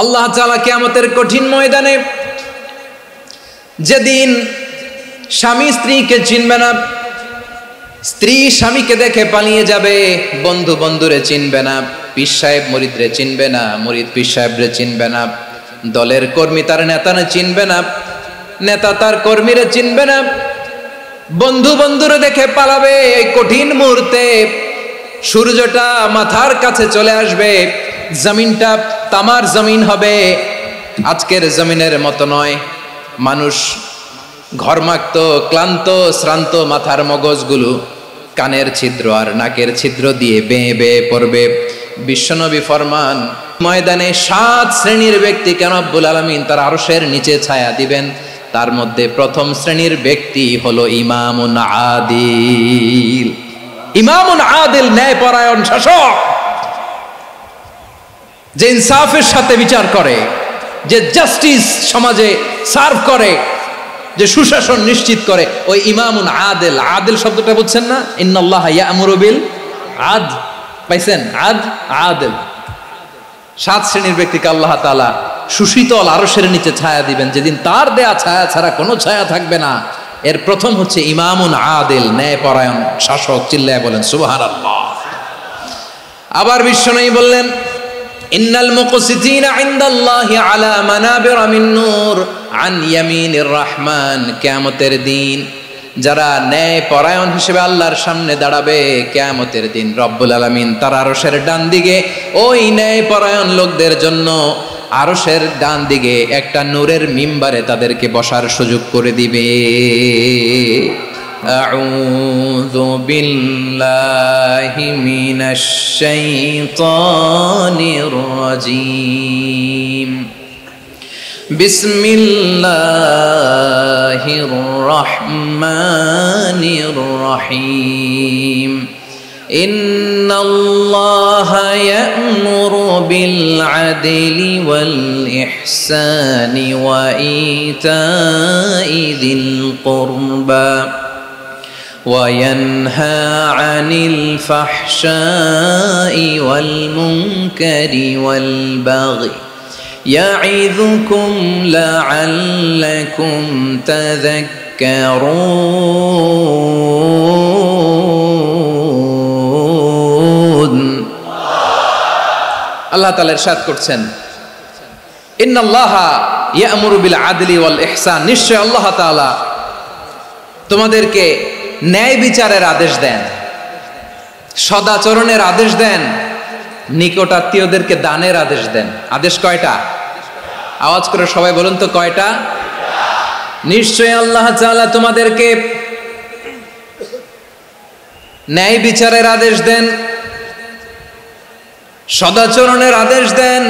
আল্লাহ তাআলা কিয়ামতের কঠিন ময়দানে যেদিন স্বামী স্ত্রীকে চিনবে না, স্ত্রী স্বামীকে দেখে পালিয়ে যাবে, বন্ধু বন্ধুরে চিনবে না, পীর সাহেব মুরিদরে চিনবে না, মুরিদ পীর সাহেবরে চিনবে না, দলের কর্মী তার নেতারে চিনবে না, নেতা তার কর্মীরে চিনবে না, বন্ধু বন্ধুরে দেখে পালাবে। এই কঠিন মুহূর্তে সূর্যটা মাথার কাছে চলে আসবে, জমিনটা তামার জমিন হবে, আজকের জমিনের মতো নয়। মানুষ ঘর্মাক্ত, ক্লান্ত, শ্রান্ত মাথার মগজগুলো কানের ছিদ্র আর নাকের ছিদ্র দিয়ে বেয়ে বেয়ে পড়বে। বিশ্বনবী ফরমান, ময়দানে 7 শ্রেণীর ব্যক্তিকে রব্বুল আলামিন তার আরশের নিচে ছায়া দিবেন। তার মধ্যে প্রথম শ্রেণীর ব্যক্তি হলো ইমামুন আদিল। ইমামুন আদিল, ন্যায়পরায়ণ শাসক, যে ইনসাফের সাথে বিচার করে, যে জাস্টিস সমাজে সার্ভ করে, যে সুশাসন নিশ্চিত করে, ওই ইমামুন আদিল। আদিল শব্দটা বুঝছেন না? ইন্নাল্লাহ ইয়া'মুরু বিল আদল, পাইছেন? আদিল। 7 শ্রেণীর ব্যক্তিকে আল্লাহ তাআলা সুশীতল আরশের নিচে ছায়া দিবেন, যেদিন তার দেয়া ছায়া ছাড়া কোনো ছায়া থাকবে না। এর প্রথম হচ্ছে ইমামুন আদিল, ন্যায়পরায়ণ শাসক। চিল্লায় বলেন সুবহানাল্লাহ। আবার বিশ্বনবী বললেন, ইন্নাল মুকসিতিনা ইনদাল্লাহি আলা মানাবিরা মিন নূর আন ইয়ামিনির রহমান। কিয়ামতের দিন যারা ন্যায়পরায়ণ হিসেবে আল্লাহর সামনে দাঁড়াবে, কিয়ামতের দিন রব্বুল আলামিন তার আরশের ডান দিকে ওই ন্যায়পরায়ণ লোকদের জন্য আরশের ডান দিকে একটা নূরের মিম্বারে তাদেরকে বসার সুযোগ করে দিবে। আউযু বিল্লাহি মিনাশ শাইতানির রাজীম। বিসমিল্লাহির রহমানির রহিম। ইন্নাল্লাহা ইয়া'মুরু বিল আদলি ওয়াল ইহসানি ওয়া ইতা'i যিল কুরবা ওয়া ইয়ানহা আনিল ফাহশাই ওয়াল মুনকারি ওয়াল বাগই ইয়া'ইযুকুম লা'আল্লাকুম তাযাক্কারুন। আল্লাহ তাআলা ইরশাদ করছেন, ইন্নাল্লাহা ইয়া'মুরু বিল আদলি ওয়াল ইহসান। নিশ্চয় আল্লাহ তাআলা তোমাদেরকে ন্যায় বিচারের আদেশ দেন, সদাচরণের আদেশ দেন, নিকট আত্মীয়দেরকে দানের আদেশ দেন। আদেশ কয়টা? আওয়াজ করে সবাই বলুন তো, কয়টা? নিশ্চয় আল্লাহ তাআলা তোমাদেরকে ন্যায় বিচারের আদেশ দেন, সদাচরণের আদেশ দেন,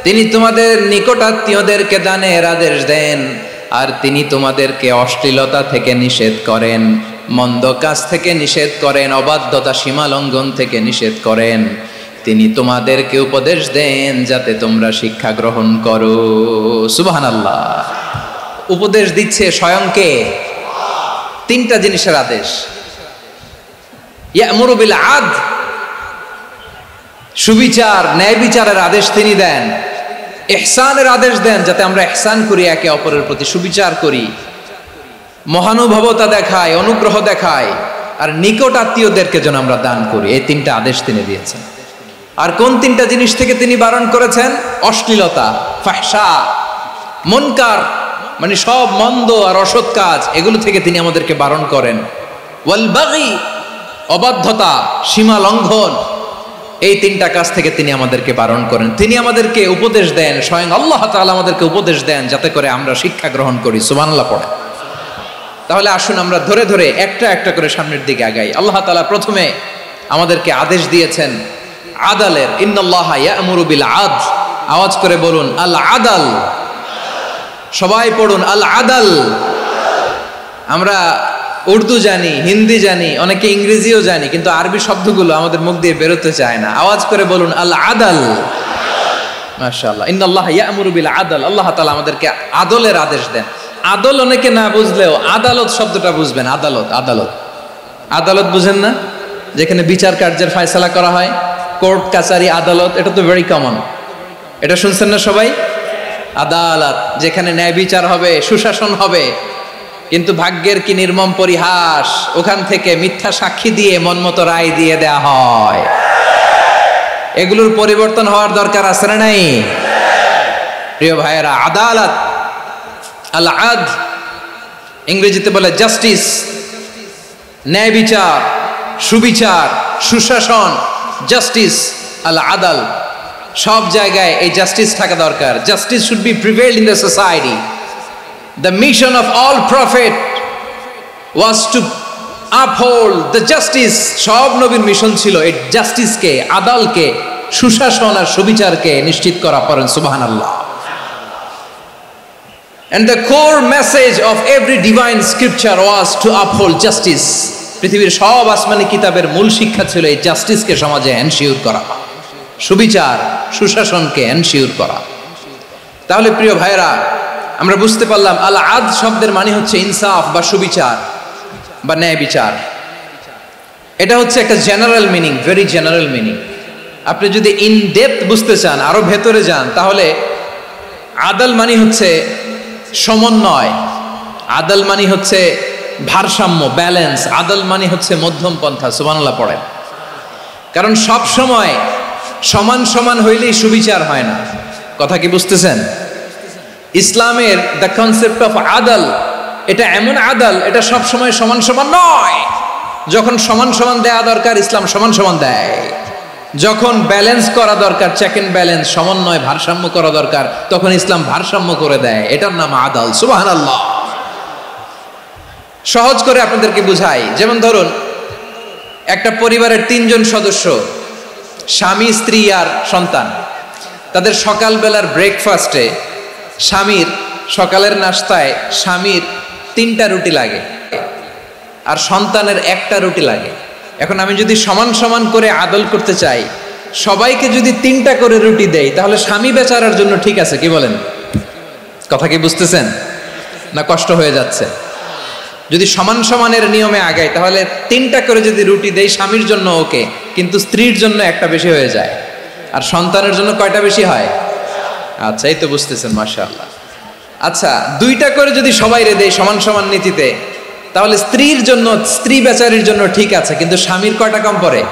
তিনি তোমাদের নিকট আত্মীয়দেরকে দানের আদেশ দেন, আর তিনি তোমাদেরকে অশ্লীলতা থেকে নিষেধ করেন, মন্দ কাজ থেকে নিষেধ করেন, অবাধ্যতা সীমা লঙ্ঘন থেকে নিষেধ করেন। তিনি তোমাদেরকে উপদেশ দেন যাতে তোমরা শিক্ষা গ্রহণ করো। সুবহানাল্লাহ। উপদেশ দিচ্ছে স্বয়ংকে। 3টা জিনিসের আদেশ। ইয়া'মুরু বিল আদল, সুবিচার, ন্যায় বিচারের আদেশ তিনি দেন। ইহসানের আদেশ দেন, যাতে আমরা ইহসান করি, একে অপরের প্রতি সুবিচার করি, মহানুভবতা দেখায়, অনুগ্রহ দেখায়, আর নিকট আত্মীয়দেরকে যেন আমরা দান করি। এই 3টা আদেশ তিনি দিয়েছেন। আর কোন 3টা জিনিস থেকে তিনি বারণ করেছেন? অশ্লীলতা, ফাহশা, মুনকার, মানে সব মন্দ আর অসৎ কাজ, এগুলো থেকে তিনি আমাদেরকে বারণ করেন। ওয়াল বাগি, অবাধ্যতা, সীমা লঙ্ঘন, এই 3টা কাজ থেকে তিনি আমাদেরকে বারণ করেন। তিনি আমাদেরকে উপদেশ দেন, স্বয়ং আল্লাহ তাআলা আমাদেরকে উপদেশ দেন যাতে করে আমরা শিক্ষা গ্রহণ করি। সুবহানাল্লাহ পড়ে। তাহলে আসুন আমরা ধরে ধরে একটা একটা করে সামনের দিকে আগাই। আল্লাহ তাআলা প্রথমে আমাদেরকে আদেশ দিয়েছেন আদালের। ইন্নাল্লাহা ইয়া'মুরু বিল আদল। আওয়াজ করে বলুন আল আদাল। সবাই পড়ুন আল আদাল। আমরা উর্দু জানি, হিন্দি জানি, অনেকে ইংরেজিও জানি, কিন্তু আরবি শব্দগুলো আমাদের মুখ দিয়ে বেরোতে চায় না। আওয়াজ করে বলুন আল আদাল। মাশাআল্লাহ। ইন্নাল্লাহা ইয়া'মুরু বিল আদল। আল্লাহ তাআলা আমাদেরকে আদলের আদেশ দেন। আদল অনেকে না বুঝলেও আদালত শব্দটা বুঝবেন। আদালত, আদালত, আদালত বুঝেন না? যেখানে বিচার কার্যের ফয়সালা করা হয়, কোর্ট কাছারি আদালত, এটা তো ভেরি কমন। এটা শুনছেন না সবাই? আদালত, যেখানে ন্যায় বিচার হবে, সুশাসন হবে। কিন্তু ভাগ্যের কি নির্মম পরিহাস, ওখান থেকে মিথ্যা সাক্ষী দিয়ে মনমতো রায় দিয়ে দেয়া হয়। এগুলোর পরিবর্তন হওয়ার দরকার আছে না নাই? প্রিয় ভাইয়েরা, আদালত, আল আদল, ইংরেজিতে বলে জাস্টিস, ন্যায় বিচার, সুবিচার, সুশাসন, জাস্টিস, আল আদল, সব জায়গায় এই জাস্টিস থাকা দরকার। Justice should be prevailed in the society. The mission of all prophet was to uphold the justice. সব নবীর মিশন ছিল এই জাস্টিসকে, আদালকে, সুশাসন আর সুবিচারকে নিশ্চিত করা। পড়েন সুবহানাল্লাহ। And the core message of every divine scripture was to uphold justice. পৃথিবীর সব আসমানি কিতাবের মূল শিক্ষা ছিল এই জাস্টিসকে সমাজে এনশিওর করা, সুবিচার, সুশাসনকে এনশিওর করা। তাহলে প্রিয় ভাইরা, আমরা বুঝতে পারলাম আল আদল শব্দের মানে হচ্ছে ইনসাফ বা সুবিচার বা ন্যায় বিচার। এটা হচ্ছে একটা general meaning, very general meaning. আপনি যদি ইন ডেপথ বুঝতে চান, আরো ভেতরে যান, তাহলে আদল মানে হচ্ছে সমন্বয়, আদল মানে হচ্ছে ভারসাম্য, ব্যালেন্স। আদল মানে হচ্ছে মধ্যম পন্থা। সুবহানাল্লাহ পড়েন। কারণ সব সময় সমান সমান হইলেই সুবিচার হয় না। কথা কি বুঝতেছেন? ইসলামের দ্য কনসেপ্ট অফ আদল, এটা এমন আদল, এটা সব সময় সমান সমান নয়। যখন সমান সমান দেয়া দরকার, ইসলাম সমান সমান দেয়। যখন ব্যালেন্স করা দরকার, চেক এন্ড ব্যালেন্স, সমন্বয়, ভারসাম্য করা দরকার, তখন ইসলাম ভারসাম্য করে দেয়। এটার নাম আদল। সুবহানাল্লাহ। সহজ করে আপনাদেরকে বুঝাই। যেমন ধরুন, একটা পরিবারের 3 জন সদস্য, স্বামী, স্ত্রী আর সন্তান। তাদের সকালবেলার ব্রেকফাস্টে স্বামীর, সকালের নাস্তায় স্বামীর 3টা রুটি লাগে আর সন্তানের 1টা রুটি লাগে। এখন আমি যদি সমান সমান করে আদল করতে চাই, সবাইকে যদি 3টা করে রুটি দেই, তাহলে স্বামী বেচারার জন্য ঠিক আছে? কি বলেন? কথা কি বুঝতেছেন না কষ্ট হয়ে যাচ্ছে? যদি সমান সমানের নিয়মে আগাই, তাহলে 3টা করে যদি রুটি দেই, স্বামীর জন্য ওকে, কিন্তু স্ত্রীর জন্য 1টা বেশি হয়ে যায়। আর সন্তানের জন্য কয়টা বেশি হয়? আচ্ছা, এই তো বুঝতেছেন, মাশাআল্লাহ। আচ্ছা, 2টা করে যদি সবাই দেই সমান সমান নীতিতে, তাহলে স্ত্রীর জন্য, স্ত্রী বেচারির জন্য ঠিক আছে, কিন্তু স্বামীর কয়টা কম পড়ে?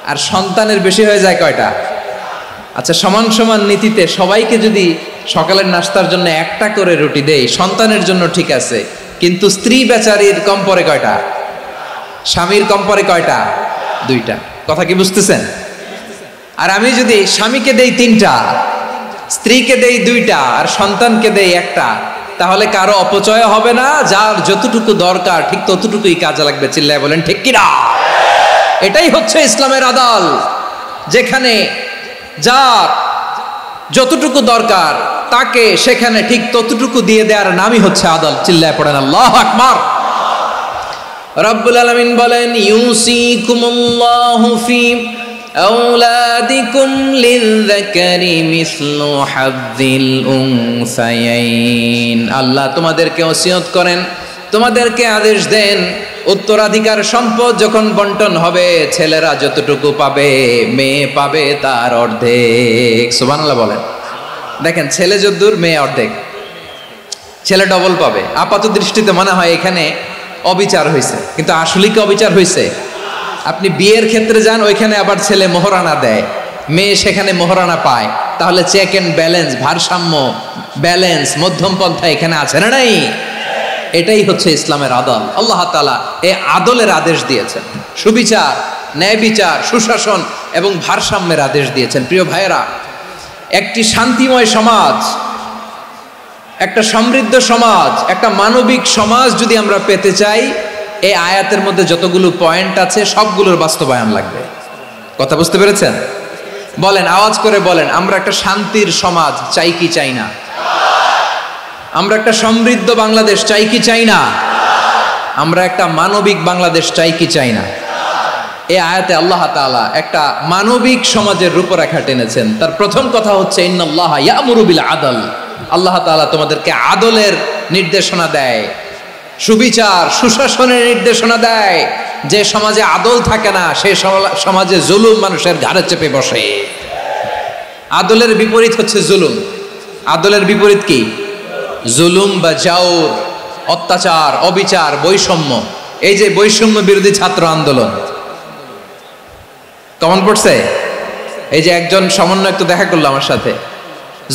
আর সন্তানের বেশি হয়ে যায় কয়টা? আচ্ছা, সমান সমান নীতিতে সবাইকে যদি সকালের নাস্তার জন্য 1টা করে রুটি দেই, সন্তানের জন্য ঠিক আছে, কিন্তু স্ত্রী বেচারির কম পড়ে কয়টা? স্বামীর কম পড়ে কয়টা? 2টা। কথা কি বুঝতেছেন? আর আমি যদি স্বামীকে দেই 3টা, স্ত্রীকে দেই 2টা, আর সন্তানকে দেই 1টা, তাহলে কারো অপচয় হবে না। যার যতটুকু দরকার ঠিক ততটুকুই কাজে লাগবে। চিল্লায় বলেন ঠিক কিনা? এটাই হচ্ছে ইসলামের আদল, যেখানে যার যতটুকু দরকার তাকে সেখানে ঠিক ততটুকু দিয়ে দেওয়ার নামই হচ্ছে আদল। চিল্লায় পড়েন আল্লাহু আকবার। রব্বুল আলামিন বলেন, ইউসিকুমুল্লাহু ফি আওলাদিকুম লিযযাকারি মিসলু হাযযিল উনসায়াইন। আল্লাহ তোমাদেরকে ওসিয়ত করেন, তোমাদেরকে আদেশ দেন, উত্তরাধিকার সম্পদ যখন বন্টন হবে, ছেলেরা যতটুকু পাবে, মেয়ে পাবে তার অর্ধেক। সুবহানাল্লাহ বলেন। দেখেন, ছেলে যদ্দূর, মেয়ে অর্ধেক, ছেলে ডবল পাবে। আপাত দৃষ্টিতে মনে হয় এখানে অবিচার হয়েছে, কিন্তু আসলে কি অবিচার হয়েছে? আপনি বিয়ের ক্ষেত্রে যান, ওইখানে আবার ছেলে মোহরানা দেয়, মেয়ে সেখানে মোহরানা পায়। তাহলে চেক এন্ড ব্যালেন্স, ভারসাম্য, ব্যালেন্স, মধ্যম পন্থা এখানে আছে না নাই? এটাই হচ্ছে ইসলামের আদল। আল্লাহ তাআলা এই আদলের আদেশ দিয়েছেন, সুবিচার, ন্যায় বিচার, সুশাসন এবং ভারসাম্যের আদেশ দিয়েছেন। প্রিয় ভাইয়েরা, একটি শান্তিময় সমাজ, একটা সমৃদ্ধ সমাজ, একটা মানবিক সমাজ যদি আমরা পেতে চাই, এই আয়াতের মধ্যে যতগুলো পয়েন্ট আছে সবগুলোর বাস্তবায়ন লাগবে। কথা বুঝতে পেরেছেন? বলেন, আওয়াজ করে বলেন, আমরা একটা শান্তির সমাজ চাই কি চাই না? আমরা একটা সমৃদ্ধ বাংলাদেশ চাই কি চাই না? আমরা একটা মানবিক বাংলাদেশ চাই কি চাই না? এই আয়াতে আল্লাহ তাআলা একটা মানবিক সমাজের রূপরেখা টেনেছেন। তার প্রথম কথা হচ্ছে, ইন্নাল্লাহা ইয়ামুরু বিল আদল। আল্লাহ তাআলা তোমাদেরকে আদলের নির্দেশনা দেয়, সুবিচার, সুশাসনের নির্দেশনা দেয়। যে সমাজে আদল থাকে না, সে সমাজে জুলুম মানুষের ঘাড়ে চেপে বসে। আদলের বিপরীত হচ্ছে জুলুম। আদলের বিপরীত কি? জুলুম বা জাওর, অত্যাচার, অবিচার, বৈষম্য। এই যে বৈষম্য বিরোধী ছাত্র আন্দোলন কমন পড়ছে? এই যে একজন সমন্বয়ক তো দেখা করলো আমার সাথে।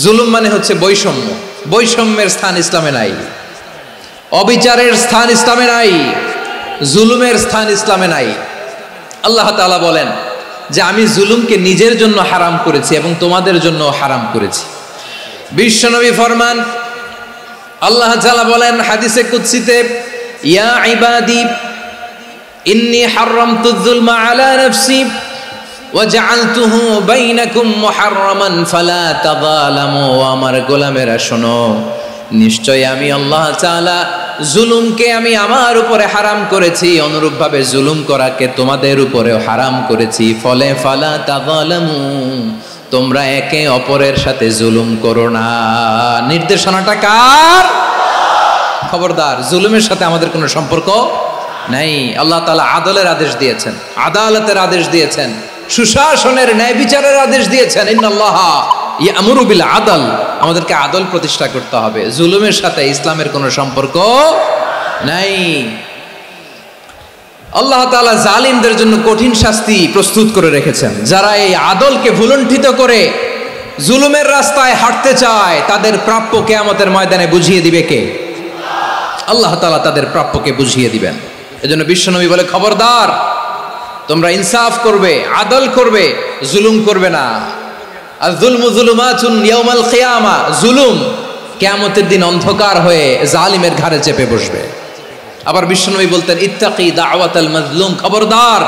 জুলুম মানে হচ্ছে বৈষম্য। বৈষম্যের স্থান ইসলামে নাই, অবিচারের স্থান ইসলামে নাই, জুলুমের স্থান ইসলামে নাই। আল্লাহ তাআলা বলেন যে আমি জুলুমকে নিজের জন্য হারাম করেছি এবং তোমাদের জন্য হারাম করেছি। বিশ্বনবী ফরমান, আল্লাহ তাআলা বলেন হাদিসে কুদসিতে, ইয়া ইবাদি ইন্নী হারামতু যুলমা আলা নাফসি ওয়া জাআলতুহু বাইনাকুম মুহাররামান ফালা তাযালামু। আমার গোলামেরা শোনো, নিশ্চয় আমি আল্লাহ তাআলা জুলুমকে আমি আমার উপরে হারাম করেছি, অনুরূপভাবে জুলুম করাকে তোমাদের উপরেও হারাম করেছি। ফলে ফালা তাযালামু, তোমরা একে অপরের সাথে জুলুম করো না। নির্দেশনাটা কার? খবরদার, জুলুমের সাথে আমাদের কোনো সম্পর্ক নাই। আল্লাহ তাআলা আদলের আদেশ দিয়েছেন, আদালতের আদেশ দিয়েছেন, সুশাসনের, ন্যায় বিচারের আদেশ দিয়েছেন। ইন্নাল্লাহা ইয়ামুরু বিল আদল, আমাদেরকে আদল প্রতিষ্ঠা করতে হবে। জুলুমের সাথে ইসলামের কোনো সম্পর্ক নাই। আল্লাহ তাআলা জালিমদের জন্য কঠিন শাস্তি প্রস্তুত করে রেখেছেন। যারা এই আদলকে ভুলুণ্ঠিত করে জুলুমের রাস্তায় হাঁটতে চায়, তাদের প্রাপ্য কিয়ামতের ময়দানে বুঝিয়ে দিবে কে? আল্লাহ তাআলা তাদের প্রাপ্যকে বুঝিয়ে দিবেন। এজন্য বিশ্বনবী বলে, খবরদার, তোমরা ইনসাফ করবে, আদল করবে, জুলুম করবে না। আর যুলমু যুলুমাতুন ইয়াউমাল কিয়ামা, জুলুম কিয়ামতের দিন অন্ধকার হয়ে জালিমের ঘাড়ে চেপে বসবে। আবার বিশ্বনবী বলতেন, ইত্তাকি দাওয়াতাল মাজলুম, খবরদার,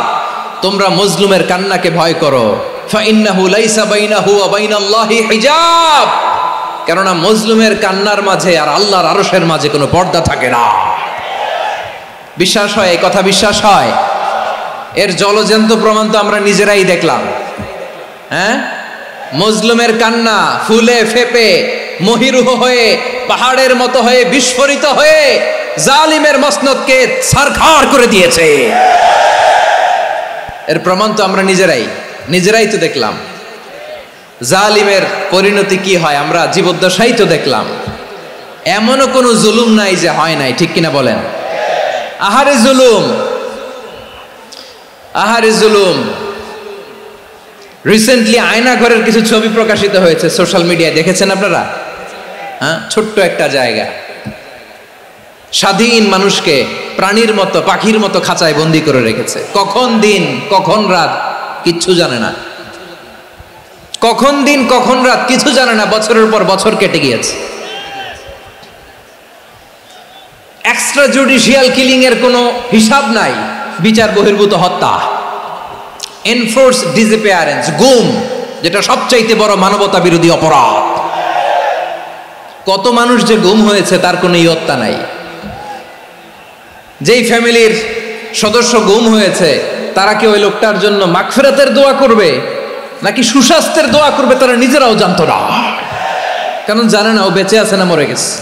তোমরা মজলুমের কান্নাকে ভয় করো। ফাইন্নাহু লাইসা বাইনাহু ওয়া বাইনাল্লাহি হিজাব, কেননা মজলুমের কান্নার মাঝে আর আল্লাহর আরশের মাঝে কোনো পর্দা থাকে না। বিশ্বাস হয়? এই কথা বিশ্বাস হয়? এর জলজন্ত প্রমাণ তো আমরা নিজেরাই দেখলাম। হ্যাঁ, মজলুমের কান্না ফুলে ফেপে মহিরুহ হয়ে, পাহাড়ের মতো হয়ে, বিস্ফোরিত হয়ে জালিমের মসনদকে ছারখার করে দিয়েছে। এর প্রমাণ তো আমরা নিজেরাই তো দেখলাম। জালিমের পরিণতি কি হয় আমরা জীবদ্দশাই তো দেখলাম। এমনও কোনো জুলুম নাই যে হয় নাই, ঠিক কিনা বলেন? আহারে জুলুম, আহারে জুলুম। রিসেন্টলি আয়না ঘরের কিছু ছবি প্রকাশিত হয়েছে সোশ্যাল মিডিয়ায়, দেখেছেন আপনারা? হ্যাঁ, ছোট্ট একটা জায়গা, স্বাধীন মানুষকে প্রাণীর মতো, পাখির মতো খাঁচায় বন্দি করে রেখেছে। কখন দিন কখন রাত কিচ্ছু জানে না, কখন দিন কখন রাত কিছু জানে না। বছরের পর বছর কেটে গিয়েছে। এক্সট্রা জুডিশিয়াল কিলিং এর কোনো হিসাব নাই, বিচার বহির্ভূত হত্যা, এনফোর্স ডিসঅ্যাপিয়ারেন্স, গুম, যেটা সবচাইতে বড় মানবতা বিরোধী অপরাধ। কত মানুষ যে গুম হয়েছে তার কোনো ইয়ত্তা নাই। যেই ফ্যামিলির সদস্য গুম হয়েছে, তারা কি ওই লোকটার জন্য মাগফিরাতের দোয়া করবে নাকি সুস্বাস্থ্যের দোয়া করবে তারা নিজেরাও জানতো না, কারণ জানে না ও বেঁচে আছে না মরে গেছে।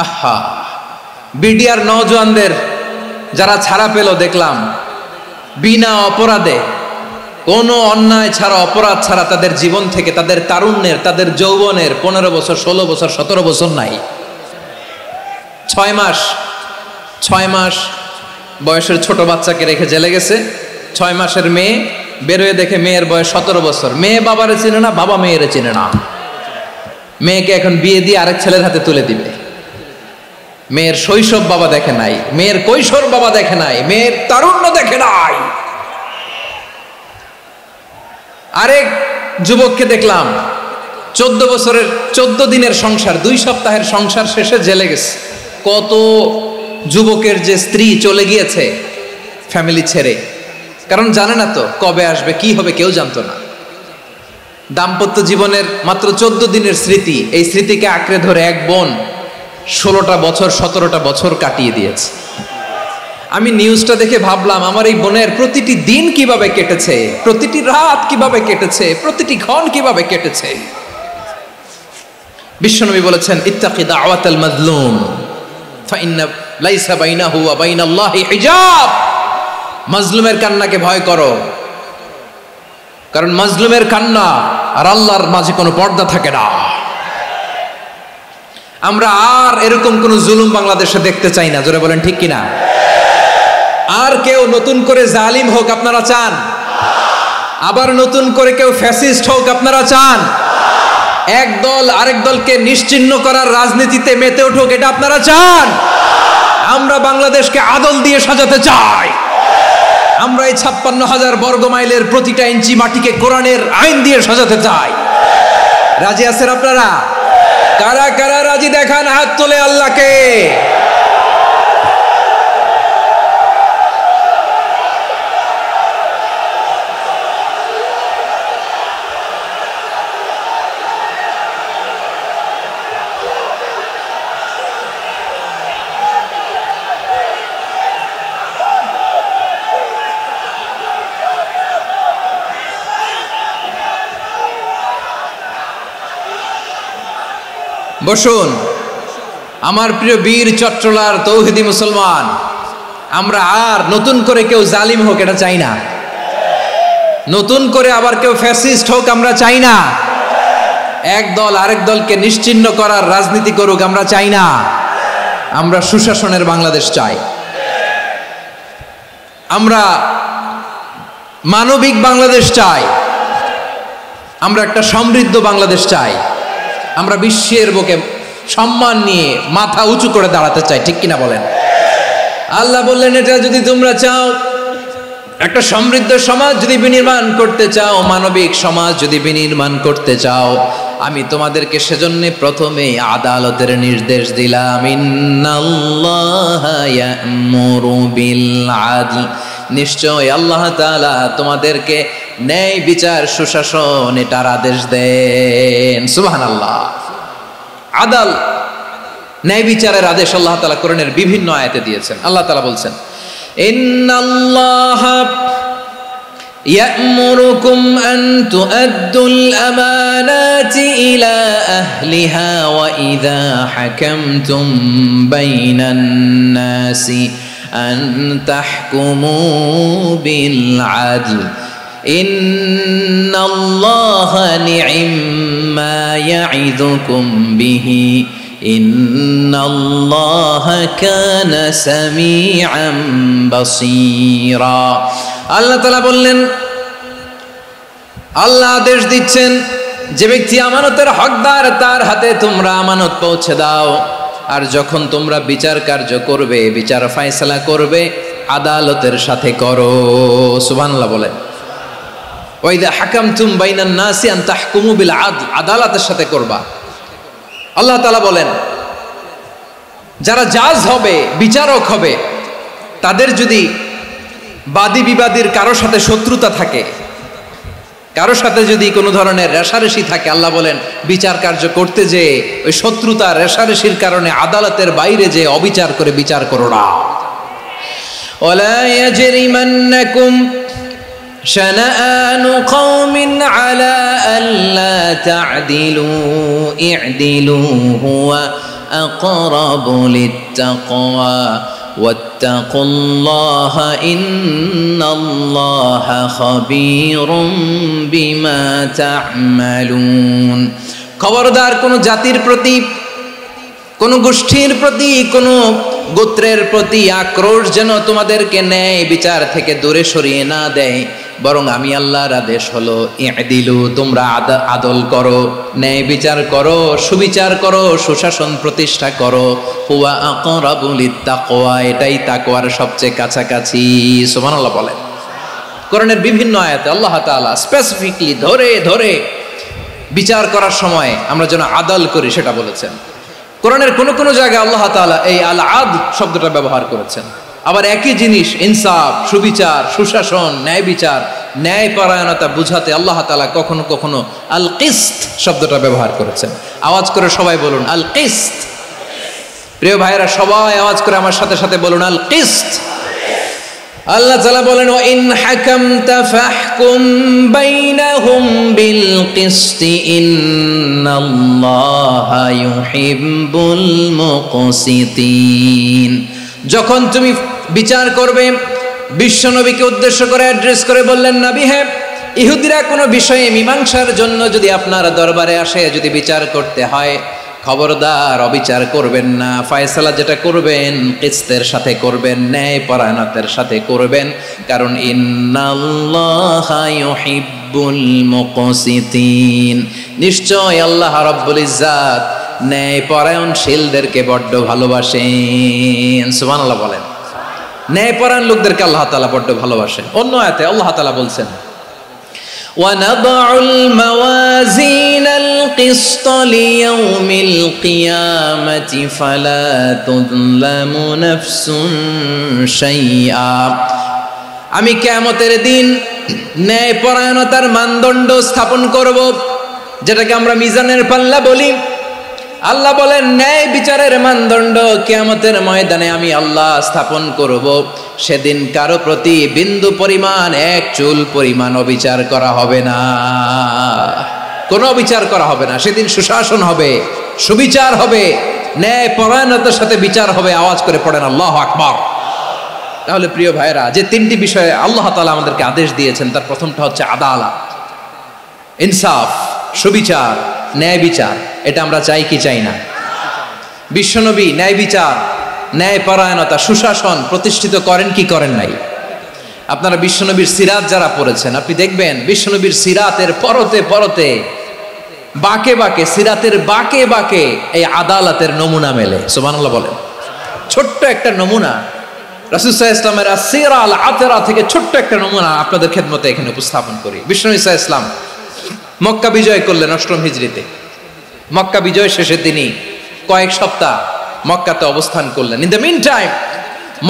আহা, বিডিআর নওজোয়ানদের যারা ছাড়া পেল দেখলাম, বিনা অপরাধে, কোনো অন্যায় ছাড়া, অপরাধ ছাড়া তাদের জীবন থেকে, তাদের তারুণ্যের, তাদের যৌবনের 15 বছর, 16 বছর, 17 বছর নাই, 6 মাস বয়সের ছোট বাচ্চাকে রেখে জেলে গেছে। 6 মাসের মেয়ে বেরোয় দেখে মেয়ের বয়স 17 বছর। মেয়ে বাবারে চিনে না, বাবা মেয়েরে চিনে না। মেয়েকে এখন বিয়ে দিয়ে আরেক ছেলের হাতে তুলে দিবে। মেয়ের শৈশব বাবা দেখে নাই, মেয়ের কৈশোর বাবা দেখে নাই, মেয়ের তারুণ্য দেখে নাই। আরেক যুবককে দেখলাম 14 বছরের 14 দিনের সংসার, 2 সপ্তাহের সংসার শেষে জেলে গেছে। কত যুবকের যে স্ত্রী চলে গিয়েছে ফ্যামিলি ছেড়ে, কারণ জানে না তো কবে আসবে, কি হবে, কেউ জানতো না। দাম্পত্য জীবনের মাত্র 14 দিনের স্মৃতি, এই স্মৃতিকে আঁকড়ে ধরে এক বোন 16টা বছর, 17টা বছর কাটিয়ে দিয়েছে। আমি নিউজটা দেখে ভাবলাম, আমার এই বোনের প্রতিটি দিন কিভাবে কেটেছে, প্রতিটি রাত কিভাবে কেটেছে, প্রতিটি ক্ষণ কিভাবে কেটেছে। বিশ্বনবী বলেছেন, ইত্তাকি দাওয়াতাল মাজলুম ফাইন্না লাইসা বাইনাহু ওয়া বাইনাল্লাহি হিজাব। মাজলুমের কান্নাকে ভয় করো, কারণ মাজলুমের কান্না আর আল্লাহর মাঝে কোনো পর্দা থাকে না। আমরা আর এরকম কোন জুলুম বাংলাদেশে দেখতে চাই না, জোরে বলেন ঠিক কিনা? আর কেউ নতুন করে জালিম হোক আপনারা চান? আবার নতুন করে কেউ ফ্যাসিস্ট হোক আপনারা চান? এক দল আরেক দলকে নিশ্চিহ্ন করার রাজনীতিতে মেতে উঠুক এটা আপনারা চান? আমরা বাংলাদেশকে আদল দিয়ে সাজাতে চাই। আমরা এই 56,000 বর্গ মাইলের প্রতিটা ইঞ্চি মাটিকে কোরআনের আইন দিয়ে সাজাতে চাই। রাজি আছেন আপনারা? কারা কারা রাজি দেখান হাত তুলে আল্লাহকে। বসুন আমার প্রিয় বীর চট্টলার তৌহিদি মুসলমান, আমরা আর নতুন করে কেউ জালিম হোক এটা চাই না, নতুন করে আবার কেউ ফ্যাসিস্ট হোক আমরা চাই না, এক দল আরেক দলকে নিশ্চিহ্ন করার রাজনীতি করুক আমরা চাই না। আমরা সুশাসনের বাংলাদেশ চাই, আমরা মানবিক বাংলাদেশ চাই, আমরা একটা সমৃদ্ধ বাংলাদেশ চাই, আমরা বিশ্বের বুকে সম্মান নিয়ে মাথা উঁচু করে দাঁড়াতে চাই, ঠিক কিনা বলেন? আল্লাহ বললেন এটা যদি তোমরা চাও, একটা সমৃদ্ধ সমাজ যদি বিনির্মাণ করতে চাও, মানবিক সমাজ যদি বিনির্মাণ করতে চাও, আমি তোমাদেরকে সেজন্য প্রথমে আদালতের নির্দেশ দিলাম। ইন্নাল্লাহা ইয়া'মুরু বিল আদল, নিশ্চয় আল্লাহ তাআলা তোমাদেরকে ন্যায় বিচার সুশাসন এটার আদেশ দেন। সুবহানাল্লাহ। আদাল ন্যায় বিচারের আদেশ আল্লাহ তাআলা কোরআনের বিভিন্ন আয়াতে দিয়েছেন। আল্লাহ তাআলা বলছেন ইন্নাল্লাহা ইয়া'মুরুকুম আন তুআদ্দুল আমানাতি ইলা আহলিহা ওয়া ইযা হাকামতুম বাইনান নাসি আন তাহকুমু বিল আদল ইন্নাল্লাহা নি'ম্মা ইয়া'iযুকুম বিহি ইন্নাল্লাহা কানা সামিআন বাসীরা। আল্লাহ তাআলা বললেন, আল্লাহ আদেশ দিচ্ছেন যে ব্যক্তি আমানতের হকদার তার হাতে তোমরা আমানত পৌঁছে দাও, আর যখন তোমরা বিচার কার্য করবে, বিচার ফয়সালা করবে, আদালতের সাথে করো। সুবহানাল্লাহ বলেন। ওয়া ইযা হাকামতুম বাইনান নাসি আন তাহকুমু বিল আদল, আদালতের সাথে করবা। আল্লাহ তাআলা বলেন যারা জাজ হবে, বিচারক হবে, তাদের যদি বাদী বিবাদীর কারো সাথে শত্রুতা থাকে, কারো সাথে যদি কোনো ধরনের রেষারেষি থাকে, আল্লাহ বলেন বিচার কার্য করতে যে ওই শত্রুতা রেষারেষির কারণে আদালতের বাইরে যে অবিচার করে বিচার করো না। ওয়ালা ইয়াজরিমান্নাকুম শানাআনু কওমিন আলা আল্লা তা'দিলু ই'দিলু হুয়া আকরাবু লিত্তাকওয়া ওয়াত্তাকুল্লাহা ইন্নাল্লাহা খাবীরুম বিমা তা'মালুন। খবরদার কোন জাতির প্রতি, কোন গোষ্ঠীর প্রতি, কোন গোত্রের প্রতি আক্রোশ যেন তোমাদেরকে ন্যায় বিচার থেকে দূরে সরিয়ে না দেয়, বরং আমি আল্লাহর আদেশ হলো ই'দিলু, তোমরা আদল করো, ন্যায় বিচার করো, সুবিচার করো, সুশাসন প্রতিষ্ঠা করো। হুয়া আকরাবু লিত্তাকওয়া, এটাই তাকওয়ার সবচেয়ে কাছাকাছি। সুবহানাল্লাহ বলেন। কোরআনের বিভিন্ন আয়াতে আল্লাহ তাআলা স্পেসিফিকলি ধরে ধরে বিচার করার সময় আমরা যেন আদল করি সেটা বলেছেন। কোরআনের কোন কোন জায়গায় আল্লাহ তাআলা এই আল আদল শব্দটা ব্যবহার করেছেন। আবার একই জিনিস ইনসাফ, সুবিচার, সুশাসন, ন্যায় বিচার, ন্যায় পরায়ণতা বুঝাতে আল্লাহ তাআলা কখনো কখনো আল কিসত শব্দটা ব্যবহার করেছেন। আওয়াজ করে সবাই বলুন আল কিসত। প্রিয় ভাইরা সবাই আওয়াজ করে আমার সাথে সাথে বলুন আল কিসত। আল্লাহ তাআলা বলেন ওয়া ইন হাকামতা ফাহকুম বাইনাহুম বিল কিসতি ইন্নাল্লাহা ইউহিব্বুল মুকসিতিন। যখন তুমি বিচার করবে, বিশ্বনবীকে উদ্দেশ্য করে অ্যাড্রেস করে বললেন নবী হে ইহুদিরা কোনো বিষয়ে মীমাংসার জন্য যদি আপনার দরবারে আসে, যদি বিচার করতে হয়, খবরদার অবিচার করবেন না। ফয়সালা যেটা করবেন কিসতের সাথে করবেন, ন্যায় পরায়ণতার সাথে করবেন, কারণ ইন্নাল্লাহা ইউহিব্বুল মুকসিতিন, নিশ্চয় আল্লাহ রাব্বুল ইজ্জাত ন্যায় পরায়ণশীলদেরকে বড্ড ভালোবাসেন। সুবহানাল্লাহ বলেন। ন্যায় পরায়ণ লোকদেরকে আল্লাহ তাআলা বড্ড ভালোবাসেন। অন্য আয়াতে আল্লাহ তাআলা বলছেন, وَنَضَعُ الْمَوَازِينَ الْقِسْطَ لِيَوْمِ الْقِيَامَةِ فَلَا تُظْلَمُ نَفْسٌ شَيْئًا, আমি কিয়ামতের দিন ন্যায়পরায়ণতার মানদণ্ড স্থাপন করব, যেটাকে আমরা মিজানের পাল্লা বলি। আল্লাহ বলেন ন্যায় বিচারের মানদণ্ড কিয়ামতের ময়দানে আমি আল্লাহ স্থাপন করব। সেদিন কারো প্রতি বিন্দু পরিমাণ, এক চুল পরিমাণ অবিচার করা হবে না, কোনো অবিচার করা হবে না। সেদিন সুশাসন হবে, সুবিচার হবে, ন্যায় পরায়ণতার সাথে বিচার হবে। আওয়াজ করে পড়েন আল্লাহু আকবার। তাহলে প্রিয় ভাইরা, যে তিনটি বিষয়ে আল্লাহ তাআলা আমাদেরকে আদেশ দিয়েছেন, তার প্রথমটা হচ্ছে আদালত, ইনসাফ, সুবিচার, ন্যায় বিচার। এটা আমরা চাই কি চাই না? বিশ্বনবী ন্যায় বিচার, ন্যায় পরায়ণতা, সুশাসন প্রতিষ্ঠিত করেন কি করেন নাই? আপনারা বিশ্বনবীর সিরাত যারা পড়েছেন, আপনি দেখবেন বিশ্বনবীর সিরাতের পরতে পরতে, বাঁকে বাঁকে, সিরাতের বাঁকে বাঁকে এই আদালতের নমুনা মেলে। সুবহানাল্লাহ বলেন। ছোট্ট একটা নমুনা রাসূল সাল্লাল্লাহু আলাইহি ওয়াসাল্লামের আসিরা আল আতরা থেকে ছোট্ট একটা নমুনা আপনাদের খেদমতে এখানে উপস্থাপন করি। বিশ্বনবী সাল্লাল্লাহু আলাইহি ওয়াসাল্লাম মক্কা বিজয় করলেন ৮ম হিজরিতে। মক্কা বিজয় শেষে তিনি কয়েক সপ্তাহ মক্কাতে অবস্থান করলেন। ইন দ্য মিন টাইম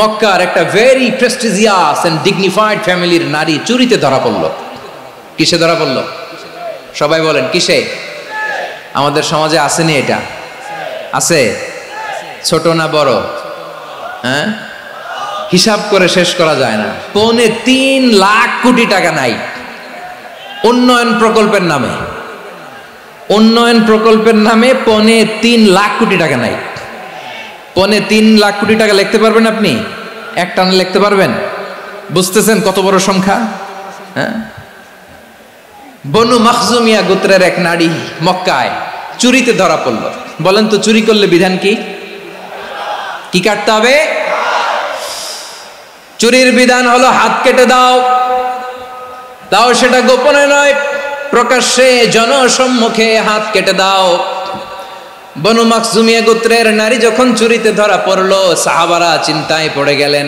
মক্কার একটা ভেরি প্রেস্টিজিয়াস এন্ড ডিগনিফাইড ফ্যামিলির নারী চুরিতে ধরা পড়ল। কিসে ধরা পড়ল? সবাই বলেন কিসে? আমাদের সমাজে আসেনি এটা? আছে? ছোট না বড়? হ্যাঁ, হিসাব করে শেষ করা যায় না। ৩.৫ লাখ কোটি টাকা নাই উন্নয়ন প্রকল্পের নামে, উন্নয়ন প্রকল্পের নামে ৩.৫ লাখ কোটি টাকা নাই। ৩.৫ লাখ কোটি টাকা লিখতে পারবেন আপনি? এক টানে লিখতে পারবেন? বুঝতেছেন কত বড় সংখ্যা? হ্যাঁ, বনু মাখজুমিয়া গোত্রের এক নারী মক্কায় চুরিতে ধরা পড়ল। বলেন তো চুরি করলে বিধান কি? কি কাটতে হবে? চুরির বিধান হলো হাত কেটে দাও। তাও সেটা গোপনে নয়, প্রকাশ্যে জনসম্মুখে হাত কেটে দাও। বনু মাখজুমিয়া গোত্রের নারী যখন চুরিতে ধরা পড়লো, সাহাবারা চিন্তায় পড়ে গেলেন।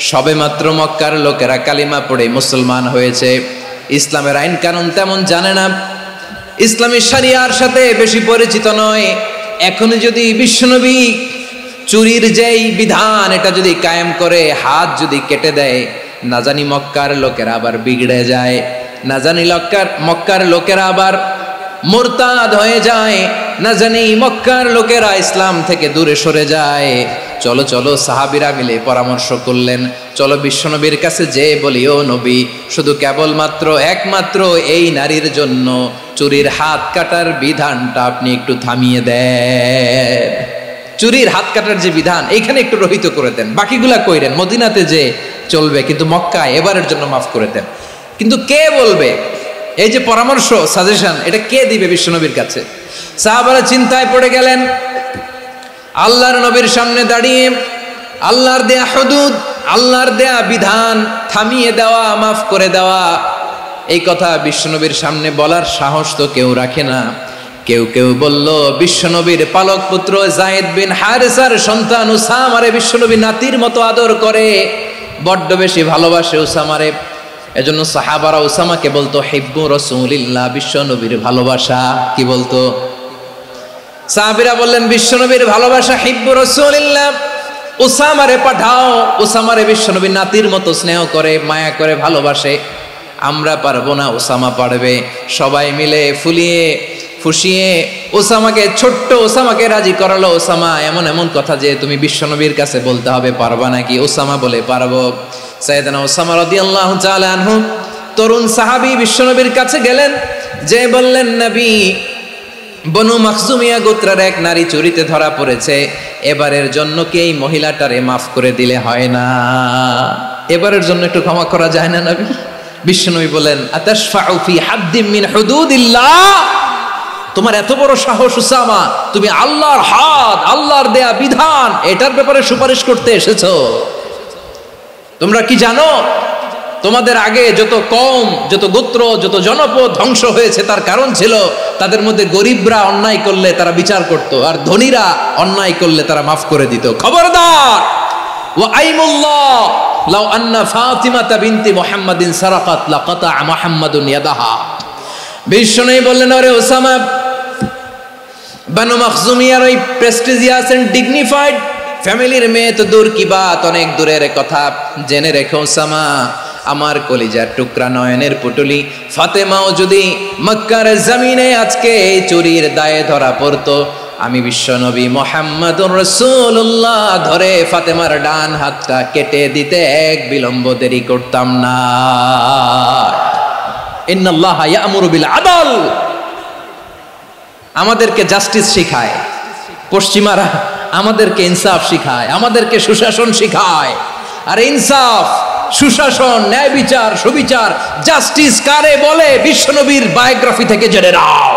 সবেমাত্র মক্কার লোকেরা কালিমা পড়ে মুসলমান হয়েছে, ইসলামের আইন কানুন তেমন জানে না, ইসলামী শরিয়ার সাথে বেশি পরিচিত নয়। এখনো যদি বিশ্বনবী চুরির যেই বিধান এটা যদি কায়েম করে হাত যদি কেটে দেয়, না জানি মক্কার লোকেরা আবার বিগড়ে যায়, না জানি মক্কার লোকেরা আবার মুরতাদ হয়ে যায়, না জানি মক্কার লোকেরা ইসলাম থেকে দূরে সরে যায়। চলো চলো সাহাবীরা মিলে পরামর্শ করলেন, চলো বিশ্বনবীর কাছে যে বলি, ও নবী, শুধু কেবলমাত্র একমাত্র এই নারীর জন্য চুরির হাত কাটার বিধানটা আপনি একটু থামিয়ে দেন। চুরির হাত কাটার যে বিধান এইখানে একটু রহিত করে দেন, বাকিগুলা কইরেন মদিনাতে যে চলবে, কিন্তু মক্কায় এবারের জন্য মাফ করে দেন। কিন্তু কে বলবে? এই যে পরামর্শ, সাজেশন, এটা কে দিবে বিশ্বনবীর কাছে? সাহাবারা চিন্তায় পড়ে গেলেন। আল্লাহর নবীর সামনে দাঁড়িয়ে আল্লাহর দেয়া হুদুদ, আল্লাহর দেয়া বিধান থামিয়ে দেওয়া, মাফ করে দেওয়া, এই কথা বিশ্বনবীর সামনে বলার সাহস তো কেউ রাখে না। কেউ কেউ বলল, বিশ্বনবীর পালক পুত্র যায়েদ বিন হারেসার সন্তান উসামারে বিশ্বনবী নাতির মতো আদর করে, বড্ড বেশি ভালোবাসে উসামারে। এজন্য সাহাবারা উসামাকে বলতো হিব্বু রাসূলিল্লাহ, বিশ্বনবীর ভালোবাসা। কি বলতো? সাহাবীরা বললেন বিশ্বনবীর ভালোবাসা হিব্বু রাসূলিল্লাহ, উসামারে পাঠাও। উসামারে বিশ্বনবী নাতির মতো স্নেহ করে, মায়া করে, ভালোবাসে। আমরা পারবো না, উসামা পারবে। সবাই মিলে ফুলিয়ে ফুসিয়ে ওসামাকে, ছোট্ট ওসামাকে রাজি করালো। ওসামা এমন এমন কথা যে তুমি বিশ্বনবীর কাছে বলতে হবে, পারবা নাকি? ওসামা বলে পারবো। সাইয়েদনা ওসামা রাদিয়াল্লাহু তাআলা আনহু তরুণ সাহাবী বিশ্বনবীর কাছে গেলেন, যে বললেন, নবী, বনু মাখজুমিয়া গোত্রের এক নারী চুরিতে ধরা পড়েছে, এবারের জন্য কি এই মহিলাটারে মাফ করে দিলে হয় না? এবারের জন্য একটু ক্ষমা করা যায় না নবী? বিশ্বনবী বলেন, আতাশফাউ ফি হাদ্দিম মিন হুদুদিল্লাহ, তোমার এত বড় সাহস উসামা, তুমি আল্লাহর হাদ, আল্লাহর দেয়া বিধান, এটার ব্যাপারে সুপারিশ করতে এসেছো? তোমরা কি জানো তোমাদের আগে যত কওম, যত গোত্র, যত জনপদ ধ্বংস হয়েছে তার কারণ ছিল তাদের মধ্যে গরিবরা অন্যায় করলে তারা বিচার করত, আর ধনীরা অন্যায় করলে তারা মাফ করে দিত। খবরদার, ওয়া আইমুল্লাহ লাউ আন্না ফাতিমাতা বিনতি মুহাম্মাদিন সারাকাত লাকাতা মুহাম্মাদুন ইয়াদাহা। বিশ্বনবী বললেন, আরে ওসামা, বানু মাখজুমিয়ার ওই প্রেস্টিজিয়াস এন্ড ডিগনিফাইড ফ্যামিলির মেয়ে তো দূর কি বাত, অনেক দূরের কথা। জেনে রেখো ওসামা, আমার কলিজার টুকরা নয়নের পুটুলি ফাতেমাও যদি মক্কার জমিনে আজকে এই চুরির দায়ে ধরা পড়তো, আমি বিশ্বনবী মুহাম্মাদুর রাসূলুল্লাহ ধরে ফাতেমার ডান হাতটা কেটে দিতে এক বিলম্ব দেরি করতাম না। ইন্নাল্লাহা ইয়া'মুরু বিল আদল, আমাদেরকে জাস্টিস শিখায়। পশ্চিমারা আমাদেরকে ইনসাফ শিখায়, আমাদেরকে সুশাসন শিখায়। আর ইনসাফ, সুশাসন, ন্যায় বিচার, সুবিচার, জাস্টিস কারে বলে বিশ্বনবীর বায়োগ্রাফি থেকে জেনে নাও।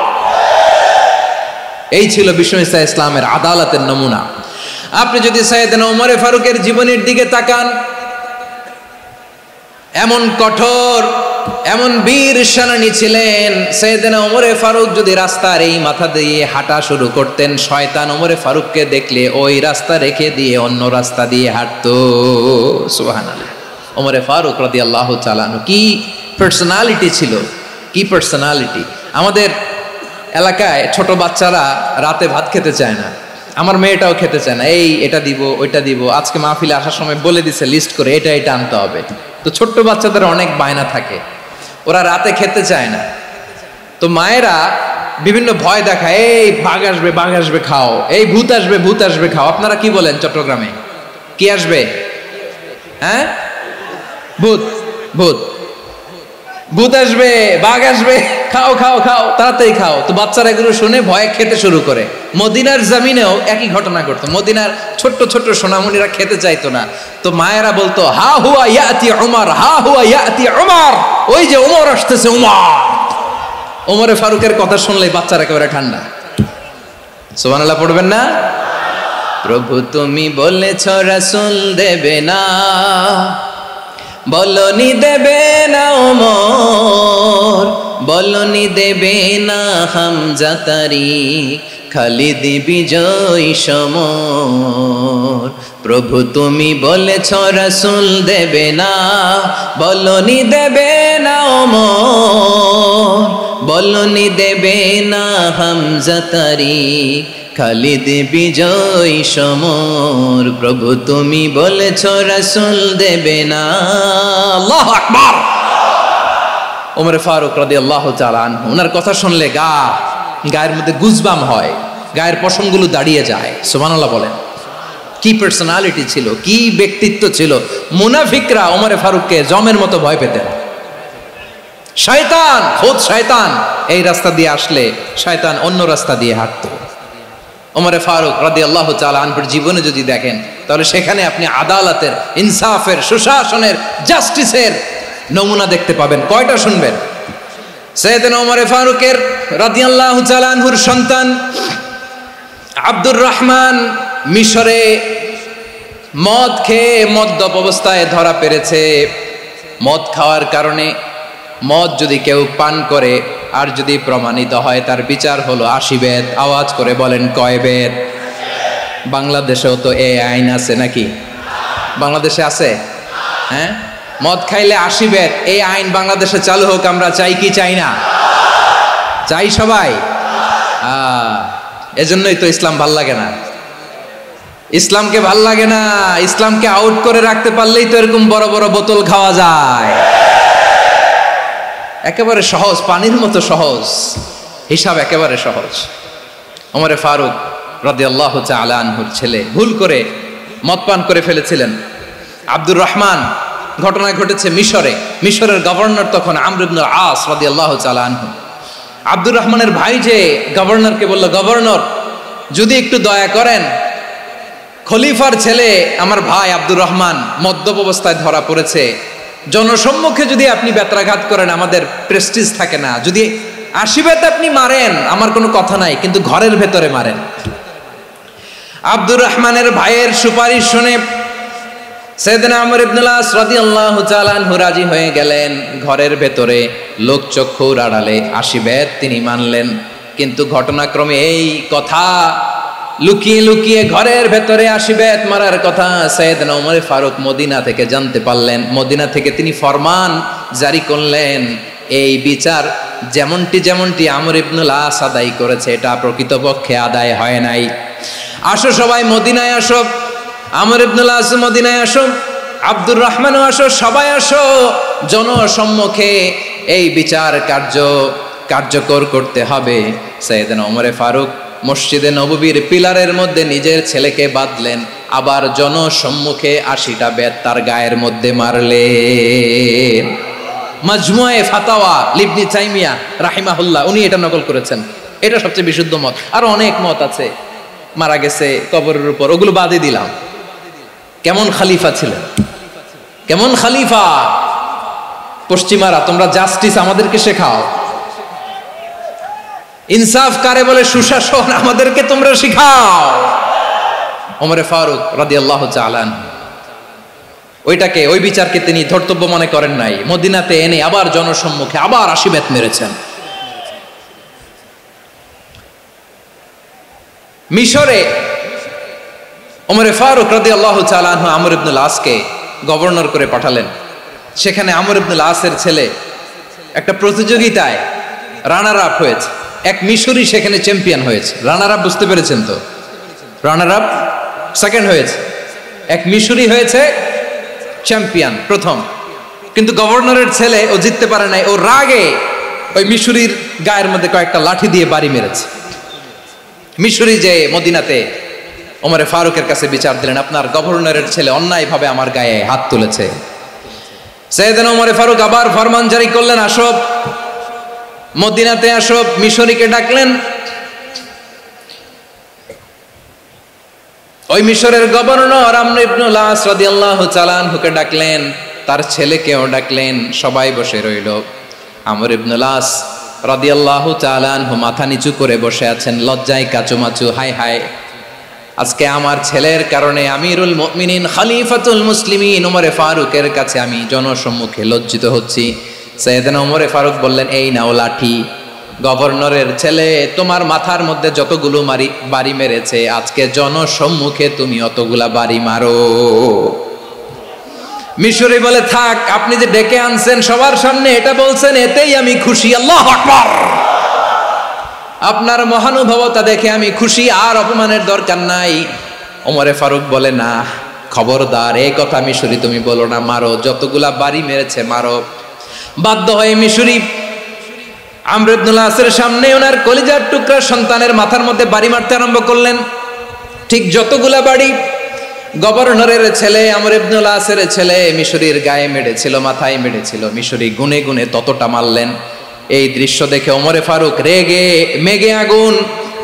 এই ছিল বিশ্বনবী সাল্লাল্লাহু আলাইহি ইসলামের আদালতের নমুনা। আপনি যদি সাইয়েদনা ওমর ফারুকের জীবনের দিকে তাকান, এমন কঠোর, এমন বীর সেনানী ছিলেন। সাইয়েদনা ওমর ফারুক যদি রাস্তার এই মাথা দিয়ে হাঁটা শুরু করতেন, শয়তান ওমর ফারুককে দেখলে ওই রাস্তা রেখে দিয়ে অন্য রাস্তা দিয়ে হাঁটতো। সুবহানাল্লাহ। ওমর ফারুক রাদিয়াল্লাহু তাআলা আনহু কি পার্সোনালিটি ছিল, কি পার্সোনালিটি। আমাদের এলাকায় ছোট বাচ্চারা রাতে ভাত খেতে চায় না, আমার মেয়েটাও খেতে চায় না। এই এটা দিব, ওইটা দিব, আজকে মাহফিলে আসার সময় বলে দিছে লিস্ট করে এটা এটা আনতে হবে। তো ছোট্ট বাচ্চাদের অনেক বায়না থাকে, ওরা রাতে খেতে চায় না। তো মায়েরা বিভিন্ন ভয় দেখায়, এই বাঘ আসবে, বাঘ আসবে খাও, এই ভূত আসবে, ভূত আসবে খাও। আপনারা কি বলেন চট্টগ্রামে? কি আসবে? হ্যাঁ, ভূত, ভূত, ভূত আসবে, বাঘ আসবে, খাও খাও খাও, তাড়াতাড়ি খাও। তো বাচ্চারা এগুলো শুনে ভয়ে খেতে শুরু করে। মদিনার জমিনেও একই ঘটনা ঘটতো। মদিনার ছোট্ট ছোট্ট সোনামণিরা খেতে চাইতো না। তো মায়েরা বলতো, হা হুয়া ইয়াতি উমর, হা হুয়া ইয়াতি উমর, ওই যে উমর আসতেছে, উমর। ওমরে ফারুকের কথা শুনলেই বাচ্চারা একেবারে ঠান্ডা। সুবহানাল্লাহ পড়বেন না? প্রভু তুমি বলেছ রাসূল দেবে না, বলনি দেবে না ওমর, বলনি দেবে না হামজা তারিক, খালিদ বিজয় সমর। প্রভু তুমি বলেছ রাসূল দেবে না, বলনি দেবে না ওমর, বলনি দেবে না হামজা তারিক, খালিদ বিজয় সমর। প্রভু তুমি বলেছ রাসূল দেবে না। আল্লাহু আকবার। ওমর ফারুক রাদিয়াল্লাহু তাআলা আনহু, ওনার কথা শুনলে গায়ের মধ্যে গুজবাম হয়, গায়ের পশমগুলো দাঁড়িয়ে যায়। সুবহানাল্লাহ বলেন। কি পার্সোনালিটি ছিল, কি ব্যক্তিত্ব ছিল। মুনাফিকরা ওমর ফারুককে জমের মতো ভয় পেতেন। শয়তান, খোদ শয়তান এই রাস্তা দিয়ে আসলে শয়তান অন্য রাস্তা দিয়ে হাঁটতো। ওমর ফারুক রাদিয়াল্লাহু তাআলা আনহুর জীবনে যদি দেখেন, তাহলে সেখানে আপনি আদালতের, ইনসাফের, সুশাসনের, জাস্টিসের নমুনা দেখতে পাবেন। কয়টা শুনবেন? সাইয়েদনা ওমর ফারুকের রাদিয়াল্লাহু তাআলা আনহুর সন্তান আব্দুর রহমান মিশরে মদ খেয়ে মদ্যপ অবস্থায় ধরা পড়েছে। মদ খাওয়ার কারণে, মদ যদি কেউ পান করে আর যদি প্রমাণিত হয়, তার বিচার হলো 80 বেত। আওয়াজ করে বলেন কয় বেত? বাংলাদেশেও তো এই আইন আছে নাকি? বাংলাদেশে আছে? হ্যাঁ, মদ খাইলে 80 বেত, এই আইন বাংলাদেশে চালু হোক। আমরা চাই কি চাই না? চাই সবাই। এজন্যই তো ইসলাম ভাল লাগে না। ইসলামকে ভাল লাগে না। ইসলামকে আউট করে রাখতে পারলেই তো এরকম বড় বড় বোতল খাওয়া যায়। একেবারে সহজ, পানির মতো সহজ, হিসাব একেবারে সহজ। ওমর ফারুক রাদিয়াল্লাহু তাআলা আনহুর ছেলে ভুল করে মদ পান করে ফেলেছিলেন। আব্দুর রহমান, ঘটনা ঘটেছে মিশরে। মিশরের গভর্নর তখন আমর ইবনে আস রাদিয়াল্লাহু তাআলা আনহু। আব্দুর রহমানের ভাই যে গভর্নরকে বলল, গভর্নর যদি একটু দয়া করেন, খলিফার ছেলে আমার ভাই আব্দুর রহমান মদ্যপ অবস্থায় ধরা পড়েছে, জনসম্মুখে যদি আপনি বেত্রাঘাত করেন আমাদের প্রেস্টিজ থাকে না। যদি 80 বেত আপনি মারেন আমার কোনো কথা নাই, কিন্তু ঘরের ভেতরে মারেন। আব্দুর রহমানের ভাইয়ের সুপারিশ শুনে সাইয়েদনা আমর ইবনে আস রাদিয়াল্লাহু তাআলা আনহু রাজি হয়ে গেলেন। ঘরের ভেতরে লোকচক্ষুর আড়ালে 80 বেত তিনি মানলেন। কিন্তু ঘটনাক্রমে এই কথা লুকিয়ে লুকিয়ে ঘরের ভেতরে 80 বেত মারার কথা সাইয়েদনা ওমর ফারুক মদিনা থেকে জানতে পারলেন। মদিনা থেকে তিনি ফরমান জারি করলেন, এই বিচার যেমনটি আমর ইবনে আস আদায় করেছে এটা প্রকৃতপক্ষে আদায় হয় নাই। আসো সবাই মদিনায় আসো, আমর ইবনে আস মদিনায় আসো, আব্দুর রহমানও আসো, সবাই আসো, জনসম্মুখে এই বিচার কার্যকর করতে হবে। সাইয়েদনা ওমর ফারুক মসজিদে নববীর পিলারের মধ্যে নিজের ছেলেকে বাঁধলেন, আবার জনসম্মুখে 80টা বেত তার গায়ের মধ্যে মারলেন। মাজমুয়ে ফাতাওয়া ইবনে তাইমিয়া রাহিমাহুল্লাহ উনি এটা নকল করেছেন। এটা সবচেয়ে বিশুদ্ধ মত, আর অনেক মত আছে। মারা গেছে কবরের উপর, ওগুলো বাদই দিলাম। কেমন খলিফা ছিলেন, কেমন খলিফা! পশ্চিমারা তোমরা জাস্টিস আমাদেরকে শেখাও, ইনসাফ কারে বলে সুশাসন আমাদেরকে তোমরা শিখাও। ওমর ফারুক রাদিয়াল্লাহু তাআলা ওই বিচারকে তিনি ধর্তব্য মনে করেন নাই। মদিনাতে এনে আবার জনসম্মুখে আবার 80 বেত মেরেছেন। মিশরে ওমর ফারুক রাদিয়াল্লাহু তাআলা আনহু আমর ইবনে আসকে গভর্নর করে পাঠালেন। সেখানে আমর ইবনে আসের ছেলে একটা প্রতিযোগিতায় রানার আপ হয়েছে। এক মিশরি সেখানে চ্যাম্পিয়ন হয়েছে। রানার আপ বুঝতে পেরেছেন তো? রানার আপ সেকেন্ড হয়েছে, এক মিশরি হয়েছে চ্যাম্পিয়ন প্রথম। কিন্তু গভর্নরের ছেলে ও জিততে পারে নাই। ও রাগে ওই মিশরির গায়ের মধ্যে কয়েকটা লাঠি দিয়ে বাড়ি মেরেছে। মিশরি যে মদিনাতে ওমর ফারুকের কাছে বিচার দিলেন, আপনার গভর্নরের ছেলে অন্যায়ভাবে আমার গায়ে হাত তুলেছে। সাইয়েদনা ওমর ফারুক আবার ফরমান জারি করলেন, আসো মদিনাতে আসো। মিশরীকে ডাকলেন। ওই মিশরের গভর্নর আমর ইবনে আস রাদিয়াল্লাহু তাআলা আনহুকে ডাকলেন, তার ছেলেকেও ডাকলেন। সবাই বসে রইল। আমর ইবনে আস রাদিয়াল্লাহু তাআলা আনহু মাথা নিচু করে বসে আছেন, লজ্জায় কাচুমাচু। হায় হায়, আজকে আমার ছেলের কারণে আমিরুল মুমিনিন খলিফাতুল মুসলিমিন ওমর ফারুকের কাছে আমি জনসম্মুখে লজ্জিত হচ্ছি। সাইয়েদনা ওমর ফারুক বললেন, এই নাও লাঠি। গভর্নরের ছেলে তোমার মাথার মধ্যে যতগুলো বাড়ি মেরেছে, আজকে জনসম্মুখে তুমি অতগুলা বাড়ি মারো। মিশরি বলে, থাক, আপনি যে ডেকে আনছেন সবার সামনে এটা বলছেন, এতেই আমি খুশি। আল্লাহু আকবার! আপনার মহানুভবতা দেখে আমি খুশি, আর অপমানের দরকার নাই। ওমর ফারুক বলে, না, খবরদার, এই কথা মিশরি তুমি বলো না, মারো, যতগুলা বাড়ি মেরেছে মারো। বাধ্য হয়ে মিশরি আমর ইবনে আসের সামনে ওনার কলিজার টুকরা সন্তানের মাথার মধ্যে বাড়ি মারতে আরম্ভ করলেন। ঠিক যতগুলা বাড়ি গভর্নরের ছেলে আমর ইবনে আসের ছেলে মিশরির গায়ে মেরেছিল, মাথায় মেরেছিল, মিশরি গুনে গুনে ততটা মারলেন। এই দৃশ্য দেখে ওমর ফারুক রেগে মেগে আগুন,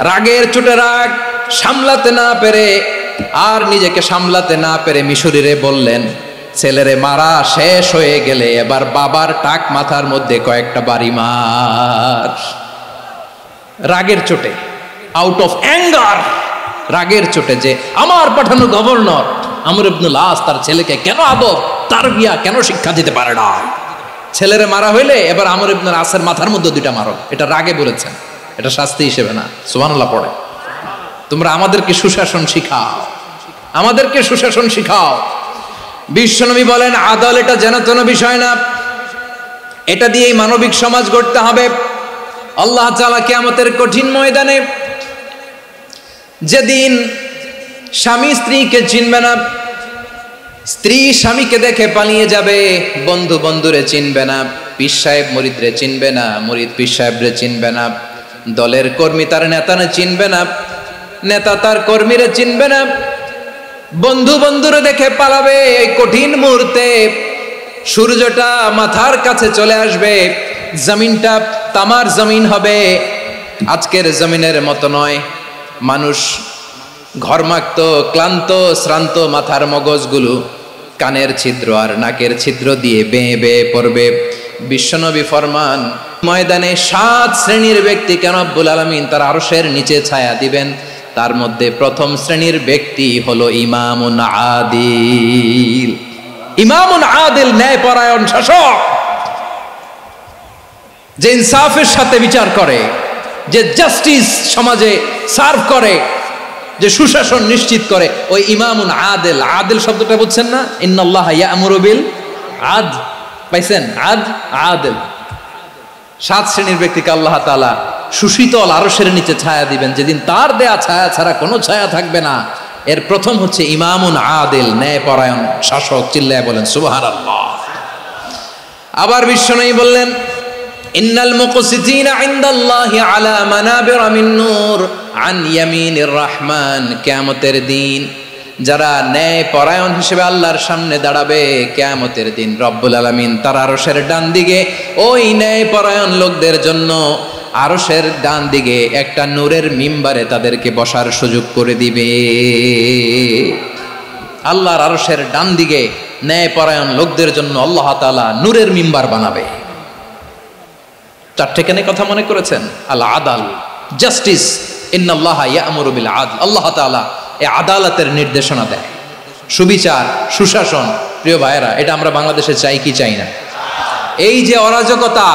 রাগের চোটে রাগ সামলাতে না পেরে আর নিজেকে সামলাতে না পেরে মিশরিরে বললেন, ছেলেরে মারা শেষ হয়ে গেলে এবার বাবার টাক মাথার মধ্যে কয়েকটা বাড়ি মার। রাগের চোটে, আউট অফ অ্যাঙ্গার, রাগের চোটে যে আমার পাঠানো গভর্নর আমর ইবনে আস তার ছেলেকে কেন আদব তারবিয়া কেন শিক্ষা দিতে পারে না। ছেলেরে মারা হইলে এবার আমর ইবনে আসের মাথার মধ্যে দুইটা মারো। এটা রাগে বলেছেন, এটা শাস্তি হিসেবে না। সুবহানাল্লাহ পড়ে। তোমরা আমাদেরকে সুশাসন শিখাও, আমাদেরকে সুশাসন শিখাও। বিশ্বনবী বলেন, আদল এটা যেন কোনো বিষয় না, এটা দিয়েই মানবিক সমাজ গড়তে হবে। আল্লাহ তাআলা কিয়ামতের কঠিন ময়দানে যেদিন স্বামী স্ত্রীকে চিনবে না, স্ত্রী স্বামীকে দেখে পালিয়ে যাবে, বন্ধু বন্ধুরে চিনবে না, পীর সাহেব মুরিদরে চিনবে না, মুরিদ পীর সাহেবরে চিনবে না, দলের কর্মী তার নেতারে চিনবে না, নেতা তার কর্মীরে চিনবে না, বন্ধু বন্ধুরে দেখে পালাবে। এই কঠিন মুহূর্তে সূর্যটা মাথার কাছে চলে আসবে, জমিনটা তামার জমিন হবে। আজকের জমিনের মতো নয়। মানুষ ঘর্মাক্ত, ক্লান্ত, শ্রান্ত মাথার মগজগুলো কানের ছিদ্র আর নাকের ছিদ্র দিয়ে বেয়ে বেয়ে পড়বে। বিশ্বনবী ফরমান, ময়দানে 7 শ্রেণীর ব্যক্তিকে রব্বুল আলামিন তার আরশের নিচে ছায়া দিবেন। তার মধ্যে প্রথম শ্রেণীর ব্যক্তি হলো ইমামুন আদিল। ইমামুন আদিল, ন্যায়পরায়ণ শাসক, যে ইনসাফের সাথে বিচার করে, যে জাস্টিস সমাজে সার্ভ করে, যে সুশাসন নিশ্চিত করে, ওই ইমামুন আদিল। আদিল শব্দটা বুঝছেন না? ইন্নাল্লাহা ইয়া'মুরু বিল আদল, পাইছেন? আদিল। 7 শ্রেণীর ব্যক্তিকে আল্লাহ তাআলা সুশীতল আরশের নিচে ছায়া দিবেন, যেদিন তার দেয়া ছায়া ছাড়া কোনো ছায়া থাকবে না। এর প্রথম হচ্ছে ইমামুন আদিল, ন্যায়পরায়ণ শাসক। চিল্লায় বলেন সুবহানাল্লাহ। আবার বিশ্বনবী বললেন, ইন্নাল মুকসিতিনা ইনদাল্লাহি আলা মানাবিরা মিন নূর আন ইয়ামিনির রহমান। কিয়ামতের দিন যারা ন্যায়পরায়ণ হিসেবে আল্লাহর সামনে দাঁড়াবে, কিয়ামতের দিন রব্বুল আলামিন তার আরশের ডান দিকে ওই ন্যায়পরায়ণ লোকদের জন্য আরশের ডান দিকে একটা নূরের মিম্বারে তাদেরকে বসার সুযোগ করে দিবে। আল্লাহর আরশের ডান দিকে ন্যায়পরায়ণ লোকদের জন্য আল্লাহ তাআলা নূরের মিম্বার বানাবে। 4টে কেন কথা মনে করেছেন? আল আদাল, জাস্টিস। ইন্নাল্লাহা ইয়া'মুরু বিল আদল। আল্লাহ তাআলা এই আদালতের নির্দেশনা দেয়, সুবিচার, সুশাসন। প্রিয় ভাইয়েরা, এটা আমরা বাংলাদেশে চাই কি চাই না? এই যে অরাজকতা,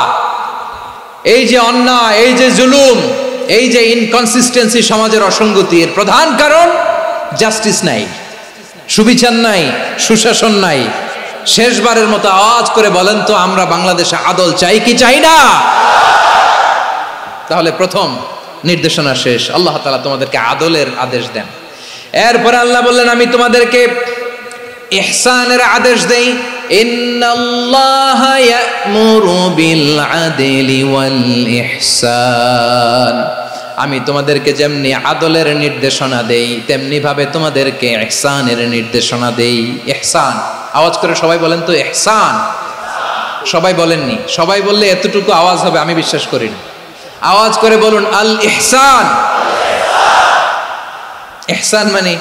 এই যে অন্যায়, এই যে জুলুম, এই যে ইনকনসিস্টেন্সি, সমাজের অসঙ্গতি, এর প্রধান কারণ জাস্টিস নাই, সুবিচার নাই, সুশাসন নাই। শেষবারের মতো আওয়াজ করে বলেন তো, আমরা বাংলাদেশে আদল চাই কি চাই না? তাহলে প্রথম নির্দেশনা শেষ। আল্লাহ তাআলা তোমাদেরকে আদলের আদেশ দেন। এরপরে আল্লাহ বললেন, আমি তোমাদেরকে ইহসানের আদেশ দেই। ইন্নাল্লাহা ইয়া'মুরু বিল আদলি ওয়াল ইহসান। আমি তোমাদেরকে যেমনি আদলের নির্দেশনা দেই, তেমনি ভাবে তোমাদেরকে ইহসানের নির্দেশনা দেই। ইহসান, আওয়াজ করে সবাই বলেন তো ইহসান। সবাই বলেননি? সবাই বললে এতটুকু আওয়াজ হবে আমি বিশ্বাস করি না। আওয়াজ করে বলুন আল ইহসান। ইহসান মানে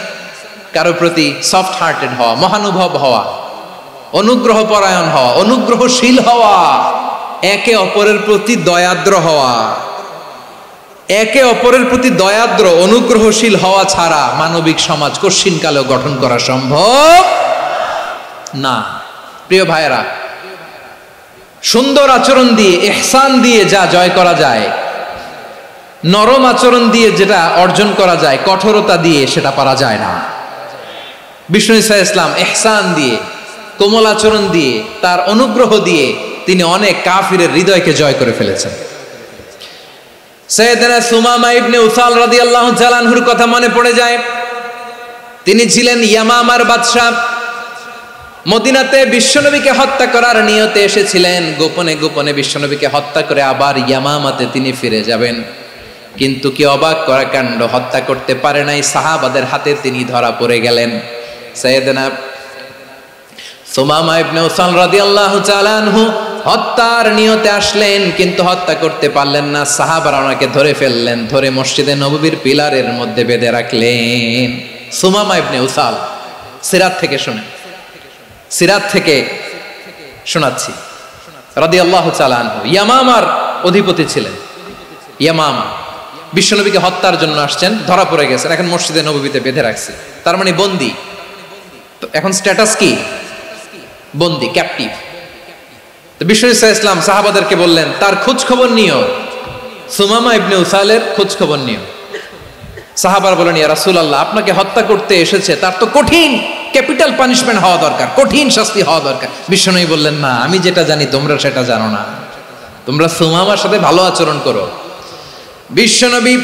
কারো প্রতি সফট হার্টেড হওয়া, মহানুভব হওয়া, অনুগ্রহ পরায়ণ হওয়া, অনুগ্রহশীল হওয়া, একে অপরের প্রতি দয়াদ্র হওয়া। একে অপরের প্রতি দয়াদ্র, অনুগ্রহশীল হওয়া ছাড়া মানবিক সমাজ কশিনকালেও গঠন করা সম্ভব না। প্রিয় ভাইয়েরা, সুন্দর আচরণ দিয়ে, ইহসান দিয়ে যা জয় করা যায়, নরম আচরণ দিয়ে যেটা অর্জন করা যায়, কঠোরতা দিয়ে সেটা পারা যায় না। বিষ্ণু ঈসা ইসলাম ইহসান দিয়ে, কোমল আচরণ দিয়ে, তার অনুগ্রহ দিয়ে তিনি অনেক কাফিরের হৃদয়কে জয় করে ফেলেছেন। সাইয়েদনা সুমামা ইবনে উসাল রাদিয়াল্লাহু তাআলা আনহুর কথা মনে পড়ে যায়। তিনি ছিলেন ইয়ামামার বাদশা। মদিনাতে বিশ্বনবীকে হত্যা করার নিয়তে এসেছিলেন। গোপনে গোপনে বিশ্বনবীকে হত্যা করে আবার ইয়ামামাতে তিনি ফিরে যাবেন। কিন্তু কি অবাক করা কাণ্ড, হত্যা করতে পারে নাই, সাহাবাদের হাতে তিনি ধরা পড়ে গেলেন। সাইয়েদনা সুমামা ইবনে উসাল রাদিয়াল্লাহু তাআলা আনহু হত্যার নিয়তে আসলেন, কিন্তু হত্যা করতে পারলেন না। সাহাবারা ওনাকে ধরে ফেললেন, ধরে মসজিদে নববীর পিলারের মধ্যে বেঁধে রাখলেন। সুমামা ইবনে উসাল, সিরাত থেকে শুনেন, সিরাত থেকে শোনাচ্ছি। রাদিয়াল্লাহু তাআলা আনহু ইয়ামামার অধিপতি ছিলেন। ইয়ামামা বিশ্বনবীকে হত্যার জন্য আসছেন, ধরা পড়ে গেছেন, এখন মসজিদে নববীতে বেঁধে রাখছে। তার মানে বন্দী। তো এখন স্ট্যাটাস কি? বন্দী, ক্যাপটিভ। তো বিষ্ণু ঈসা ইসলাম সাহাবাদেরকে বললেন, তার খোঁজ খবর নিও, সুমামা ইবনে উসালের খোঁজ খবর নিও। সাহাবারা বলেন, ইয়া রাসূলুল্লাহ, আপনাকে হত্যা করতে এসেছে, তার তো কঠিন ক্যাপিটাল পানিশমেন্ট হওয়া দরকার, কঠিন শাস্তি হওয়া দরকার। বিশ্বনবী বললেন, না, আমি যেটা জানি তোমরা সেটা জানো না, তোমরা সুমামার সাথে ভালো আচরণ করো। বিশ্বনবী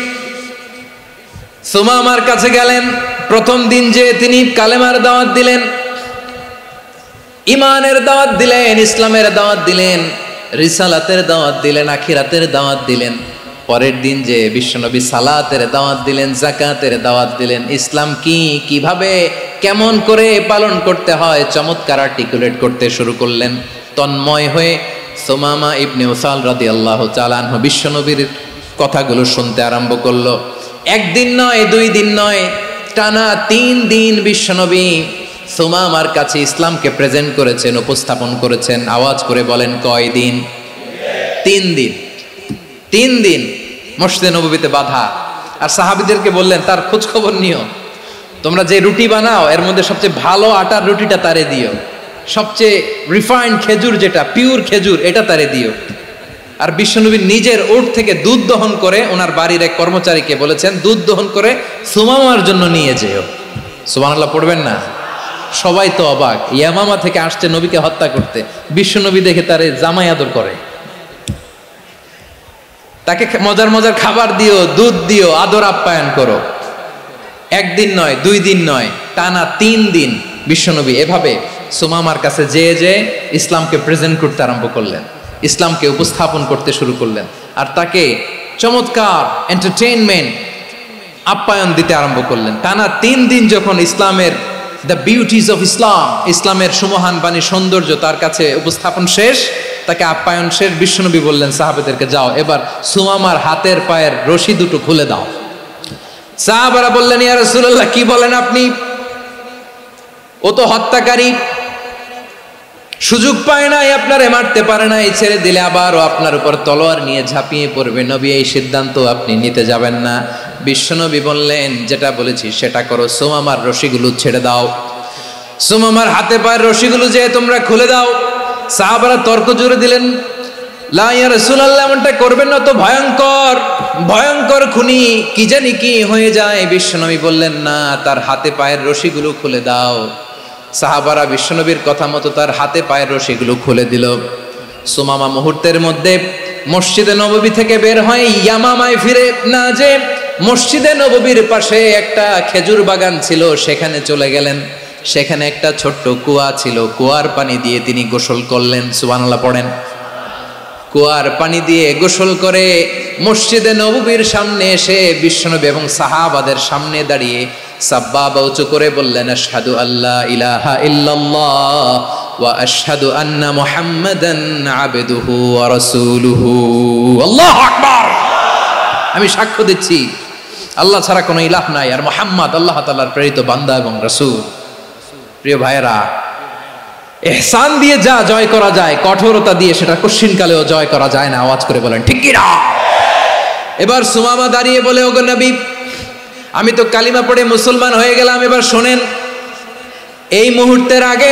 সুমামার কাছে গেলেন। প্রথম দিন যে তিনি কালেমার দাওয়াত দিলেন, ইমানের দাওয়াত দিলেন, ইসলামের দাওয়াত দিলেন, রিসালাতের দাওয়াত দিলেন, আখিরাতের দাওয়াত দিলেন। পরের দিন যে বিশ্বনবী সালাতের দাওয়াত দিলেন, যাকাতের দাওয়াত দিলেন, ইসলাম কি, কিভাবে, কেমন করে পালন করতে হয় চমৎকার আর্টিকুলেট করতে শুরু করলেন। তন্ময় হয়ে সুমামা ইবনে উসাল রাদিয়াল্লাহু তাআলা আনহু বিশ্বনবীর কথাগুলো শুনতে আরম্ভ করলো। একদিন নয়, 2 দিন নয়, টানা 3 দিন বিশ্বনবী সুমামার কাছে ইসলামকে প্রেজেন্ট করেছেন, উপস্থাপন করেছেন। আওয়াজ করে বলেন কয় দিন? 3 দিন। 3 দিন মসজিদে নববীতে বাধা। আর সাহাবীদেরকে বললেন তার খোঁজ খবর নিও, তোমরা যে রুটি বানাও এর মধ্যে সবচেয়ে ভালো আটার রুটিটা তারে দিও, সবচেয়ে রিফাইন্ড খেজুর যেটা পিওর খেজুর এটা তারে দিও। আর বিশ্বনবী নিজের উট থেকে দুধ দহন করে ওনার বাড়ির এক কর্মচারীকে বলেছেন দুধ দহন করে সুমামার জন্য নিয়ে যেও। সুবহানাল্লাহ পড়বেন না? সবাই তো অবাক, ইয়ামামা থেকে আসছে নবীকে হত্যা করতে, বিশ্বনবী দেখে তারে জামাই আদর করে, তাকে মজার মজার খাবার দিও, দুধ দিও, আদর আপ্যায়ন করো। 1 দিন নয়, 2 দিন নয়, টানা 3 দিন বিশ্বনবী এভাবে সুমামার কাছে যেয়ে ইসলামকে প্রেজেন্ট করতে আরম্ভ করলেন, ইসলামকে উপস্থাপন করতে শুরু করলেন। আর তাকে চমৎকার এন্টারটেইনমেন্ট আপ্যায়ন দিতে আরম্ভ করলেন। টানা 3 দিন যখন ইসলামের দ্য বিউটিজ অফ ইসলাম, ইসলামের সুমহান বাণী সৌন্দর্য তার কাছে উপস্থাপন শেষ, তাকে আপ্যায়ন শেষ, বিশ্বনবী বললেন সাহাবাদেরকে যাও এবার সুমামার হাতের পায়ের রশি দুটো খুলে দাও। সাহাবারা বললেন ইয়া রাসূলুল্লাহ কি বলেন আপনি, ও তো হত্যাকারী, সুযোগ পায় নাই, আপনারে মারতে পারে নাই, ছেড়ে দিলে আবার ও আপনার উপর তলোয়ার নিয়ে ঝাঁপিয়ে পড়বে, নবী এই সিদ্ধান্ত আপনি নিতে যাবেন না। বিশ্বনবী বললেন যেটা বলেছি সেটা করো, সুমামার রশিগুলো ছেড়ে দাও, সুমামার হাতে পায়ের রশিগুলো যে তোমরা খুলে দাও। সাহাবারা তর্ক জুড়ে দিলেন লা ইয়া রাসূলুল্লাহ এমনটা করবেন না, তো ভয়ঙ্কর ভয়ঙ্কর খুনি, কি জানি কি হয়ে যায়। বিশ্বনবী বললেন না, তার হাতে পায়ের রশিগুলো খুলে দাও। সাহাবারা বিশ্বনবীর কথা মতো তার হাতে পায়ের রশিগুলো খুলে দিল। সুমামা মুহূর্তের মধ্যে মসজিদে নববী থেকে বের হয়ে ইয়ামামায় ফিরে না যে মসজিদে নববীর পাশে একটা খেজুর বাগান ছিল সেখানে চলে গেলেন। সেখানে একটা ছোট্ট কুয়া ছিল, কুয়ার পানি দিয়ে তিনি গোসল করলেন। সুবহানাল্লাহ পড়েন। কুয়ার পানি দিয়ে গোসল করে মসজিদে নববীর সামনে এসে বিশ্বনবী এবং সাহাবাদের সামনে দাঁড়িয়ে সাব্বাবা উঁচু করে বললেন আশহাদু আল্লা ইলাহা ইল্লাল্লাহ ওয়া আশহাদু আন্না মুহাম্মাদান আবদুহু ওয়া রাসূলুহু। আল্লাহু আকবার। আমি সাক্ষ্য দিচ্ছি আল্লাহ ছাড়া কোনো ইলাহ নাই, আর মুহাম্মদ আল্লাহ তাআলার প্রেরিত বান্দা এবং রাসূল। প্রিয় ভাইয়েরা, ইহসান দিয়ে যা জয় করা যায়, কঠোরতা দিয়ে সেটা কঠিনকালেও জয় করা যায় না। আওয়াজ করে বলেন ঠিক কি না? এবার সুমামা দাঁড়িয়ে বলে ওগো নবী, আমি তো কালিমা পড়ে মুসলমান হয়ে গেলাম, এবার শোনেন, এই মুহূর্তের আগে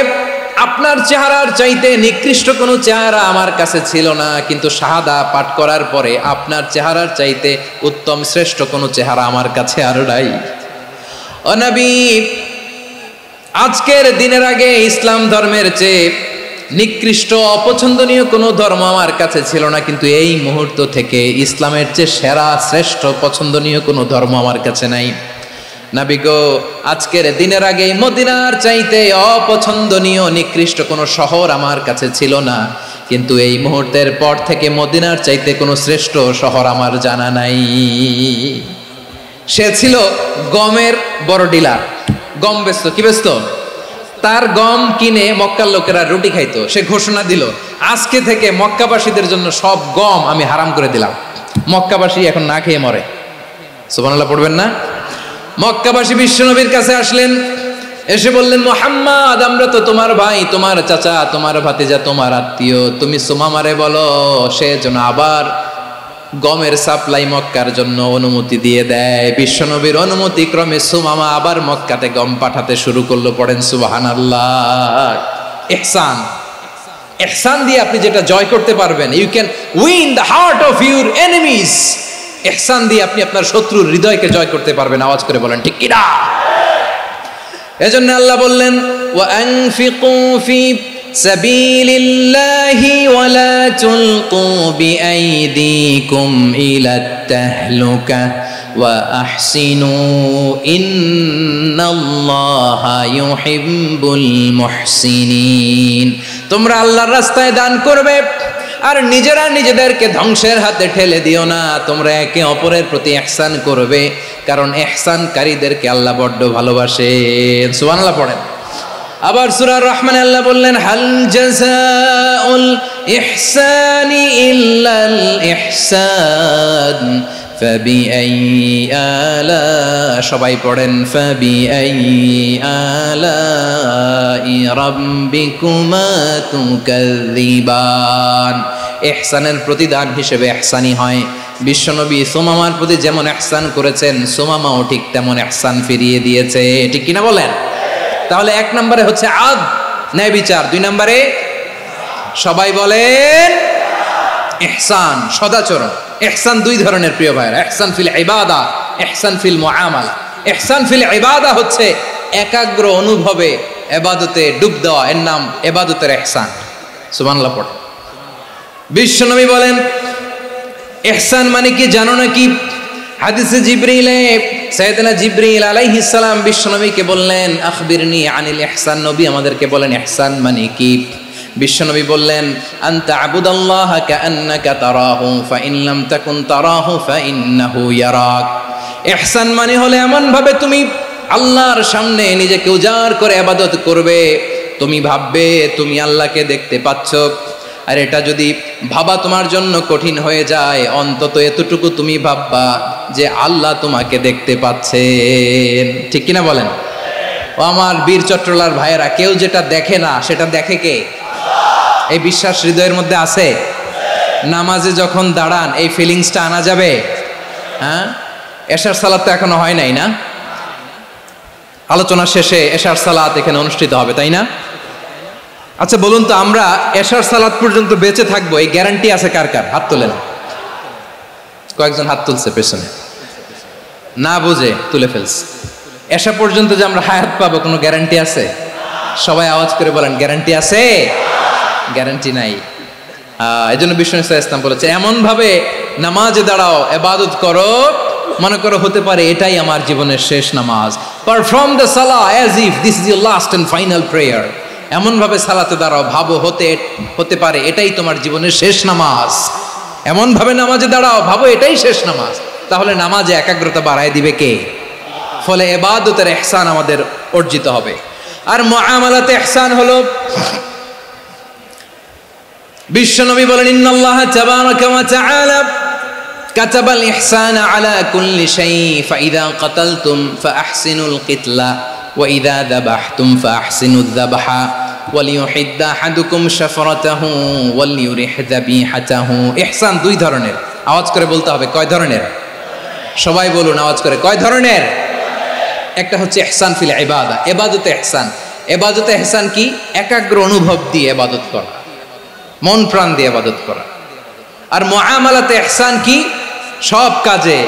আপনার চেহারার চাইতে নিকৃষ্ট কোনো চেহারা আমার কাছে ছিল না, কিন্তু শাহাদা পাঠ করার পরে আপনার চেহারার চাইতে উত্তম শ্রেষ্ঠ কোনো চেহারা আমার কাছে আর নাই। ও নবী, আজকের দিনের আগে ইসলাম ধর্মের চেয়ে নিকৃষ্ট অপছন্দনীয় কোনো ধর্ম আমার কাছে ছিল না, কিন্তু এই মুহূর্ত থেকে ইসলামের চেয়ে সেরা শ্রেষ্ঠ পছন্দনীয় কোনো ধর্ম আমার কাছে নাই। নবী গো, আজকের দিনের আগে মদিনার চাইতে অপছন্দনীয় নিকৃষ্ট কোনো শহর আমার কাছে ছিল না, কিন্তু এই মুহূর্তের পর থেকে মদিনার চাইতে কোনো শ্রেষ্ঠ শহর আমার জানা নাই। সে ছিল গমের বড় ডিলার, গম বেচত। কি বেচত? তার গম কিনে মক্কার লোকেরা রুটি খাইতো। সে ঘোষণা দিল আজকে থেকে মক্কাবাসীদের জন্য সব গম আমি হারাম করে দিলাম, মক্কাবাসী এখন না খেয়ে মরে। সুবহানাল্লাহ পড়বেন না? মক্কাবাসী বিশ্বনবীর কাছে আসলেন, এসে বললেন মুহাম্মদ, আমরা তো তোমার ভাই, তোমার চাচা, তোমার ভাতিজা, তোমার আত্মীয়, তুমি সুমামারে বলো সে যেন আবার গমের সাপ্লাই মক্কার জন্য অনুমতি দিয়ে দেয়। বিশ্বনবীর অনুমতি ক্রমে সুমামা আবার মক্কাতে গম পাঠাতে শুরু করলো। পড়েন সুবহানাল্লাহ। ইহসান, ইহসান দিয়ে আপনি যেটা জয় করতে পারবেন, you can win the heart of your enemies. ইহসান দিয়ে আপনি আপনার শত্রুর হৃদয়কে জয় করতে পারবেন। আওয়াজ করে বলেন ঠিক কি না? এজন্য আল্লাহ বললেন ওয়া আনফিকু ফি সাবিলিল্লাহি ওয়া লা তুলকু বিআইদিকুম ইলাত তাহলুকা ওয়া আহসিনু ইন্নাল্লাহা ইউহিব্বুল মুহসিনিন। তোমরা আল্লাহর রাস্তায় দান করবে আর নিজেরা নিজেদেরকে ধ্বংসের হাতে ঠেলে দিও না। তোমরা একে অপরের প্রতি ইহসান করবে, কারণ ইহসানকারীদেরকে আল্লাহ বড্ড ভালোবাসেন। সুবহানাল্লাহ পড়েন। আবার সূরা রহমানে আল্লাহ বললেন হাল জাযাউল ইহসানি ইল্লাল ইহসান ফাবিআইয়ি আলা, সবাই পড়েন ফাবিআইয়ি আলাই রাব্বিকুমা তুকাযযিবান। ইহসানের প্রতিদান হিসেবে ইহসানি হয়। বিশ্বনবী সুমামার প্রতি যেমন ইহসান করেছেন, সুমামাও ঠিক তেমন ইহসান ফিরিয়ে দিয়েছে, ঠিক কিনা বলেন? তাহলে এক নম্বরে হচ্ছে আদ, ন্যায় বিচার। দুই নম্বরে সবাই বলেন ইহসান, সদাচরণ। ইহসান দুই ধরনের প্রিয় ভাইরা, ইহসান ফিল ইবাদা, ইহসান ফিল মুআমালা। ইহসান ফিল ইবাদা হচ্ছে একাগ্র অনুভবে ইবাদতে ডুব দেওয়া, এর নাম ইবাদতের ইহসান। সুবহানাল্লাহ পড়ে। বিশ্বনবী বলেন ইহসান মানে কি জানো নাকি? হাদিসে জিবরিলে সাইয়েদনা জিবরিল আলাইহিস সালাম বিশ্বনবীকে বললেন আখবিরনি আনিল ইহসান, নবী আমাদেরকে বলেন ইহসান মানে কি? বিশ্বনবী বললেন আনতা আবুদাল্লাহা কাআন্নাকা তারাহু ফাইন লাম তাকুন তারাহু ফাইন্নাহু ইয়ারাক। ইহসান মানে হলো এমন ভাবে তুমি আল্লাহর সামনে নিজেকে উজাড় করে ইবাদত করবে, তুমি ভাববে তুমি আল্লাহকে দেখতে পাচ্ছ। আর এটা যদি ভাবা তোমার জন্য কঠিন হয়ে যায়, অন্তত এতটুকু তুমি ভাববা যে আল্লাহ তোমাকে দেখতে পাচ্ছেন, ঠিক কিনা বলেন? ও আমার বীর চট্টলার ভাইয়েরা, কেউ যেটা দেখে না সেটা দেখে কে? এই বিশ্বাস হৃদয়ের মধ্যে আছে? নামাজে যখন দাঁড়ান এই ফিলিংসটা আনা যাবে? হ্যাঁ, এশার সালাত তো এখনো হয় নাই না? আলোচনা শেষে এশার সালাত এখানে অনুষ্ঠিত হবে, তাই না? আচ্ছা বলুন তো, আমরা এশার সালাত পর্যন্ত বেঁচে থাকবো এই গ্যারান্টি আছে কার কার? হাত তোলেন। কয়েকজন হাত তুলছে পেছনে, না বুঝে তুলে ফেলছে। এশা পর্যন্ত যে আমরা হায়াত পাবো কোনো গ্যারান্টি আছে? সবাই আওয়াজ করে বলেন গ্যারান্টি আছে? গ্যারান্টি নাই। এই জন্য বিষ্ণু ইসলাম বলেছে এমন ভাবে নামাজে দাঁড়াও, ইবাদত করো, মনে করো হতে পারে এটাই আমার জীবনের শেষ নামাজ। পারফর্ম দ্য সালাহ as if this is your last and final prayer. এমন ভাবে সালাতে দাঁড়াও, ভাবো হতে পারে এটাই তোমার জীবনের শেষ নামাজ। এমন ভাবে নামাজে দাঁড়াও, ভাবো এটাই শেষ নামাজ। তাহলে নামাজে একাগ্রতা বাড়ায় দিবে কে? ফলে ইবাদতের ইহসান আমাদের অর্জিত হবে। আর মুআমালাতে ইহসান হলো, বিশ্বনবী বলেন ইন্নাল্লাহা তাবারাকা ওয়া তাআলা কাতাবাল ইহসানা আলা কুল্লি শাই ফাইদা কাতালতুম ফাআহসিনুল কিতলা ওয়া ইযা যাবাহতুম ফাআহসিনুয যাবহা ওয়ালিয়ুহিদ্দা আহাদুকুম শাফরাতাহু ওয়ালিয়ুরিহ যাবিহাতাহু। ইহসান দুই ধরনের, আওয়াজ করে বলতে হবে কয় ধরনের? সবাই বলুন আওয়াজ করে, কয় ধরনের? একটা হচ্ছে ইহসান ফিল ইবাদা, ইবাদতে ইহসান। ইবাদতে ইহসান কি? একাগ্র অনুভব দিয়ে ইবাদত করা, মন প্রাণ দিয়ে ইবাদত করা। আর মুআমালাতে ইহসান কি? সব কাজে,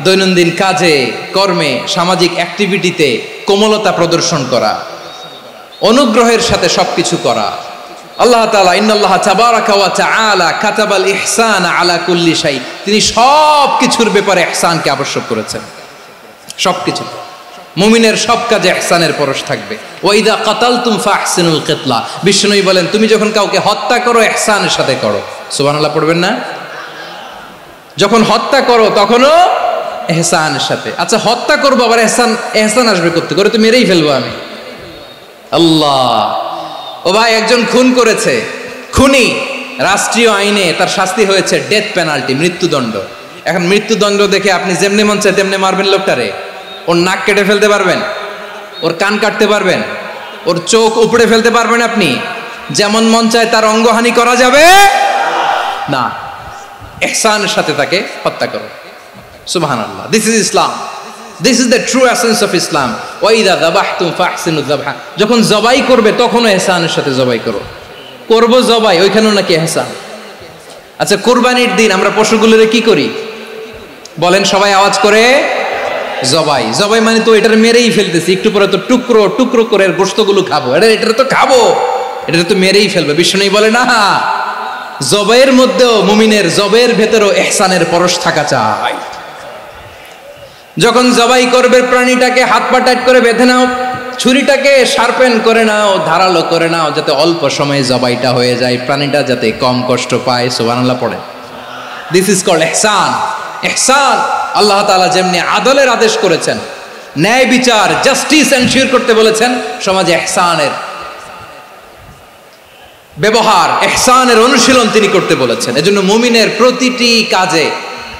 দৈনন্দিন কাজে, কর্মে, সামাজিক অ্যাক্টিভিটিতে কোমলতা প্রদর্শন করা, অনুগ্রহের সাথে সবকিছু করা। আল্লাহ তাআলা ইন্নাল্লাহা তাবারাকা ওয়া তাআলা কাতাবাল ইহসানা আলা কুল্লি শাই, তিনি সব কিছুর ব্যাপারে ইহসানকে আবশ্যক করেছেন। সবকিছু, মুমিনের সব কাজে ইহসানের পরশ থাকবে। ওয়া ইযা কাতালতুম ফাহসিনুল কিতলা, বিষ্ণুই বলেন তুমি যখন কাউকে হত্যা করো ইহসানের সাথে করো। সুবহানাল্লাহ পড়বেন না? যখন হত্যা করো তখনও ইহসানের সাথে। আচ্ছা হত্যা করবো আবার ইহসান আসবে করতে করে, তো মেরেই ফেলবো আমি। আল্লাহ, ও ভাই একজন খুন করেছে, খুনি, রাষ্ট্রীয় আইনে তার শাস্তি হয়েছে ডেথ পেনাল্টি, মৃত্যুদণ্ড। এখন মৃত্যুদণ্ড দেখে আপনি যেমনি মন চায় তেমনি মারবেন লোকটারে? ওর নাক কেটে ফেলতে পারবেন? ওর কান কাটতে পারবেন? ওর চোখ উপড়ে ফেলতে পারবেন আপনি? যেমন মন চায় তার অঙ্গহানি করা যাবে না। ইহসানের সাথে তাকে হত্যা করো। সুবহানাল্লাহ, this is Islam, this is the true essence of Islam. ওয়া ইযা যাবাহতুম ফাহসিনুয যাবহা, যখন জবাই করবে তখনও ইহসানের সাথে জবাই করো। করব জবাই, ওইখানেও নাকি ইহসান। আচ্ছা কুরবানির দিন আমরা পশুগুলোরে কি করি বলেন সবাই আওয়াজ করে? জবাই। জবাই মানে তো এটার মেরেই ফেলতেছি, একটু পরে তো টুকরো টুকরো করে গোশতগুলো খাবো, এটা তো খাবো, এটা তো মেরেই ফেলবে। বিষ্ণু বলে না, জবাইয়ের মধ্যেও মুমিনের জবের ভেতরেও ইহসানের পরশ থাকা চাই। যখন জবাই করবে প্রাণীটাকে হাত পা টাইট করে বেঁধে নাও, ছুরিটাকে শার্পেন করে নাও, ধারালো করে নাও, যাতে অল্প সময়ে জবাইটা হয়ে যায়, প্রাণীটা যাতে কম কষ্ট পায়। সুবহানাল্লাহ পড়ে। দিস ইজ কল্ড ইহসান। ইহসান আল্লাহ তাআলা যেমনি আদলের আদেশ করেছেন, ন্যায় বিচার, জাস্টিস এনশিওর করতে বলেছেন, সমাজে ইহসানের ব্যবহার, ইহসানের অনুশীলন তিনি করতে বলেছেন। এজন্য মুমিনের প্রতিটি কাজে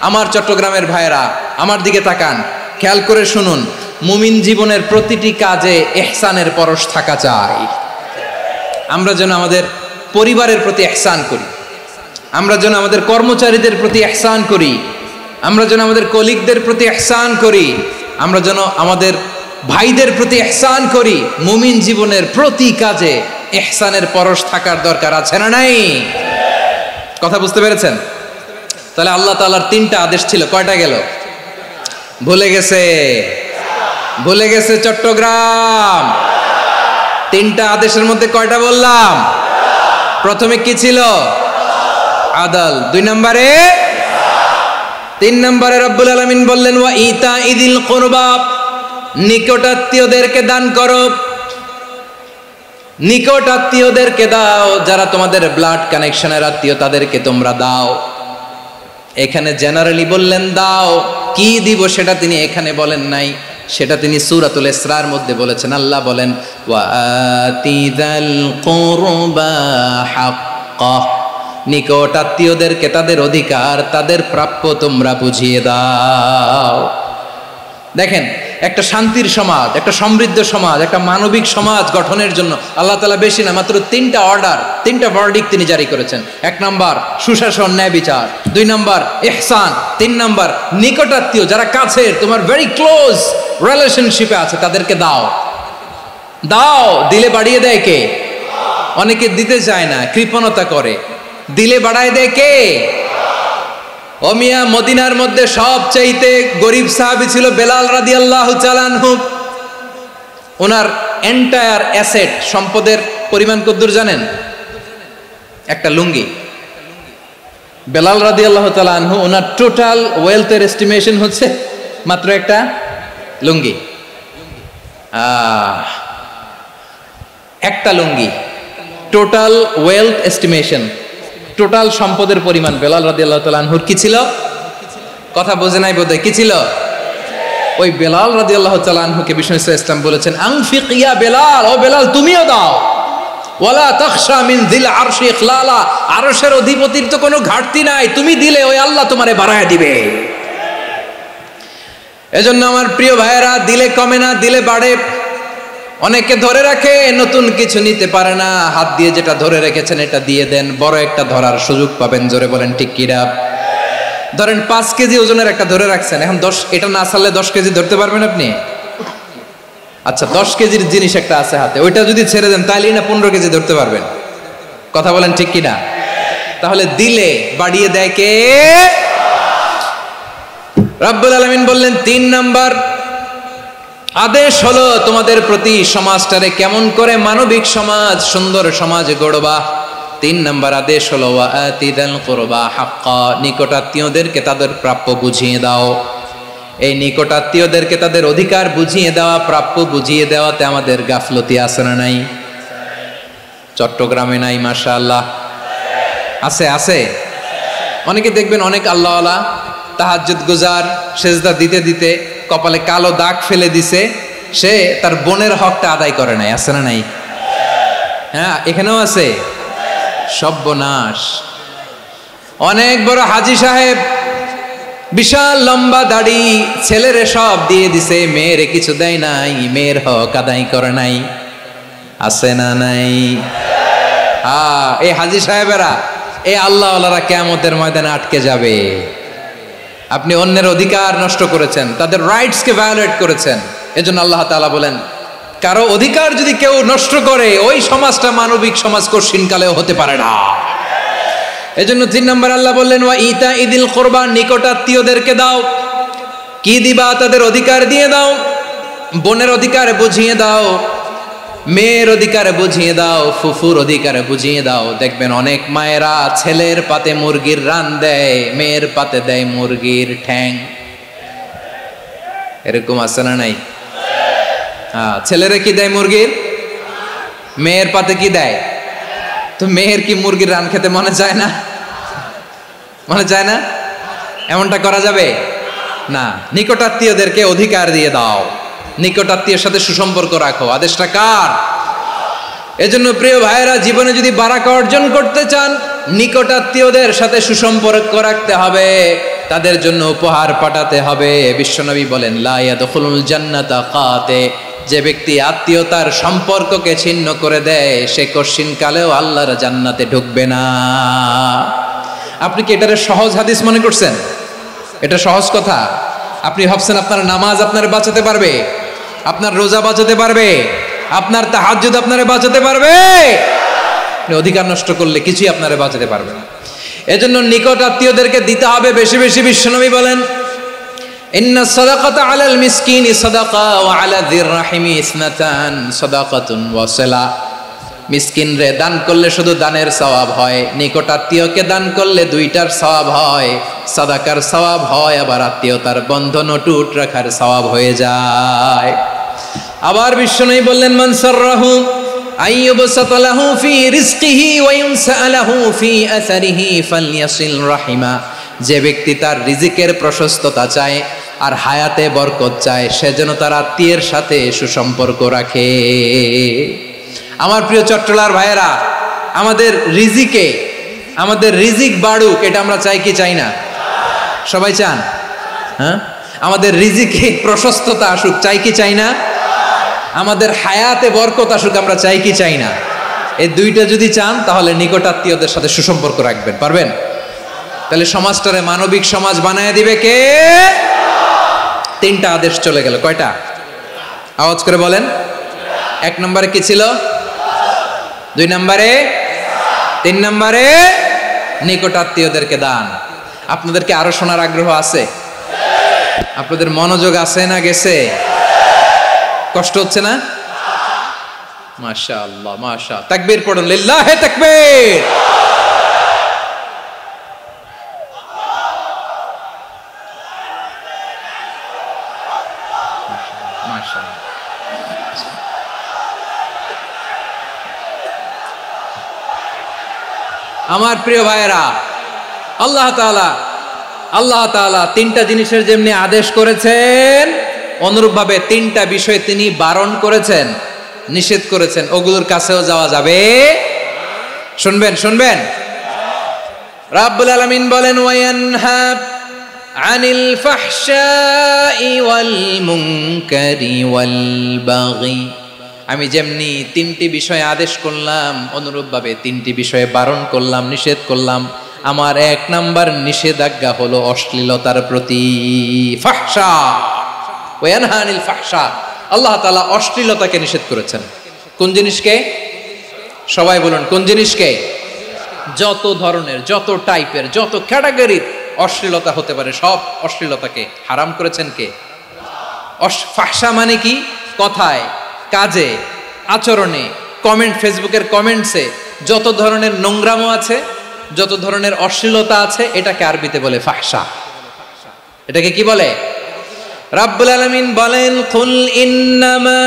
আমার চট্টগ্রামের ভাইরা আমার দিকে তাকান, খেয়াল করে শুনুন, মুমিন জীবনের প্রতিটি কাজে ইহসানের পরশ থাকা চাই। আমরা যেন আমাদের পরিবারের প্রতি ইহসান করি, আমরা যেন আমাদের কর্মচারীদের প্রতি ইহসান করি, আমরা যেন আমাদের কলিগদের প্রতি ইহসান করি, আমরা যেন আমাদের ভাইদের প্রতি ইহসান করি। মুমিন জীবনের প্রতি কাজে ইহসানের পরশ থাকার দরকার আছে না নাই? কথা বুঝতে পেরেছেন? তাহলে আল্লাহ তাআলার 3টা আদেশ ছিল, কয়টা গেল? ভুলে গেছে, ভুলে গেছে চট্টগ্রাম। 3টা আদেশের মধ্যে কয়টা বললাম? প্রথমে কি ছিল? আদল। 2 নম্বরে, 3 নম্বরে রব্বুল আলামিন বললেন ওয়া ইতা ইদিল কুরবা, নিকটাত্মীয়দেরকে দান করো, নিকটাত্মীয়দেরকে দাও, যারা তোমাদের ব্লাড কানেকশনের আত্মীয় তাদেরকে তোমরা দাও। এখানে জেনারেলি বললেন দাও, কি দিব সেটা তিনি এখানে বলেন নাই, সেটা তিনি সূরাতুল ইসরার মধ্যে বলেছেন। আল্লাহ বলেন ওয়া আতিযাল কুরবা হাক্কাহ, নিকটাত্মীয়দেরকে তাদের অধিকার, তাদের প্রাপ্য তোমরা বুঝিয়ে দাও। দেখেন, একটা শান্তির সমাজ, একটা সমৃদ্ধ সমাজ, একটা মানবিক সমাজ গঠনের জন্য আল্লাহ তাআলা বেশি না, মাত্র 3টা অর্ডার, 3টা ভার্ডিক্ট তিনি জারি করেছেন। 1 নাম্বার সুশাসন, ন্যায় বিচার। 2 নাম্বার ইহসান। 3 নাম্বার নিকটাত্মীয়, যারা কাছের, তোমার ভেরি ক্লোজ রিলেশনশিপে আছে, তাদেরকে দাও। দাও, দিলে বাড়িয়ে দেয় কে? অনেকে দিতে চায় না, কৃপণতা করে। দিলে বাড়ায় দেয় কে? ও মিয়া, মদিনার মধ্যে সবচাইতে গরিব সাহাবী ছিল বেলাল রাদিয়াল্লাহু তাআলা আনহু। ওনার এন্টায়ার অ্যাসেট, সম্পদের পরিমাণ কতদূর জানেন? একটা লুঙ্গি। বেলাল রাদিয়াল্লাহু তাআলা আনহু, ওনার টোটাল ওয়েলথের এস্টিমেশন হচ্ছে মাত্র একটা লুঙ্গি। একটা লুঙ্গি, টোটাল ওয়েলথ এস্টিমেশন, টোটাল সম্পদের পরিমাণ বেলাল রাদিয়াল্লাহু তাআলা আনহুর কি ছিল? কথা বোঝে নাই বোধহয়, কি ছিল? ওই বেলাল রাদিয়াল্লাহু তাআলা আনহুকে বিষ্ণু ইসলাম বলেছেন আনফিক ইয়া বেলাল, ও বেলাল তুমিও দাও। ওয়ালা তাখশা মিন যিল আরশি ইখলালা, আরশের অধিপতির তো কোনো ঘাটতি নাই, তুমি দিলে ওই আল্লাহ তোমারে বাড়ায় দিবে। এজন্য আমার প্রিয় ভাইয়েরা, দিলে কমে না, দিলে বাড়ে। অনেকে ধরে রাখে, নতুন কিছু নিতে পারে না, হাত দিয়ে যেটা ধরে রেখেছেন এটা দিয়ে দেন, বড় একটা ধরার সুযোগ পাবেন। জোরে বলেন ঠিক কিনা? ধরেন 5 কেজি ওজনের একটা ধরে রাখছেন, এখন 10, এটা না ছাড়লে 10 কেজি ধরতে পারবেন আপনি? আচ্ছা, 10 কেজির জিনিস একটা আছে হাতে, ওইটা যদি ছেড়ে দেন তাহলেই না 15 কেজি ধরতে পারবেন। কথা বলেন ঠিক কিনা? তাহলে দিলে বাড়িয়ে দেয় কে? রব্বুল আলামিন বললেন 3 নাম্বার আদেশ হলো তোমাদের প্রতি সমাজটারে কেমন করে মানবিক সমাজ, সুন্দর সমাজ গড়বা। 3 নাম্বার আদেশ হলো ওয়া আতিযাল কুরবা হাক্কা, নিকটাত্মীয়দেরকে তাদের প্রাপ্য বুঝিয়ে দাও। এই নিকটাত্মীয়দেরকে তাদের অধিকার বুঝিয়ে দেওয়া, প্রাপ্য বুঝিয়ে দেওয়াতে আমাদের গাফলতি আছে না নাই? চট্টগ্রামে নাই? মাশাআল্লাহ আছে, আছে। অনেকে দেখবেন অনেক আল্লাহওয়ালা তাহাজ্জুদ গুজার, সেজদা দিতে দিতে কপালে কালো দাগ ফেলে দিছে, সে তার বোনের হকটা আদায় করে নাই। আছে না নাই? হ্যাঁ, এখানেও আছে। সর্বনাশ। অনেক বড় হাজী সাহেব, বিশাল লম্বা দাড়ি, ছেলেরে সব দিয়ে দিছে, মেয়েরে কিছু দেয় নাই, মেয়ের হক আদায় করে নাই। আছে না নাই? এই হাজী সাহেবেরা, এই আল্লাহওয়ালারা কিয়ামতের ময়দানে আটকে যাবে। আপনি অন্যের অধিকার নষ্ট করেছেন, তাদের রাইটসকে ভায়োলেট করেছেন। এজন্য আল্লাহ তাআলা বলেন, কারো অধিকার যদি কেউ নষ্ট করে, ওই সমাজটা মানবিক সমাজ কঠিনকালেও হতে পারে না। এজন্য 3 নম্বর আল্লাহ বললেন ওয়া ইতা ইদিল কুরবা, নিকটাত্মীয়দেরকে দাও। কি দিবা? তাদের অধিকার দিয়ে দাও। বোনের অধিকার বুঝিয়ে দাও, মেয়ের অধিকার বুঝিয়ে দাও, ফুফুর অধিকার বুঝিয়ে দাও। দেখবেন অনেক মায়েরা ছেলের পাতে মুরগির রান দেয়, মেয়ের পাতে দেয় মুরগির ঠ্যাং। এরকম আছে না নাই? ছেলেরা কি দেয়? মুরগির। মেয়ের পাতে কি দেয়? তো মেয়ের কি মুরগির রান খেতে মনে চায় না? মনে চায় না? এমনটা করা যাবে না। নিকটাত্মীয়দেরকে অধিকার দিয়ে দাও, নিকটাত্মীয়ের সাথে সুসম্পর্ক রাখো। আদেশটা কার? এজন্য প্রিয় ভাইয়েরা, জীবনে যদি বারাকা অর্জন করতে চান, নিকটাত্মীয়দের সাথে সুসম্পর্ক রাখতে হবে, তাদের জন্য উপহার পাঠাতে হবে। বিশ্বনবী বলেন লা ইয়াদখুলুল জান্নাতা কাতে, যে ব্যক্তি আত্মীয়তার সম্পর্ককে ছিন্ন করে দেয় সে কশিনকালেও আল্লাহর জান্নাতে ঢুকবে না। আপনি কি এটারে সহজ হাদিস মনে করছেন? এটা সহজ কথা? আপনি ভাবছেন আপনার নামাজ আপনার বাঁচাতে পারবে, আপনার রোজা বাঁচাতে পারবে, আপনার তাহাজ্জুদ আপনারে বাঁচাতে পারবে? অধিকার নষ্ট করলে কিছুই আপনারে বাঁচাতে পারবে না। এজন্য নিকট আত্মীয়দেরকে দিতে হবে বেশি বেশি। বিশ্বনবী বলেন ইন্না সাদাকাতা আলাল মিসকিনি সাদাকা ওয়া আলা যির রাহিমি ইসনাতান সাদাকাতুন ওয়া সিলা। মিসকিন রে দান করলে শুধু দানের সওয়াব হয়, নিকট আত্মীয়কে দান করলে দুইটার সওয়াব হয়, সাদাকার সওয়াব হয়, আবার আত্মীয়তার বন্ধন অটুট রাখার সওয়াব হয়ে যায়। আবার বিশ্বনবী বললেন মান সাররাহু আইয়ুবসাতা লাহু ফি রিজকিহি ওয়া ইউনসা লাহু ফি আসারিহি ফালইয়াসিল রাহিমা। যে ব্যক্তি তার রিজিকের প্রশস্ততা চায় আর হায়াতে বরকত চায় সে যেন তার আত্মীয়ের সাথে সুসম্পর্ক রাখে। আমার প্রিয় চট্টলার ভাইয়েরা, আমাদের রিজিক বাড়ুক, এটা আমরা চাই কি চাই না? সবাই চান? হ্যাঁ, আমাদের রিজিকে প্রশস্ততা আসুক, চাই কি চাই না? আমাদের হায়াতে বরকত আসুক, আমরা চাই কি চাই না? এই দুইটা যদি চান তাহলে নিকট আত্মীয়দের সাথে সুসম্পর্ক রাখবেন, পারবেন? তাহলে সমাজটারে মানবিক সমাজ বানায় দিবে কে? তিনটা আদেশ চলে গেল। কয়টা? আওয়াজ করে বলেন। 1 নম্বরে কি ছিল? 2 নম্বরে, 3 নম্বরে নিকট আত্মীয়দেরকে দান। আপনাদেরকে আরো শোনার আগ্রহ আছে? আপনাদের মনোযোগ আছে না গেছে? কষ্ট হচ্ছে না? মাশাআল্লাহ, মাশাআল্লাহ। তাকবীর পড়ুন, লিল্লাহি তাকবীর। আমার প্রিয় ভাইয়েরা, আল্লাহ তাআলা তিনটা জিনিসের যেমনি আদেশ করেছেন অনুরূপভাবে তিনটা বিষয় তিনি বারণ করেছেন, নিষেধ করেছেন। ওগুলোর কাছেও যাওয়া যাবে। শুনবেন। রাব্বুল আলামিন বলেন ওয়ায়ানহা আনিল ফাহশাই ওয়াল মুনকারি ওয়াল বাগি। আমি যেমনি তিনটি বিষয়ে আদেশ করলাম অনুরূপভাবে তিনটি বিষয়ে বারণ করলাম, নিষেধ করলাম। আমার 1 নাম্বার নিষেধাজ্ঞা হলো অশ্লীলতার প্রতি। ফাহশা, ওয়ায়ানহা আনিল ফাহশা, আল্লাহ তাআলা অশ্লীলতাকে নিষেধ করেছেন। কোন জিনিসকে? সবাই বলুন, কোন জিনিসকে? যত ধরনের, যত টাইপের, যত ক্যাটাগরির অশ্লীলতা হতে পারে সব অশ্লীলতাকে হারাম করেছেন কে? ফাহশা মানে কি? কথায়, কাজে, আচরণে, কমেন্ট, ফেসবুকের কমেন্টসে যত ধরনের নোংরামো আছে, যত ধরনের অশ্লীলতা আছে, এটাকে আরবিতে বলে ফাহশা। এটাকে কি বলে? রাব্বুল আলামিন বলেন কুল ইন্নামা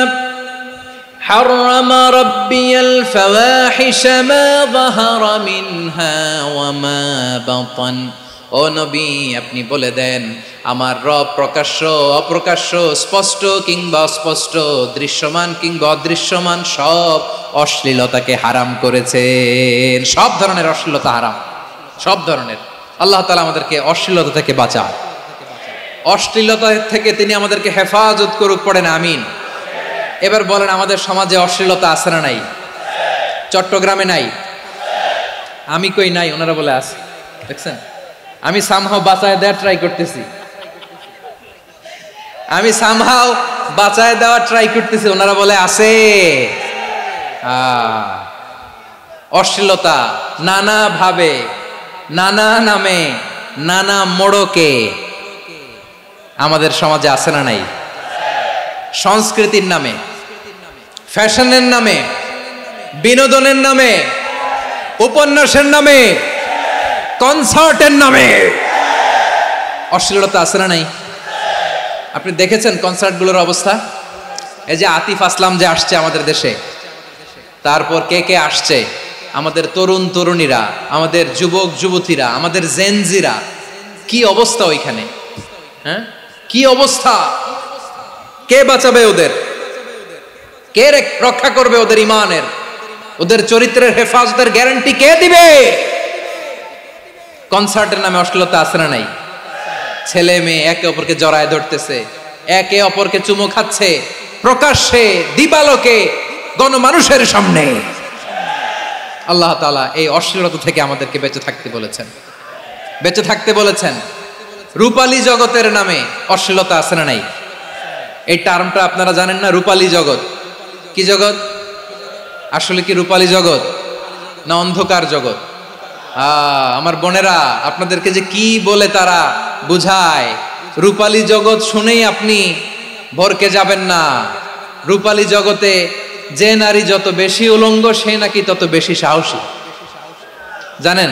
হারামা রাব্বিয়াল ফাওয়াহিশা মা যাহারা মিনহা ওয়া মা বাতান। ও নবী, আপনি বলে দেন আমার রব প্রকাশ্য অপ্রকাশ্য, স্পষ্ট কিংবা অস্পষ্ট, দৃশ্যমান কিংবা অদৃশ্যমান সব অশ্লীলতাকে হারাম করেছেন। সব ধরনের অশ্লীলতা হারাম, সব ধরনের। আল্লাহ তাআলা আমাদেরকে অশ্লীলতা থেকে বাঁচান, অশ্লীলতা থেকে তিনি আমাদেরকে হেফাজত করুক। পড়েন আমিন। এবার বলেন, আমাদের সমাজে অশ্লীলতা আছে না নাই? চট্টগ্রামে নাই? আমি কই নাই, ওনারা বলে আছে। দেখছেন, আমি সামহাও বাঁচায় দেওয়ার ট্রাই করতেছি, ওনারা বলে আছে। অশ্লীলতা নানা ভাবে, নানা নামে, নানা মোড়কে আমাদের সমাজে আছে না নাই? সংস্কৃতির নামে, ফ্যাশনের নামে, বিনোদনের নামে, উপন্যাসের নামে, কনসার্টের নামে অশ্লীলতা আছে না নাই? আপনি দেখেছেন কনসার্টগুলোর অবস্থা? এই যে আতিফ আসলাম যে আসছে আমাদের দেশে, তারপর কে আসছে, আমাদের তরুণ তরুণীরা, আমাদের যুবক যুবতীরা, আমাদের জেনজিরা, কি অবস্থা ওইখানে? হ্যাঁ, কি অবস্থা? কে বাঁচাবে ওদের? কে রক্ষা করবে ওদের ইমানের, ওদের চরিত্রের হেফাজতের গ্যারান্টি কে দিবে? কনসার্টের নামে অশ্লীলতা আছে না নাই? ছেলে মেয়ে একে অপরকে জড়ায় ধরতেছে, একে অপরকে চুমো খাচ্ছে প্রকাশ্যে, দিবালোকে, গণমানুষের সামনে। আল্লাহ তাআলা এই অশ্লীলতা থেকে আমাদেরকে বেঁচে থাকতে বলেছেন, বেঁচে থাকতে বলেছেন। রূপালী জগতের নামে অশ্লীলতা আছে না নাই? এই টার্মটা আপনারা জানেন না? রূপালী জগৎ কি জগৎ? আসলে কি রূপালী জগৎ না অন্ধকার জগৎ? আমার বোনেরা, আপনাদেরকে যে কি বলে তারা বুঝায়, রূপালী জগৎ শুনেই আপনি ভরকে যাবেন না। রূপালী জগতে যে নারী যত বেশি উলঙ্গ সে নাকি তত বেশি সাহসী। জানেন,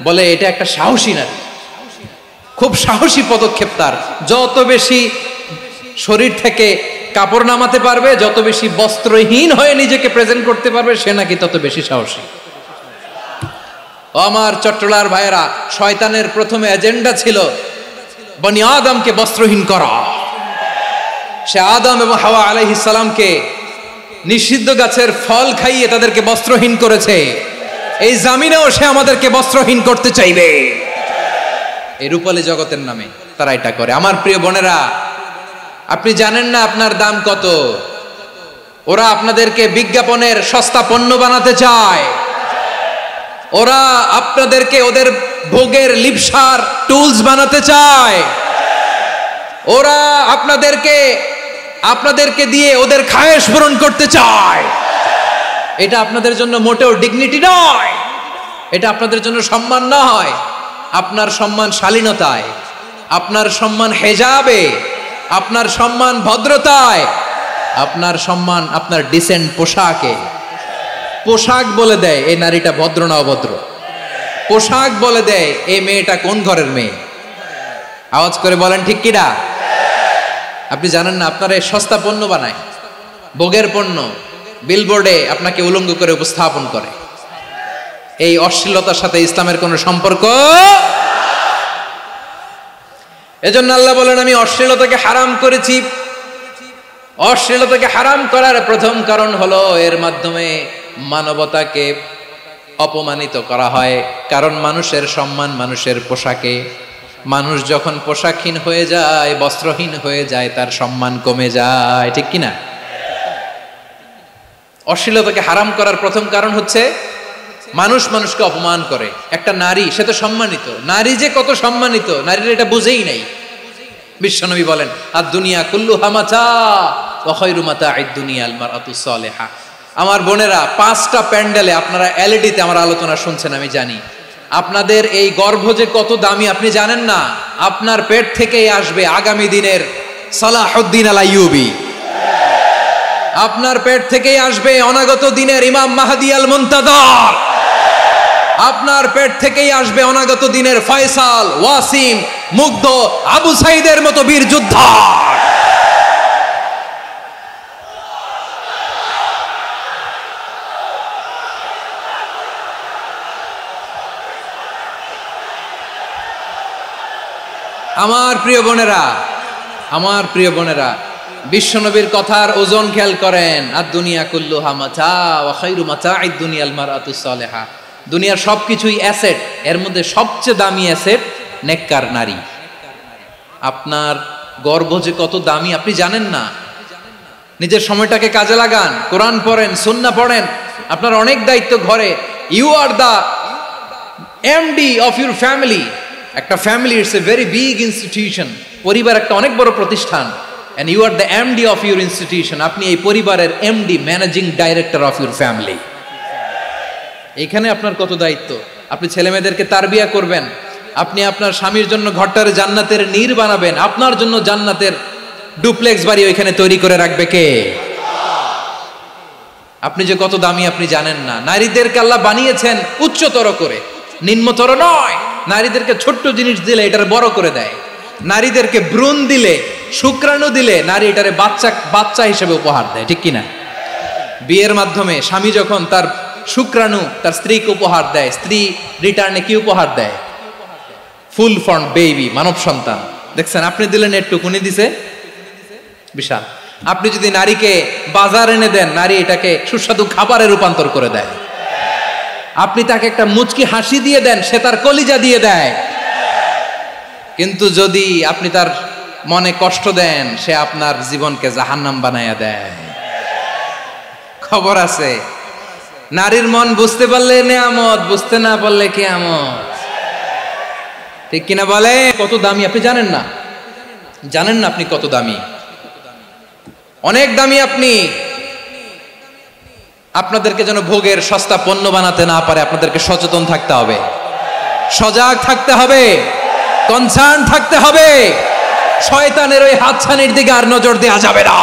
বলে এটা একটা সাহসী নারী, খুব সাহসী পদক্ষেপ তার। যত বেশি শরীর থেকে কাপড় নামাতে পারবে, যত বেশি বস্ত্রহীন হয়ে নিজেকে প্রেজেন্ট করতে পারবে, সে নাকি তত বেশি সাহসী। আমার চট্টলার ভাইয়েরা, শয়তানের প্রথমে এজেন্ডা ছিল বনি আদমকে বস্ত্রহীন করা। সে আদম এবং হাওয়া আলাইহিস সালামকে নিষিদ্ধ গাছের ফল খাইয়ে তাদেরকে বস্ত্রহীন করেছে। এই জামিনেও সে আমাদেরকে বস্ত্রহীন করতে চাইবে। এই রূপালী জগতের নামে তারা এটা করে। আমার প্রিয় বোনেরা, আপনি জানেন না আপনার দাম কত। ওরা আপনাদেরকে বিজ্ঞাপনের সস্তা পণ্য বানাতে চায়। ওরা আপনাদেরকে ওদের ভোগের লিপসার টুলস বানাতে চায়। ওরা আপনাদেরকে দিয়ে ওদের খায়েশ পূরণ করতে চায়। এটা আপনাদের জন্য মোটেও ডিগনিটি নয়, এটা আপনাদের জন্য সম্মান নয়। আপনার সম্মান শালীনতায়, আপনার সম্মান হেজাবে, আপনার সম্মান ভদ্রতায়, আপনার সম্মান আপনার ডিসেন্ট পোশাকে। পোশাক বলে দেয় এই নারীটা ভদ্র না অভদ্র। পোশাক বলে দেয় এই মেয়েটা কোন ঘরের মেয়ে। আওয়াজ করে বলেন ঠিক কিনা? আপনি জানেন না, আপনারা সস্তা পণ্য বানায়, ভোগের পণ্য, বিলবোর্ডে আপনাকে উলঙ্গ করে উপস্থাপন করে। এই অশ্লীলতার সাথে ইসলামের কোনো সম্পর্ক। এজন্য আল্লাহ বলেন, আমি অশ্লীলতাকে হারাম করেছি। অশ্লীলতাকে হারাম করার প্রথম কারণ হলো এর মাধ্যমে মানবতাকে অপমানিত করা হয়। কারণ মানুষের সম্মান মানুষের পোশাকে। মানুষ যখন পোশাকহীন হয়ে যায়, বস্ত্রহীন হয়ে যায়, তার সম্মান কমে যায়। ঠিক কিনা? অশ্লীলতাকে হারাম করার প্রথম কারণ হচ্ছে মানুষ মানুষকে অপমান করে। একটা নারী, সে তো সম্মানিত। নারী যে কত সম্মানিত, নারীরা এটা বুঝেই নাই। বিশ্বনবী বলেন, আর দুনিয়া কুল্লুহা মাতা ওয়া খায়রু মাতা'আদ দুনিয়া আল মারআতুস সালিহা। আমার বোনেরা, 5টা প্যান্ডেলে আপনারা এলইডিতে আমার আলোচনা শুনছেন, আমি জানি। আপনাদের এই গর্ভ যে কত দামি আপনি জানেন না। আপনার পেট থেকেই আসবে আগামী দিনের সালাহুদ্দিন আল আইয়ুবী। আপনার পেট থেকেই আসবে অনাগত দিনের ইমাম মাহদী আল মুনতাযর। আপনার পেট থেকেই আসবে অনাগত দিনের ফয়সাল, ওয়াসিম, মুগ্ধ, আবু সাইদের মতো বীর যোদ্ধা। আমার প্রিয় বোনেরা, আমার প্রিয় বোনেরা, বিশ্বনবীর কথার ওজন খেয়াল করেন। আর দুনিয়া কুল্লুহা মাতা ওয়া খায়রু মাতা'আদ দুনিয়াল মারআতুস সালিহা। দুনিয়ার সবকিছুই অ্যাসেট, এর মধ্যে সবচেয়ে দামি অ্যাসেট নেককার নারী। আপনার গর্ভ যে কত দামি আপনি জানেন না। নিজের সময়টাকে কাজে লাগান, কোরআন পড়েন, সুন্নাহ পড়েন। আপনার অনেক দায়িত্ব ঘরে। You are the MD of your family. একটা family it's a very big institution. পরিবার একটা অনেক বড় প্রতিষ্ঠান। and you are the MD of your institution. আপনি এই পরিবারের MD, managing director of your family. এখানে আপনার কত দায়িত্ব। আপনি ছেলে মেয়েদেরকে তারবিয়া করবেন। আপনি আপনার স্বামীর জন্য ঘরটার জান্নাতের নীর বানাবেন। আপনার জন্য জান্নাতের ডুপ্লেক্স বাড়ি ওইখানে তৈরি করে রাখবে কে? আপনি যে কত দামি আপনি জানেন না। নারীদেরকে আল্লাহ বানিয়েছেন উচ্চতর করে, নিম্নতর নয়। নারীদেরকে ছোট্ট জিনিস দিলে এটারে বড় করে দেয়। নারীদেরকে ভ্রূণ দিলে, শুক্রাণু দিলে নারী এটারে বাচ্চা হিসেবে উপহার দেয়। ঠিক কিনা? বিয়ের মাধ্যমে স্বামী যখন তার শুক্রাণু তার স্ত্রীকে উপহার দেয়, স্ত্রী রিটার্নে কি উপহার দেয়? ফুল ফর্ম বেবি, মানব সন্তান। দেখছেন, আপনি দিলেন একটুক, উনি দিছে বিশাল। আপনি যদি নারীকে বাজার এনে দেন, নারী এটাকে সুস্বাদু খাবারে রূপান্তর করে দেয়। আপনি তাকে একটা মুচকি হাসি দিয়ে দেন, সে তার কলিজা দিয়ে দেয়। কিন্তু যদি আপনি তার মনে কষ্ট দেন, সে আপনার জীবনকে জাহান্নাম বানায়া দেয়। খবর আছে, নারীর মন বুঝতে পারলে নেয়ামত, বুঝতে না পারলে কিয়ামত। ঠিক কিনা বলে? কত দামি আপনি জানেন না, জানেন না আপনি কত দামি, অনেক দামি আপনি। আপনাদেরকে যেন ভোগের সস্তা পণ্য বানাতে না পারে, আপনাদেরকে সচেতন থাকতে হবে, সজাগ থাকতে হবে, কনসার্ন থাকতে হবে। শয়তানের ওই হাতছানির দিকে আর নজর দেওয়া যাবে না।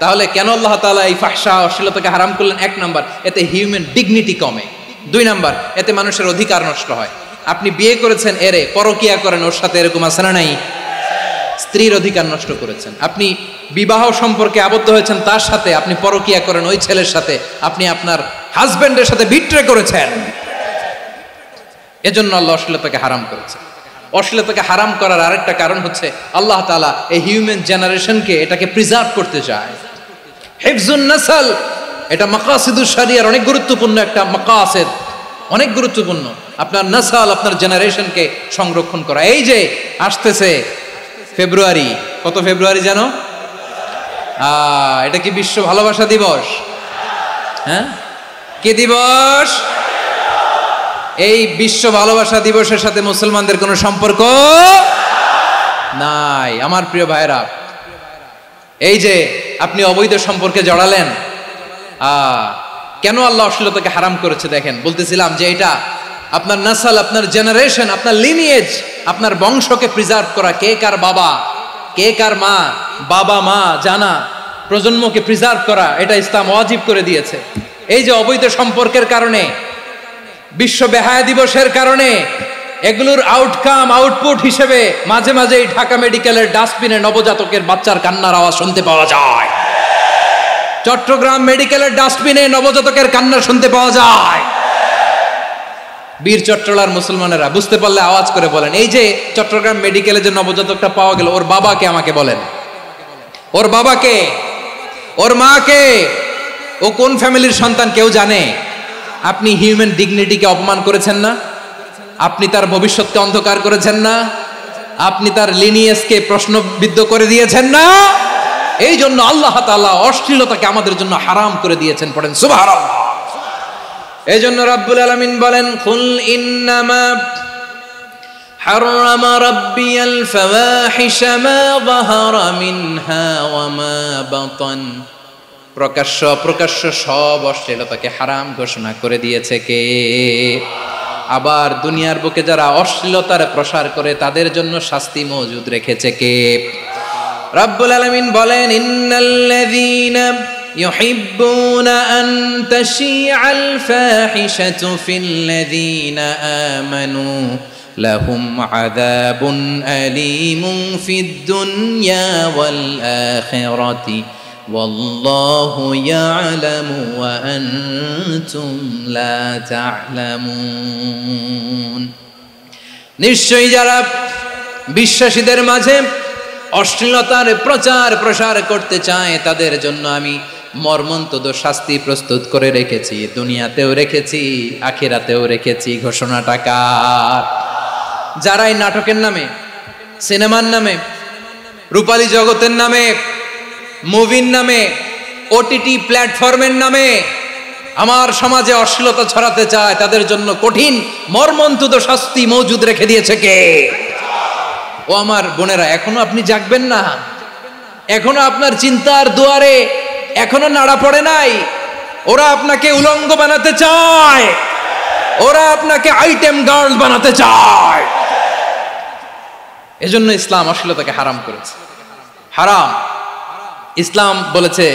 তাহলে কেন আল্লাহ তাআলা এই ফাহশা অশ্লীলতাকে হারাম করলেন? এক নাম্বার, এতে হিউম্যান ডিগনিটি কমে। দুই নাম্বার, এতে মানুষের অধিকার নষ্ট হয়। আপনি বিয়ে করেছেন, এরে পরকিয়া করেন, ওর সাথে এরকম আছে না নাই? স্ত্রীর অধিকার নষ্ট করেছেন। আপনি বিবাহ সম্পর্কে আবদ্ধ হয়েছেন তার সাথে, আপনি পরকিয়া করেন ওই ছেলের সাথে, আপনি আপনার হাজবেন্ডের সাথে বিট্রে করেছেন। এজন্য আল্লাহ অশ্লীলতাকে হারাম করেছেন। অশ্লীলতাকে হারাম করার আরেকটা কারণ হচ্ছে আল্লাহ তাআলা এই হিউম্যান জেনারেশনকে এটাকে প্রিজার্ভ করতে চায়। হিফজুন নাসল, এটা মাকাসিদুশ শরিয়ার অনেক গুরুত্বপূর্ণ একটা মাকাসিদ, অনেক গুরুত্বপূর্ণ। আপনার নাসল, আপনার জেনারেশনকে সংরক্ষণ করা। এই যে আসতেছে ফেব্রুয়ারি, কত ফেব্রুয়ারি জানো? এটা কি বিশ্ব ভালোবাসা দিবস? হ্যাঁ, কি দিবস? এই বিশ্ব ভালোবাসা দিবসের সাথে মুসলমানদের কোনো সম্পর্ক নাই। আমার প্রিয় ভাইরা, এই যে আপনি অবৈধ সম্পর্কে জড়ালেন, কেন আল্লাহ অশ্লীলতাকে হারাম করেছে দেখেন। বলতেছিলাম যে এটা আপনার নাসল, আপনার জেনারেশন, আপনার লিনিয়েজ, আপনার বংশকে প্রিজার্ভ করা। কে কার বাবা, কে কার মা, বাবা মা জানা, প্রজন্মকে প্রিজার্ভ করা, এটা ইসলাম ওয়াজিব করে দিয়েছে। এই যে অবৈধ সম্পর্কের কারণে, বিশ্ব বেহায়া দিবসের কারণে, এগুলোর আউটকাম, আউটপুট হিসেবে মাঝে মাঝে ঢাকা মেডিকেলের ডাস্টবিনে নবজাতকের বাচ্চার কান্নার আওয়াজ শুনতে পাওয়া যায়। চট্টগ্রাম মেডিকেলের ডাস্টবিনে নবজাতকের কান্না শুনতে পাওয়া যায়। বীর চট্টলার মুসলমানেরা বুঝতে পারলে আওয়াজ করে বলেন, এই যে চট্টগ্রাম মেডিকেলে যে নবজাতকটা পাওয়া গেল, ওর বাবাকে আমাকে বলেন, ওর বাবাকে, ওর মাকে, ও কোন ফ্যামিলির সন্তান কেউ জানে? আপনি হিউম্যান ডিগনিটিকে অপমান করেছেন না? আপনি তার ভবিষ্যৎকে অন্ধকার করেছেন না? আপনি তার লিনিয়েজকে প্রশ্নবিদ্ধ করে দিয়েছেন না? এই জন্য আল্লাহ তাআলা অশ্লীলতাকে আমাদের জন্য হারাম করে দিয়েছেন। পড়েন সুবহানাল্লাহ। এই জন্য রাব্বুল আলামিন বলেন, কুল ইন্নামা হারামা রাব্বিয়াল ফাওয়াহিশা মা যাহারা মিনহা ওয়া মা বাতান। প্রকাশ্য অপ্রকাশ্য সব অশ্লীলতাকে হারাম ঘোষণা করে দিয়েছে কে? আবার দুনিয়ার বুকে যারা অশ্লীলতার প্রসার করে তাদের জন্য শাস্তি মজুদ রেখেছে কে? রাব্বুল আলামিন বলেন, ইন্নাল্লাযীনা ইউহিব্বুনা আন তাশিআল ফাহিশাতু ফিল্লাযীনা আমানু লাহুম আযাবুন আলীমুন ফিদ দুনিয়া ওয়াল আখিরাতি ওয়াল্লাহু ইয়ালামু ওয়া আনতুম লা তা'লামুন। নিশ্চয়ই যারা বিশ্বাসীদের মাঝে অশ্লীলতার প্রচার প্রসার করতে চায় তাদের জন্য আমি মর্মন্তুদ শাস্তি প্রস্তুত করে রেখেছি, দুনিয়াতেও রেখেছি, আখিরাতেও রেখেছি। ঘোষণাটা কার? যারাই নাটকের নামে, সিনেমার নামে, রূপালী জগতের নামে, মুভির নামে, ওটিটি প্ল্যাটফর্মের নামে আমার সমাজে অশ্লীলতা ছড়াতে চায় তাদের জন্য কঠিন মর্মন্তুদ শাস্তি মজুদ রেখে দিয়েছে কে? ও আমার বোনেরা, এখনো আপনি জাগবেন না? এখনো আপনার চিন্তার দুয়ারে এখনো নাড়া পড়ে নাই? ওরা আপনাকে উলঙ্গ বানাতে চায়, ওরা আপনাকে আইটেম গার্ল বানাতে চায়। এজন্য ইসলাম অশ্লীলতাকে হারাম করেছে। হারাম। ইসলাম বলেছে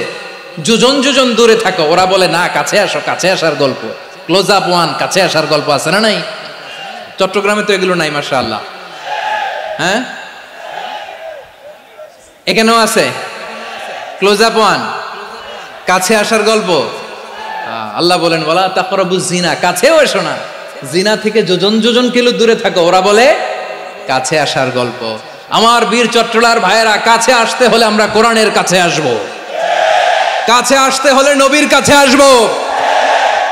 যোজন যোজন দূরে থাকো, ওরা বলে না কাছে আসো, কাছে আসার গল্প, ক্লোজ আপ ওয়ান, কাছে আসার গল্প আছে না নাই? চট্টগ্রামে তো এগুলো নাই মাশাআল্লাহ। হ্যাঁ, এখানেও আছে ক্লোজ আপ ওয়ান, কাছে আসার গল্প। আল্লাহ বলেন ওয়ালা তাকরাবুজ জিনা, কাছেও এসো না, জিনা থেকে যোজন যোজন কিলো দূরে থাকো, ওরা বলে কাছে আসার গল্প। আমার বীর চট্টলার ভাইয়েরা, কাছে আসতে হলে আমরা কোরআনের কাছে আসব, কাছে আসতে হলে নবীর কাছে আসব,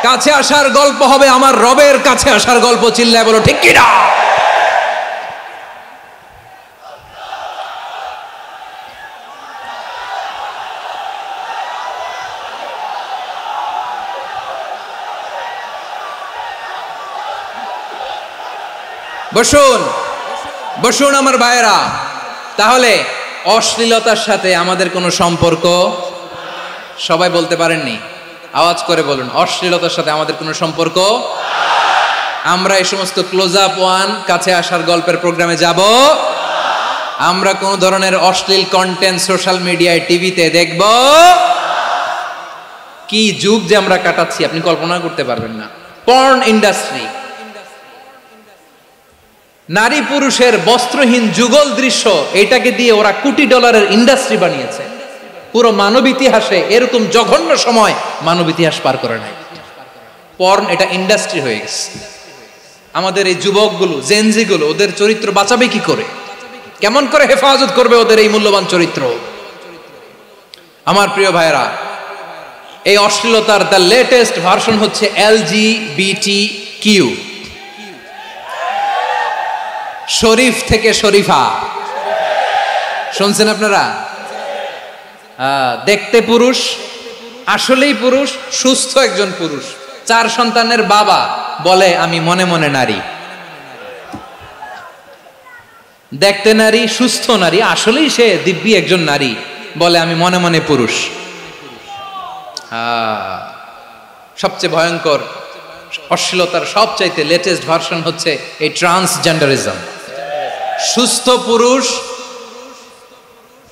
কাছে আসার গল্প হবে আমার রবের কাছে আসার গল্প। চিল্লায় বলো ঠিক কি না? বসুন বসুন আমার ভাইয়েরা। তাহলে অশ্লীলতার সাথে আমাদের কোনো সম্পর্ক? সবাই বলতে পারেননি, আওয়াজ করে বলুন, অশ্লীলতার সাথে আমাদের কোনো সম্পর্ক? আমরা এই সমস্ত ক্লোজ আপ ওয়ান কাছে আসার গল্পের প্রোগ্রামে যাব? আমরা কোন ধরনের অশ্লীল কন্টেন্ট সোশ্যাল মিডিয়ায় টিভিতে দেখব? কি যুগ যে আমরা কাটাচ্ছি আপনি কল্পনা করতে পারবেন না। পর্ন ইন্ডাস্ট্রি, নারী পুরুষের বস্ত্রহীন যুগল দৃশ্য, এটাকে দিয়ে ওরা কোটি ডলারের ইন্ডাস্ট্রি বানিয়েছে। পুরো মানব ইতিহাসে এরকম জঘন্য সময় মানব ইতিহাস পার করে নাই। পর্ন এটা ইন্ডাস্ট্রি হয়ে গেছে। আমাদের এই যুবকগুলো, জেনজিগুলো, ওদের চরিত্র বাঁচাবে কি করে? কেমন করে হেফাজত করবে ওদের এই মূল্যবান চরিত্র? আমার প্রিয় ভাইরা, এই অশ্লীলতার দ্য লেটেস্ট ভার্সন হচ্ছে LGBTQ, শরীফ থেকে শরীফা। শুনছেন আপনারা? দেখতে পুরুষ, আসলেই পুরুষ, সুস্থ একজন পুরুষ, 4 সন্তানের বাবা, বলে আমি মনে মনে নারী। দেখতে নারী, সুস্থ নারী, আসলেই সে দিব্যি একজন নারী, বলে আমি মনে মনে পুরুষ। সবচেয়ে ভয়ঙ্কর অশ্লীলতার সবচাইতে লেটেস্ট ভার্সন হচ্ছে এই ট্রান্সজেন্ডারিজম। সুস্থ পুরুষ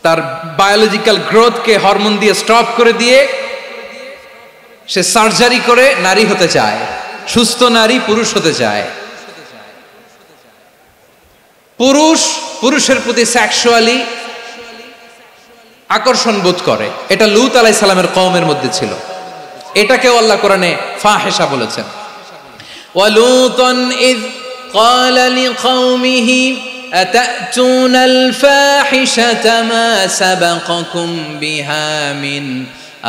তার বায়োলজিক্যাল গ্রোথকে হরমোন দিয়ে স্টপ করে দিয়ে সে সার্জারি করে নারী হতে চায়। সুস্থ নারী পুরুষ হতে চায়। পুরুষ পুরুষের প্রতি সেক্সুয়ালি আকর্ষণ বোধ করে। এটা লূত আলাইহিস সালামের কওমের মধ্যে ছিল। এটাকেও আল্লাহ কোরআনে ফাহিশা বলেছেন। ওয়ালুতান ইয ক্বালা লিকাওমিহি আতাতুনাল ফাহিশাতা মা সাবাকাকুম বিহা মিন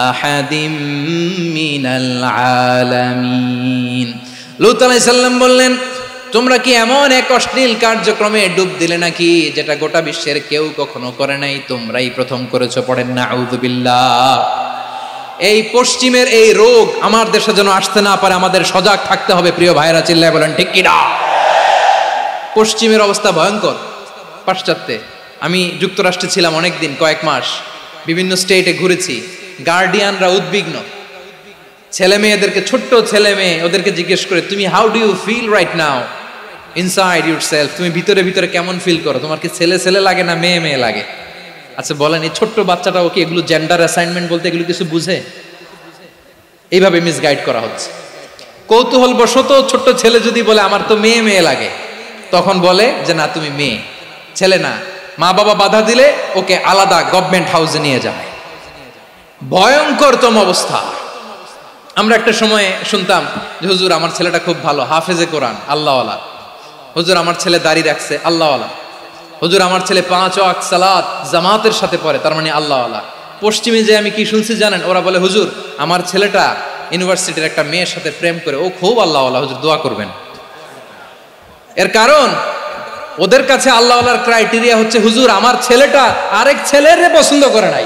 আহাদিম মিনাল আলামিন। লূত আলাইহিস সালাম বললেন, তোমরা কি এমন এক অশ্লীল কার্যক্রমে ডুব দিলে নাকি যেটা গোটা বিশ্বের কেউ কখনো করে নাই? তোমরাই প্রথম করেছো। পড়েন না আউযুবিল্লাহ। এই পশ্চিমের এই রোগ আমার দেশে যেন আসতে না পারে, আমাদের সজাগ থাকতে হবে। প্রিয় ভাইরা চিল্লায় বলেন ঠিক কি না? পশ্চিমের অবস্থা ভয়ঙ্কর। পাশ্চাত্যে আমি যুক্তরাষ্ট্রে ছিলাম অনেকদিন, কয়েক মাস, বিভিন্ন স্টেটে ঘুরেছি। গার্ডিয়ানরা উদ্বিগ্ন। ছেলে মেয়েদেরকে, ছোট্ট ছেলে মেয়ে, ওদেরকে জিজ্ঞেস করে, তুমি how do you feel right now inside yourself? তুমি ভিতরে ভিতরে কেমন ফিল করো? তোমার কি ছেলে ছেলে লাগে না মেয়ে মেয়ে লাগে? আচ্ছা বলেন, এই ছোট্ট বাচ্চাটা ওকে এগুলো জেন্ডার অ্যাসাইনমেন্ট বলতে এগুলো কিছু বুঝে? এইভাবে মিসগাইড করা হচ্ছে। কৌতূহল বশত ছোট্ট ছেলে যদি বলে আমার তো মেয়ে মেয়ে লাগে, তখন বলে যে না তুমি মেয়ে, ছেলে না। মা বাবা বাধা দিলে ওকে আলাদা গভর্নমেন্ট হাউসে নিয়ে যায়। ভয়ঙ্করতম অবস্থা। আমরা একটা সময়ে শুনতাম যে হুজুর আমার ছেলেটা খুব ভালো, হাফেজে কোরআন, আল্লাহওয়ালা। হুজুর আমার ছেলে দাড়ি রাখছে, আল্লাহওয়ালা। হুজুর আমার ছেলে 5 ওয়াক্ত সালাত জামাতের সাথে পড়ে, তার মানে আল্লাহওয়ালা। পশ্চিমে যে আমি কি শুনছি জানেন? ওরা বলে হুজুর আমার ছেলেটা ইউনিভার্সিটির একটা মেয়ের সাথে প্রেম করে, ও খুব আল্লাহওয়ালা, হুজুর দোয়া করবেন। এর কারণ ওদের কাছে আল্লাহওয়ালার ক্রাইটেরিয়া হচ্ছে হুজুর আমার ছেলেটা আরেক ছেলের পছন্দ করে নাই,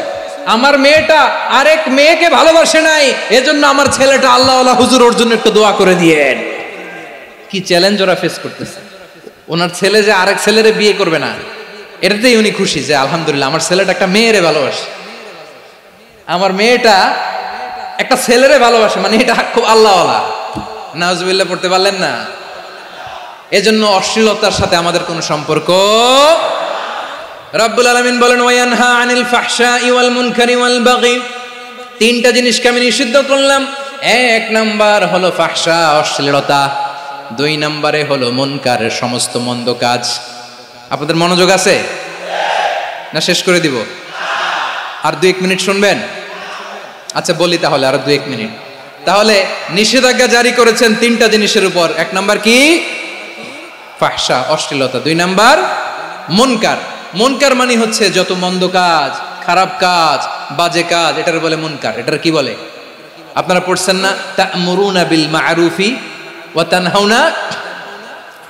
আমার মেয়েটা আরেক মেয়েকে ভালোবাসে নাই, এজন্য আমার ছেলেটা আল্লাহওয়ালা, হুজুর ওর জন্য একটু দোয়া করে দিয়েন। কি চ্যালেঞ্জ ওরা ফেস করতেছে। ওনার ছেলে যে আরেক ছেলেরে বিয়ে করবে না, এটাতেই উনি খুশি যে আলহামদুলিল্লাহ আমার ছেলেটা একটা মেয়েরে ভালোবাসে, আমার মেয়েটা একটা ছেলেরে ভালোবাসে, মানে এটা খুব আল্লাহওয়ালা। নাউজুবিল্লাহ পড়তে পারলেন না? এজন্য অশ্লীলতার সাথে আমাদের কোনো সম্পর্ক। রব্বুল আলামিন বলেন ওয়ায়ানহা আনিল ফাহশাই ওয়াল মুনকারি ওয়াল বাগি। 3টা জিনিসকে আমি নিষিদ্ধ করলাম। 1 নাম্বার হলো ফাহশা, অশ্লীলতা। 2 নম্বরে হলো মুনকারের সমস্ত মন্দ কাজ। আপনাদের মনোযোগ আছে না? শেষ করে দিব? আর 2-1 মিনিট শুনবেন? আচ্ছা বলি তাহলে, আর 2-1 মিনিট। তাহলে নিষেধাজ্ঞা জারি করেছেন 3টা জিনিসের উপর। 1 নাম্বার কি? ফাহশা, অশ্লীলতা। 2 নাম্বার মুনকার। মুনকার মানে হচ্ছে যত মন্দ কাজ, খারাপ কাজ, বাজে কাজ, এটার বলে মুনকার। এটার কি বলে? আপনারা পড়ছেন না, তা'মুরুনা বিল মা'রুফি ওয়া তানহাউনা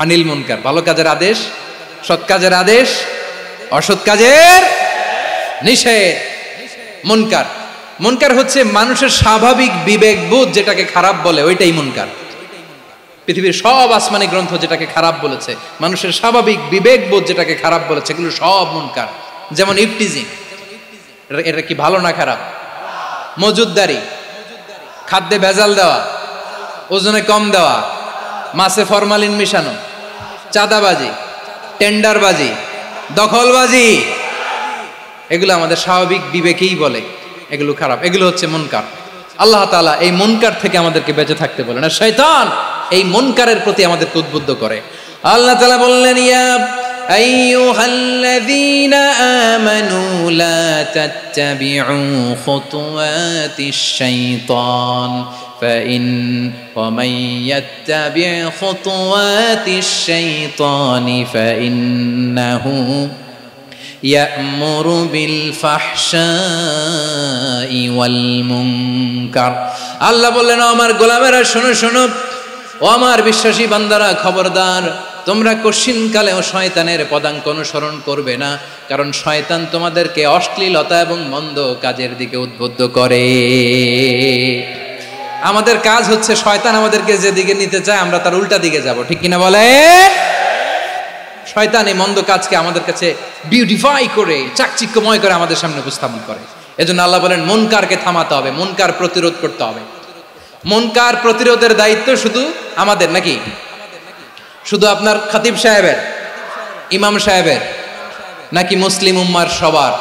আনিল মুনকার, ভালো কাজের আদেশ, সৎ কাজের আদেশ, অসৎ কাজের নিষেধ। মুনকার, মুনকার হচ্ছে মানুষের স্বাভাবিক বিবেকবোধ যেটাকে খারাপ বলে ওইটাই মুনকার। পৃথিবীর সব আসমানি গ্রন্থ যেটাকে খারাপ বলেছে, মানুষের স্বাভাবিক বিবেকবোধ যেটাকে খারাপ বলেছে, এগুলো সব মুনকার। যেমন ইফটিজিং, এটা কি ভালো না খারাপ? মজুদদারি, খাদ্যে ভেজাল দেওয়া, ওজনে কম দেওয়া, মাছে ফরমালিন মিশানো, চাঁদাবাজি, টেন্ডারবাজি, দখলবাজি, এগুলো আমাদের স্বাভাবিক বিবেকেই বলে এগুলো খারাপ, এগুলো হচ্ছে মুনকার। আল্লাহ তাআলা এই মুনকার থেকে আমাদেরকে বেঁচে থাকতে বলেন, আর শয়তান এই মুনকারের প্রতি আমাদেরকে উদ্বুদ্ধ করে। আল্লাহ তাআলা বললেন, ইয়া আইয়ুহাল্লাযীনা আমানু লা তাত্তাবিউ খুতুওয়াতিশ শাইতান ومن يتبع خطوات الشيطان فإنه يأمر بالفحشاء والمنكر। আল্লাহ বললেন, আমার গোলামেরা শোনো শোনো, ও আমার বিশ্বাসী বান্দারা খবরদার, তোমরা কশিনকালেও শয়তানের পদাঙ্ক অনুসরণ করবে না, কারণ শয়তান তোমাদেরকে অশ্লীলতা এবং মন্দ কাজের দিকে উদ্বুদ্ধ করে। আমাদের কাজ হচ্ছে শয়তান আমাদেরকে যেদিকে নিতে চায় আমরা তার উল্টা দিকে যাব, ঠিক কিনা বলে? শয়তান এই মন্দ কাজকে আমাদের কাছে বিউটিফাই করে, চাকচিক্যময় করে আমাদের সামনে উপস্থাপন করে। এজন্য আল্লাহ বলেন, মুনকারকে থামাতে হবে, মুনকার প্রতিরোধ করতে হবে। মুনকার প্রতিরোধের দায়িত্ব শুধু আমাদের নাকি? শুধু আপনার খতিব সাহেবের, ইমাম সাহেবের, নাকি মুসলিম উম্মার সবার?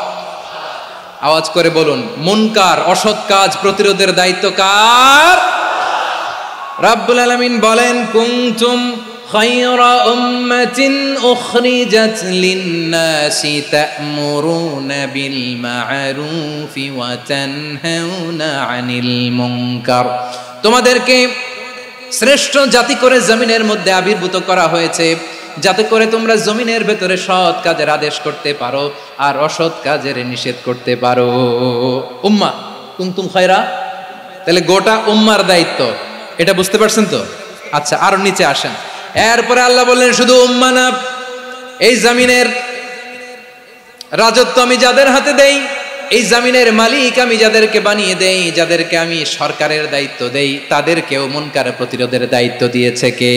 আওয়াজ করে বলুন, মুনকার অসৎ কাজ প্রতিরোধের দায়িত্ব কার? রাব্বুল আলামিন বলেন, কুনতুম খায়রা উম্মাতিন উখরিজাত লিন-নাসি তা'মুরুনা বিল মা'রুফি ওয়া তানহাউনা আনিল মুনকার। তোমাদেরকে শ্রেষ্ঠ জাতি করে জমিনের মধ্যে আবির্ভূত করা হয়েছে, যাতে করে তোমরা জমিনের ভেতরে সৎ কাজের আদেশ করতে পারো আর অসৎ কাজের নিষেধ করতে পারো। উম্মাহ কুনতুম খায়রা, তাহলে গোটা উম্মার দায়িত্ব, এটা বুঝতে পারছেন তো? আচ্ছা, আরো নিচে আসেন। এরপরে আল্লাহ বললেন, শুধু উম্মাহ না, এই জমিনের রাজত্ব আমি যাদের হাতে দেই, এই জমিনের মালিক আমি যাদেরকে বানিয়ে দেই, যাদেরকে আমি সরকারের দায়িত্ব দেই, তাদেরকেও মুনকার প্রতিরোধের দায়িত্ব দিয়েছে কে?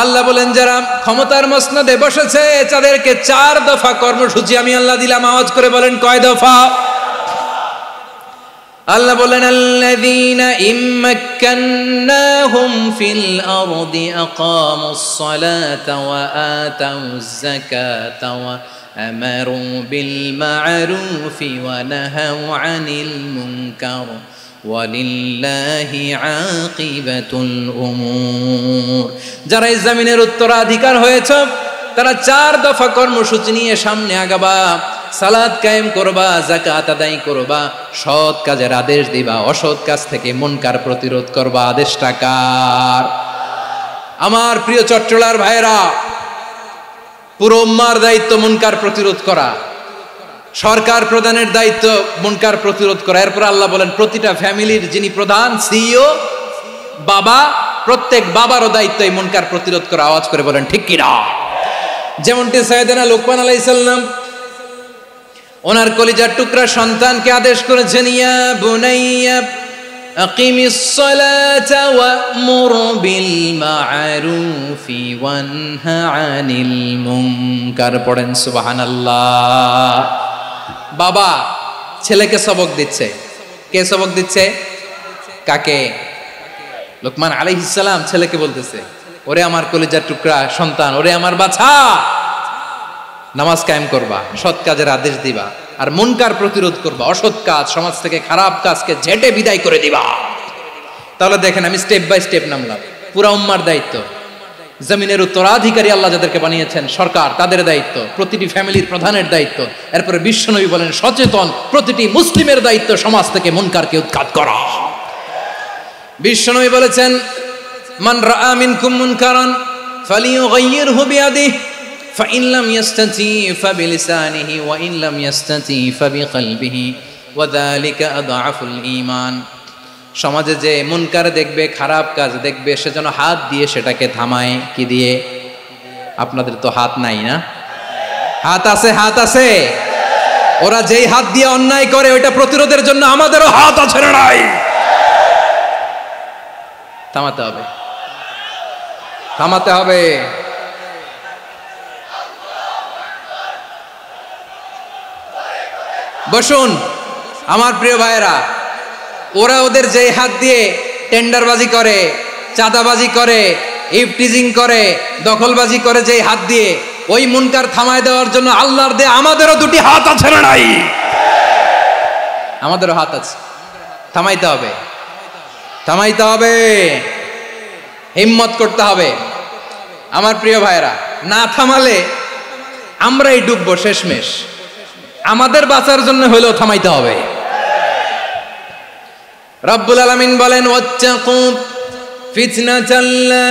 আল্লাহ বলেন, যারা ক্ষমতার মসনদে বসেছে তাদেরকে 4 দফা কর্মসূচি আমি আল্লাহ দিলাম। আওয়াজ করে বলেন, কয় দফা? আল্লাহ বলেন, আল্লাযীনা ইম্মাক্কান্নাহুম ফিল আরদি আকামুস সালাতা ওয়া আতাউয যাকাতা ওয়া আমারু বিল মা'রুফি ওয়া নাহাউ আনিল মুনকার ওয়ালিল্লাহি আকিবাতুল উমুর। যারা এই জমিনের উত্তরাধিকার হয়েছে তারা 4 দফা কর্মসূচি নিয়ে সামনে আগাবা। সালাত কায়েম করবা, যাকাত আদায় করবা, সৎ কাজের আদেশ দিবা, অসৎ কাজ থেকে মুনকার প্রতিরোধ করবা। আদেশটা কার? আমার প্রিয় চট্টলার ভাইরা, পুরো উম্মার দায়িত্ব মুনকার প্রতিরোধ করা, সরকার প্রধানের দায়িত্ব মুনকার প্রতিরোধ করা। এরপর আল্লাহ বলেন, প্রতিটা ফ্যামিলির যিনি প্রধান সিইও বাবা, প্রত্যেক বাবারও দায়িত্ব এই মুনকার প্রতিরোধ করা। আওয়াজ করে বলেন, ঠিক কিনা? যেমনটি সাইয়েদনা লুকমান আলাইহিস সালাম ওনার কলিজার টুকরা সন্তানকে আদেশ করেছেন, ইয়া বুনাইয়া আকিমিস সালাতা ওয়া'মুর বিল মা'রুফি ওয়ানহা আনিল মুনকার। পড়েন সুবহানাল্লাহ। বাবা ছেলেকে সবক দিচ্ছে। কে সবক দিচ্ছে? কাকে? লুকমান আলাইহিস সালাম ছেলেকে বলতেছে, ওরে আমার কলিজার টুকরা সন্তান, ওরে আমার বাছা, নামাজ কায়েম করবা, সৎ কাজের আদেশ দিবা, আর মুনকার প্রতিরোধ করবা, অসৎ কাজ, সমাজ থেকে খারাপ কাজকে ঝেঁটে বিদায় করে দিবা। তাহলে দেখেন, আমি স্টেপ বাই স্টেপ নামলাম। পুরা উম্মার দায়িত্ব, জমিনের উত্তরাধিকারী আল্লাহ যাদেরকে বানিয়েছেন সরকার, তাদের দায়িত্ব, প্রতিটি ফ্যামিলির প্রধানের দায়িত্ব। এরপরে বিশ্বনবী বলেন, সচেতন প্রতিটি মুসলিমের দায়িত্ব সমাজ থেকে মুনকারকে উৎখাত করা। বিশ্বনবী বলেছেন, মান রাআ মিনকুম মুনকারান ফালিয়ুগাইয়িরহু বিয়াদিহি فإن لم يستطع فبلسانه وإن لم يستطع فبقلبه وذلك أضعف الإيمان। সমাজে যে মুনকার দেখবে, খারাপ কাজ দেখবে, সে যেন হাত দিয়ে সেটাকে থামায়। কি দিয়ে? আপনাদের তো হাত নাই না? হাত আছে, হাত আছে। ওরা যেই হাত দিয়ে অন্যায় করে ওইটা প্রতিরোধের জন্য আমাদেরও হাত আছে না নাই? থামাতে হবে, থামাতে হবে। বসুন আমার প্রিয় ভাইয়েরা, ওরা ওদের যেই হাত দিয়ে টেন্ডারবাজি করে, চাঁদাবাজি করে, ইফটিজিং করে, দখলবাজি করে, যেই হাত দিয়ে, ওই মুনকার থামায় দেওয়ার জন্য আল্লাহর দিয়ে আমাদেরও দুটি হাত আছে না নাই? আমাদেরও হাত আছে। থামাইতে হবে, থামাইতে হবে, হিম্মত করতে হবে। আমার প্রিয় ভাইয়েরা, না থামালে আমরাই ডুববো শেষমেশ। আমাদের বাঁচার জন্য হলেও থামাইতে হবে। রব্বুল আলামিন বলেন, ওয়াত্তাকু ফিতনাতাল লা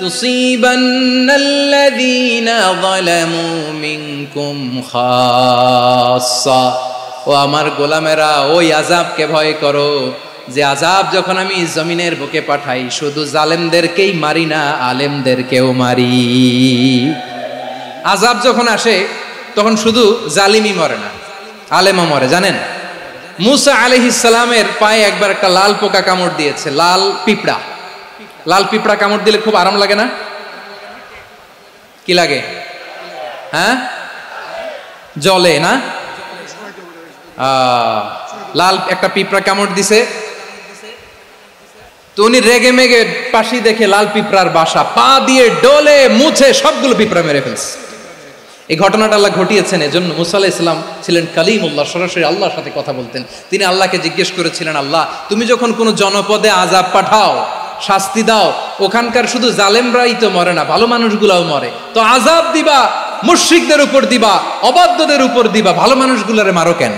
তুসিবান্নাল্লাযীনা যালামু মিনকুম খাসসা। ও আমার গোলামেরা, ওই আযাবকে ভয় করো যে আযাব যখন আমি জমিনের বুকে পাঠাই শুধু জালেমদেরকেই মারি না, আলেমদেরকেও মারি। আযাব যখন আসে তখন শুধু জালিমই মরে না, আলেমও মরে। জানেন, মুসা আলাইহিস সালামের পায়ে একবার একটা লাল পোকা কামড় দিয়েছে, লাল পিঁপড়া। লাল পিঁপড়া কামড় দিলে খুব আরাম লাগে না? কি লাগে? হ্যাঁ, জলে না? লাল একটা পিঁপড়া কামড় দিছে, তো উনি রেগে মেগে পাশি দেখে লাল পিঁপড়ার বাসা, পা দিয়ে ডলে মুছে সবগুলো পিঁপড়া মেরে ফেলছে। এই ঘটনাটা আল্লাহ ঘটিয়েছেন। এজন্য মুসা আলাইহিস সালাম ছিলেন কালিমুল্লাহ, সরাসরি আল্লাহর সাথে কথা বলতেন। তিনি আল্লাহকে জিজ্ঞেস করেছিলেন, আল্লাহ তুমি যখন কোনো জনপদে আযাব পাঠাও, শাস্তি দাও, ওখানকার শুধু জালেমরাই তো মরে না, ভালো মানুষগুলাও মরে, তো আযাব দিবা মুশরিকদের উপর দিবা, অবাধ্যদের উপর দিবা, ভালো মানুষগুলারে মারো কেন?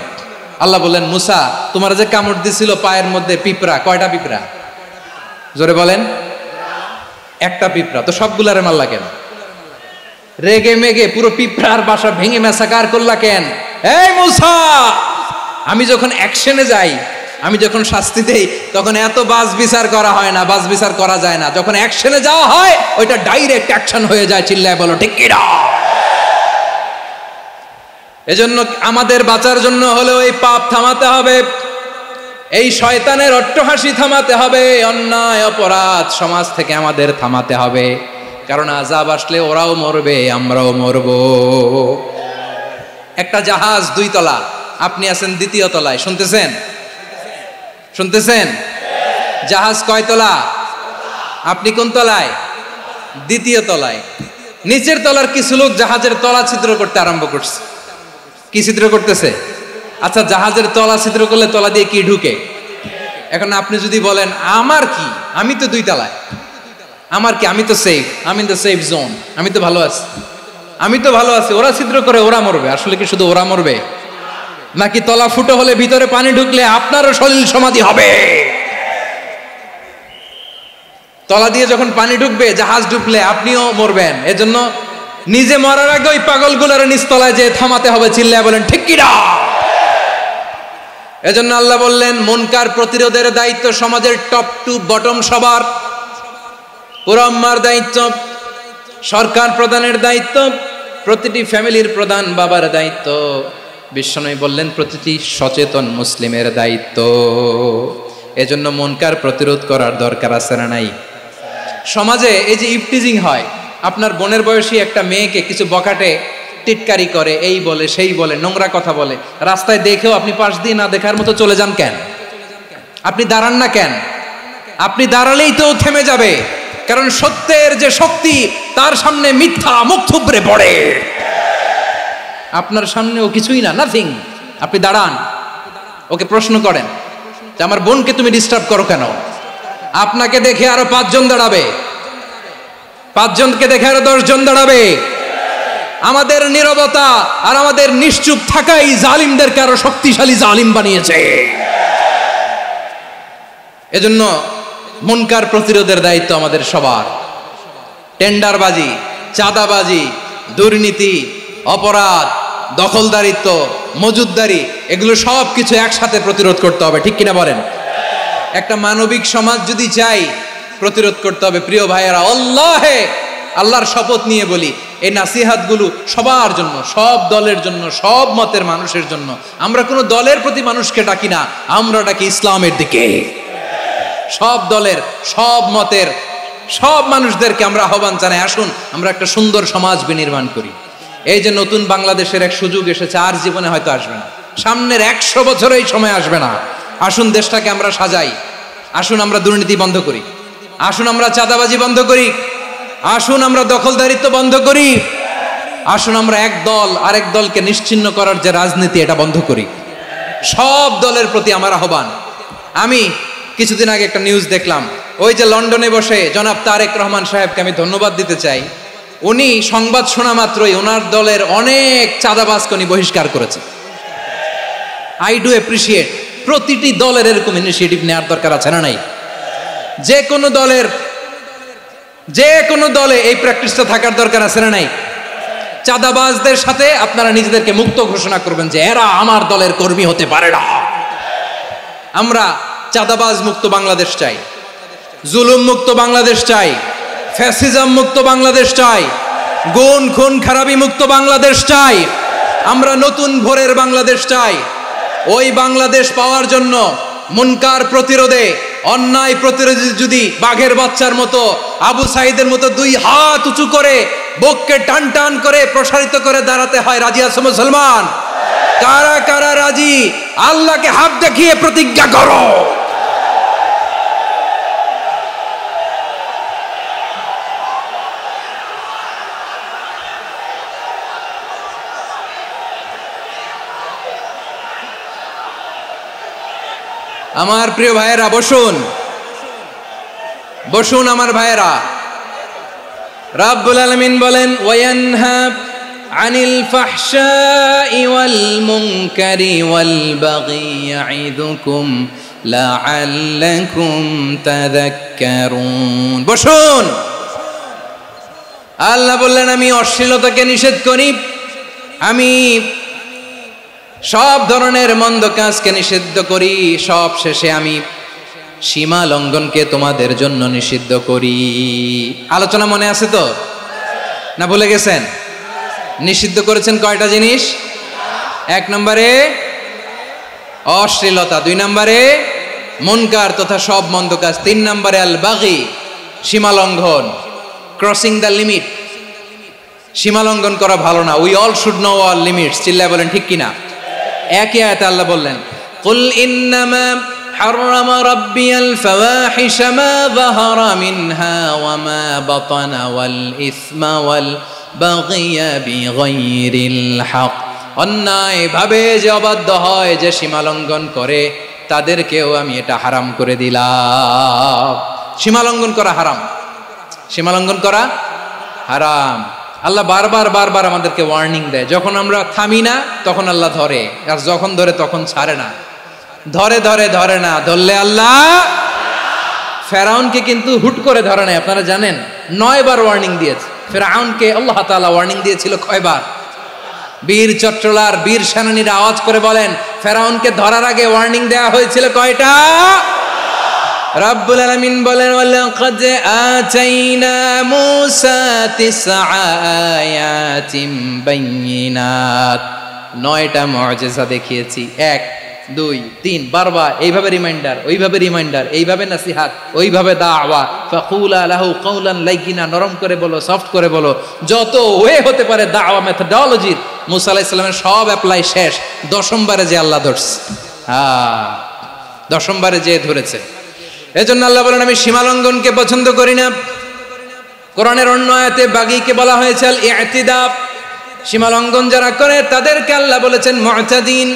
আল্লাহ বললেন, মুসা তোমার যে কামড় দিছিল পায়ের মধ্যে পিঁপড়া, কয়টা পিঁপড়া? জোরে বলেন। একটা পিঁপড়া, তো সবগুলারে মারলা কেন? রেগে মেগে পুরো পিঁপড়ার বাসা ভেঙে মেসাকার করলা কেন? এই মুসা, আমি যখন অ্যাকশনে যাই, আমি যখন শাস্তি দেই, তখন এত বাস বিচার করা হয় না, বাস বিচার করা যায় না। যখন অ্যাকশনে যাওয়া হয় ওইটা ডাইরেক্ট অ্যাকশন হয়ে যায়। চিল্লায় বলো ঠিক কি না? এজন্য আমাদের বাঁচার জন্য হলেও এই পাপ থামাতে হবে, এই শয়তানের অট্টহাসি থামাতে হবে, অন্যায় অপরাধ সমাজ থেকে আমাদের থামাতে হবে। কারণ আযাব আসলে ওরাও মরবে, আমরাও মরব। একটা জাহাজ 2 তলা, আপনি আছেন 2য় তলায়, শুনতেছেন? শুনতেছেন? জাহাজ কয় তলা? আপনি কোন তলায়? 2য় তলায়। নিচের তলার কিছু লোক জাহাজের তলা ছিদ্র করতে আরম্ভ করছে। কি ছিদ্র করতেছে? আচ্ছা, জাহাজের তলা ছিদ্র করলে তলা দিয়ে কি ঢুকে? এখন আপনি যদি বলেন আমার কি, আমি তো 2 তলায়, আমার কি, আমি তো সেফ, আমি ইন দ্য সেফ জোন, আমি তো ভালো আছি, আমি তো ভালো আছি, ওরা ছিদ্র করে ওরা মরবে। আসলে কি শুধু ওরা মরবে, নাকি তলা ফুটো হলে ভিতরে পানি ঢুকলে আপনারও সলিল সমাধি হবে? তলা দিয়ে যখন পানি ঢুকবে, জাহাজ ঢুকলে আপনিও মরবেন। এজন্য নিজে মরার আগে ওই পাগলগুলোর নিচতলায় যে থামাতে হবে। চিল্লায় বলেন ঠিক কি না? এজন্য আল্লাহ বললেন, মুনকার প্রতিরোধের দায়িত্ব সমাজের টপ টু বটম সবার। পুরো আম্মার দায়িত্ব, সরকার প্রধানের দায়িত্ব, প্রতিটি ফ্যামিলির প্রধান বাবার দায়িত্ব, বিশ্বনবী বললেন প্রতিটি সচেতন মুসলিমের দায়িত্ব। এজন্য মুনকার প্রতিরোধ করার দরকার আছে না নাই? সমাজে এই যে ইফটিজিং হয়, আপনার বোনের বয়সী একটা মেয়েকে কিছু বকাটে টিটকারি করে, এই বলে সেই বলে, নোংরা কথা বলে, রাস্তায় দেখেও আপনি পাশ দিয়ে না দেখার মতো চলে যান কেন? আপনি দাঁড়ান না কেন? আপনি দাঁড়ালেই তো থেমে যাবে, কারণ সত্যের যে শক্তি তার সামনে মিথ্যা মুখ থুবড়ে পড়ে। আপনার সামনে ও কিছুই না, নাথিং। আপনি দাঁড়ান, ওকে প্রশ্ন করেন যে আমার বোনকে তুমি ডিস্টার্ব করো কেন? আপনাকে দেখে আরো 5 জন দাঁড়াবে, 5 জনকে দেখে আরো 10 জন দাঁড়াবে। আমাদের নীরবতা আর আমাদের নিশ্চুপ থাকাই জালিমদেরকে আরো শক্তিশালী জালিম বানিয়েছে। এজন্য মুনকার প্রতিরোধের দায়িত্ব আমাদের সবার। টেন্ডারবাজি, চাঁদাবাজি, দুর্নীতি, অপরাধ, দখলদারিত্ব, মজুদদারি, এগুলো সব কিছু একসাথে প্রতিরোধ করতে হবে। ঠিক কিনা বলেন? একটা মানবিক সমাজ যদি চাই, প্রতিরোধ করতে হবে। প্রিয় ভাইয়েরা, আল্লাহর শপথ নিয়ে বলি, এই নাসিহাতগুলো সবার জন্য, সব দলের জন্য, সব মতের মানুষের জন্য। আমরা কোনো দলের প্রতি মানুষকে ডাকি না, আমরা ডাকি ইসলামের দিকে। সব দলের, সব মতের, সব মানুষদেরকে আমরা আহ্বান জানাই, আসুন আমরা একটা সুন্দর সমাজ বিনির্মাণ করি। এই যে নতুন বাংলাদেশের এক সুযোগ এসেছে, আর জীবনে হয়তো আসবে না, সামনের 100 বছর এই সময় আসবে না। আসুন দেশটাকে আমরা সাজাই, আসুন আমরা দুর্নীতি বন্ধ করি, আসুন আমরা চাঁদাবাজি বন্ধ করি, আসুন আমরা দখলদারিত্ব বন্ধ করি, আসুন আমরা এক দল আরেক দলকে নিশ্চিহ্ন করার যে রাজনীতি, এটা বন্ধ করি। সব দলের প্রতি আমার আহ্বান। আমি কিছুদিন আগে একটা নিউজ দেখলাম, ওই যে লন্ডনে বসে জনাব তারেক রহমান সাহেবকে আমি ধন্যবাদ দিতে চাই। উনি সংবাদ শোনা মাত্রই ওনার দলের অনেক চাঁদাবাজকে উনি বহিষ্কার করেছে। I do appreciate. প্রতিটি দলের এরকম ইনিশিয়েটিভ নেওয়ার দরকার আছে না নাই? যে কোনো দলে এই প্র্যাকটিসটা থাকার দরকার আছে না নাই? চাঁদাবাজদের সাথে আপনারা নিজেদেরকে মুক্ত ঘোষণা করবেন যে এরা আমার দলের কর্মী হতে পারে না। আমরা চাঁদাবাজ মুক্ত বাংলাদেশ চাই, জুলুম মুক্ত বাংলাদেশ চাই, ফ্যাসিজম মুক্ত বাংলাদেশ চাই, গুণ খুন খারাপি মুক্ত বাংলাদেশ চাই। আমরা নতুন ভোরের বাংলাদেশ চাই। ওই বাংলাদেশ পাওয়ার জন্য মুনকার প্রতিরোধে, অন্যায় প্রতিরোধে যদি বাঘের বাচ্চার মতো, আবু সাইদের মতো 2 হাত উঁচু করে বুককে টান টান করে প্রসারিত করে দাঁড়াতে হয়, রাজি আছো মুসলমান? কারা কারা রাজি? আল্লাহকে হাত দেখিয়ে প্রতিজ্ঞা করো। আমার প্রিয় ভাইয়েরা, বসুন বসুন আমার ভাইয়েরা। রাব্বুল আলামিন বলেন, ওয়ায়ানহা আনিল ফাহশাই ওয়াল মুনকারি ওয়াল বাগি ইয়াইদুকুম লাআল্লাকুম তাযাক্কারুন। বসুন। আল্লাহ বললেন, আমি অশ্লীলতাকে নিষেধ করি, আমি সব ধরনের মন্দ কাজকে নিষিদ্ধ করি, সব শেষে আমি সীমা লঙ্ঘনকে তোমাদের জন্য নিষিদ্ধ করি। আলোচনা মনে আছে তো? না ভুলে গেছেন? নিষিদ্ধ করেছেন কয়টা জিনিস? 1 নম্বরে অশ্লীলতা, 2 নম্বরে মুনকার তথা সব মন্দ কাজ, 3 নম্বরে আল বাগি, সীমা লঙ্ঘন, ক্রসিং দ্য লিমিট। সীমা লঙ্ঘন করা ভালো না। We all should know our limits. চিল্লায় বলেন ঠিক কিনা? একই আয়াতে আল্লাহ বললেন, কুল ইন্নামা হাররামা রাব্বিয়াল ফাওয়াহিশা মা যাহারা মিনহা ওয়া মা বাতানা ওয়াল ইসমা ওয়াল বাগিয়া বিগাইরিল হক। অন্যায় ভাবে যে অবাধ্য হয়, যে সীমা লঙ্ঘন করে, তাদেরকেও আমি এটা হারাম করে দিলাম। সীমা লঙ্ঘন করা হারাম, সীমা লঙ্ঘন করা হারাম। আল্লাহ বারবার আমাদেরকে ওয়ার্নিং দেয়। যখন আমরা থামি না তখন আল্লাহ ধরে, আর যখন ধরে তখন ছাড়ে না। ধরে না, ধরলে আল্লাহ। ফেরাউনকে কিন্তু হুট করে ধরে নাই, আপনারা জানেন 9 বার ওয়ার্নিং দিয়েছে। ফেরাউনকে আল্লাহ তাআলা ওয়ার্নিং দিয়েছিল কয়বার? বীর চট্টলার, বীর সেনানীরা আওয়াজ করে বলেন, ফেরাউনকে ধরার আগে ওয়ার্নিং দেওয়া হয়েছিল কয়টা? রাব্বুল আলামিন বলেন, ওয়ালাকাদ আতাইনা মূসা 9 আয়াতিন বাইয়িনাত। 9টা মুআজিজা দেখিয়েছি। 1 2 3 বারবার এইভাবে রিমাইন্ডার, ওইভাবে রিমাইন্ডার, এইভাবে নাসিহাত, ওইভাবে দাওয়া। ফাকুলা লাহু কাওলান লাইয়িনা, নরম করে বলো, সফট করে বলো, যত ওয়ে হতে পারে দাওয়া মেথডোলজি। মূসা আলাইহিস সালামের সব অ্যাপ্লাই শেষ। 10ম বারে যে আল্লাহ ধরছে, 10ম বারে যে ধরেছে। এজন্য আল্লাহ বলেন, আমি সীমা লঙ্ঘনকে পছন্দ করি না। কোরআনের অন্য আয়াতে বাগীকে বলা হয়েছে আল ইতিদা। সীমা লঙ্ঘন যারা করে তাদেরকে আল্লাহ বলেছেন মুতাদিন।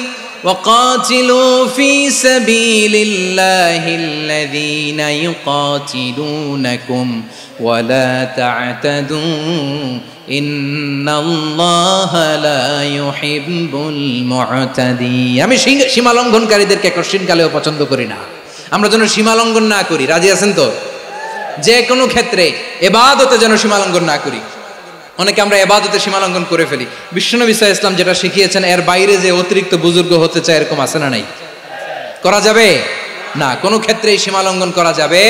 ওয়াকাতিলু ফি সাবিলিল্লাহিল্লাযীনা ইউকাতিলুনাকুম ওয়া লা তা'তাদু ইন্নাল্লাহা লা ইউহিব্বুল মুতাদিন। আমি সীমা লঙ্ঘনকারীদেরকে কঠিনকালেও পছন্দ করি না। আমরা যেন সীমা লঙ্ঘন না করি। রাজি আছেন তো? যে কোনো ক্ষেত্রে ইবাদতে যেন সীমা লঙ্ঘন না করি। অনেকে আমরা ইবাদতে সীমা লঙ্ঘন করে ফেলি। বিশ্বনবী সাল্লাল্লাহু আলাইহি ওয়াসাল্লাম যেটা শিখিয়েছেন, এর বাইরে যে অতিরিক্ত বুজুর্গ হতে চায়, এরকম আছে না নাই? করা যাবে? না, কোনো ক্ষেত্রেই সীমা লঙ্ঘন করা যাবে,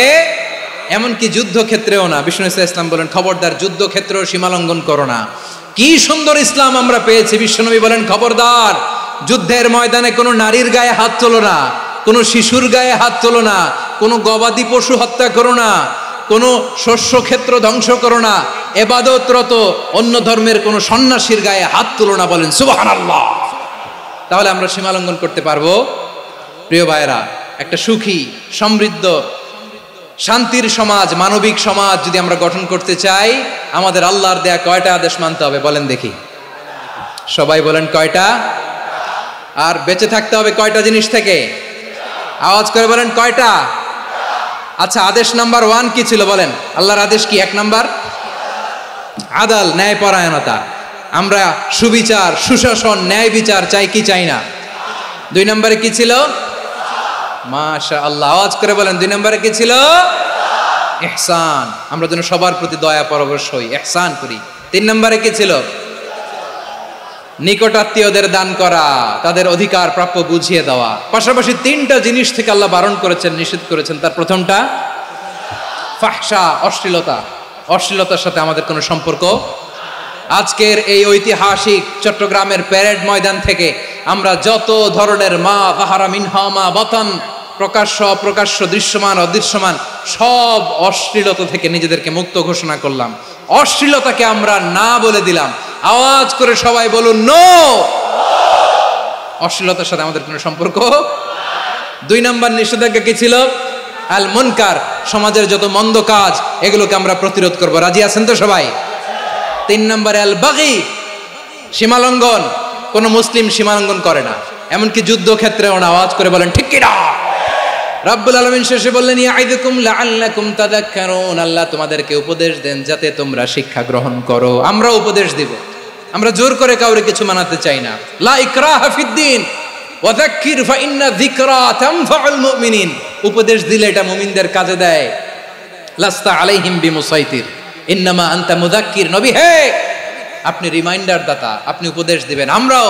এমনকি যুদ্ধক্ষেত্রেও না। বিষ্ণু ইসলাম বলেন, খবরদার যুদ্ধক্ষেত্রেও সীমা লঙ্ঘন করো না। কি সুন্দর ইসলাম আমরা পেয়েছি। বিশ্বনবী বলেন, খবরদার যুদ্ধের ময়দানে কোনো নারীর গায়ে হাত তোলো না, কোনো শিশুর গায়ে হাত তোলো না, কোনো গবাদি পশু হত্যা করো না, কোনো শস্য ক্ষেত্র ধ্বংস করো না, ইবাদতরত অন্য ধর্মের কোনো সন্ন্যাসীর গায়ে হাত তোলো না। বলেন সুবহানাল্লাহ। তাহলে আমরা সীমা লঙ্ঘন করতে পারবো? প্রিয় ভাইরা, একটা সুখী, সমৃদ্ধ, শান্তির সমাজ, মানবিক সমাজ যদি আমরা গঠন করতে চাই, আমাদের আল্লাহর দেয়া কয়টা আদেশ মানতে হবে বলেন দেখি? সবাই বলেন কয়টা? আর বেঁচে থাকতে হবে কয়টা জিনিস থেকে? আওয়াজ করে বলেন কয়টা? আচ্ছা, আদেশ নাম্বার 1 কি ছিল বলেন? আল্লাহর আদেশ কি? 1 নাম্বার আদাল, ন্যায়পরায়ণতা। আমরা সুবিচার, সুশাসন, ন্যায় বিচার চাই কি চাই না? 2 নম্বরে কি ছিল? মাশাআল্লাহ, আওয়াজ করে বলেন 2 নম্বরে কি ছিল? ইহসান। আমরা যেন সবার প্রতি দয়া পরবশ হই, ইহসান করি। 3 নম্বরে কি ছিল? নিকটাত্মীয়দের দান করা, তাদের অধিকার প্রাপ্য বুঝিয়ে দেওয়া। পাশাপাশি 3টা জিনিস থেকে আল্লাহ বারণ করেছেন, নিষেধ করেছেন। তার প্রথমটা ফাহশা, অশ্লীলতা। অশ্লীলতার সাথে আমাদের কোনো সম্পর্ক। আজকের এই ঐতিহাসিক চট্টগ্রামের প্যারেড ময়দান থেকে আমরা যত ধরনের মা যাহারা মিনহা মা বাতান, প্রকাশ্য অপ্রকাশ্য, দৃশ্যমান অদৃশ্যমান, সব অশ্লীলতা থেকে নিজেদেরকে মুক্ত ঘোষণা করলাম। অশ্লীলতাকে আমরা না বলে দিলাম। আওয়াজ করে সবাই বলুন নো। অশ্লীলতার সাথে আমাদের কোনো সম্পর্ক। 2 নম্বর নিষেধাজ্ঞা কি ছিল? আল মুনকার, সমাজের যত মন্দ কাজ এগুলোকে আমরা প্রতিরোধ করব। রাজি আছেন তো সবাই? 3 নম্বরে আল বাগি, সীমালঙ্ঘন। কোন মুসলিম সীমালঙ্ঘন করে না, এমনকি যুদ্ধক্ষেত্রেও না। আওয়াজ করে বলেন ঠিক কিনা? রব্বুল আলামিন শেষে বললেন, ইয়াইদুকুম লাআল্লাকুম তাযাক্কারুন। আল্লাহ তোমাদেরকে উপদেশ দেন যাতে তোমরা শিক্ষা গ্রহণ করো। আমরা উপদেশ দিব, আমরা জোর করে কাউরে কিছু মানাতে চাই না। লা ইকরাহা ফিদ্দিন ওয়া যাক্কির ফাইন্না যিকরা তানফাউল মুমিনিন। উপদেশ দিলে এটা মুমিনদের কাজে দেয়। লাস্তা আলাইহিম বিমুসাইতির ইন্নামা আনতা মুযাক্কির। নবী হে, আপনি রিমাইন্ডার দাতা, আপনি উপদেশ দিবেন। আমরাও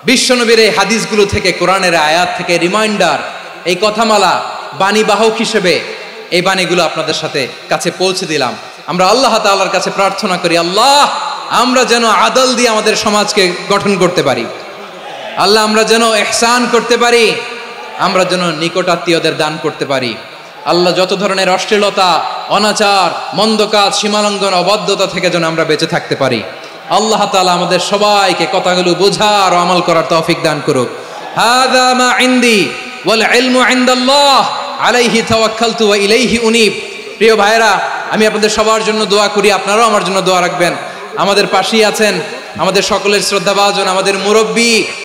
বিশ্বনবীর এই হাদিসগুলো থেকে, কোরআনের আয়াত থেকে রিমাইন্ডার, এই কথামালা, বাণীবাহক হিসেবে এই বাণীগুলো আপনাদের সাথে কাছে পৌঁছে দিলাম। আমরা আল্লাহ তাআলার কাছে প্রার্থনা করি, আল্লাহ আমরা যেন আদল দিয়ে আমাদের সমাজকে গঠন করতে পারি। আল্লাহ আমরা যেন ইহসান করতে পারি, আমরা যেন নিকটাত্মীয়দের দান করতে পারি। আল্লাহ যত ধরনের অশ্লীলতা, অনাচার, মন্দ কাজ, সীমালঙ্ঘন, অবাধ্যতা থেকে যেন আমরা বেঁচে থাকতে পারি। আল্লাহ তাআলা আমাদের সবাইকে কথাগুলো বোঝার ও আমল করার তৌফিক দান করুক। হাযা মা ইনদি ওয়াল ইলমু ইনদাল্লাহ আলাইহি তাওয়াক্কালতু ওয়া ইলাইহি উনীব। প্রিয় ভাইরা, আমি আপনাদের সবার জন্য দোয়া করি, আপনারাও আমার জন্য দোয়া রাখবেন। আমাদের পাশেই আছেন আমাদের সকলের শ্রদ্ধাভাজন আমাদের মুরব্বী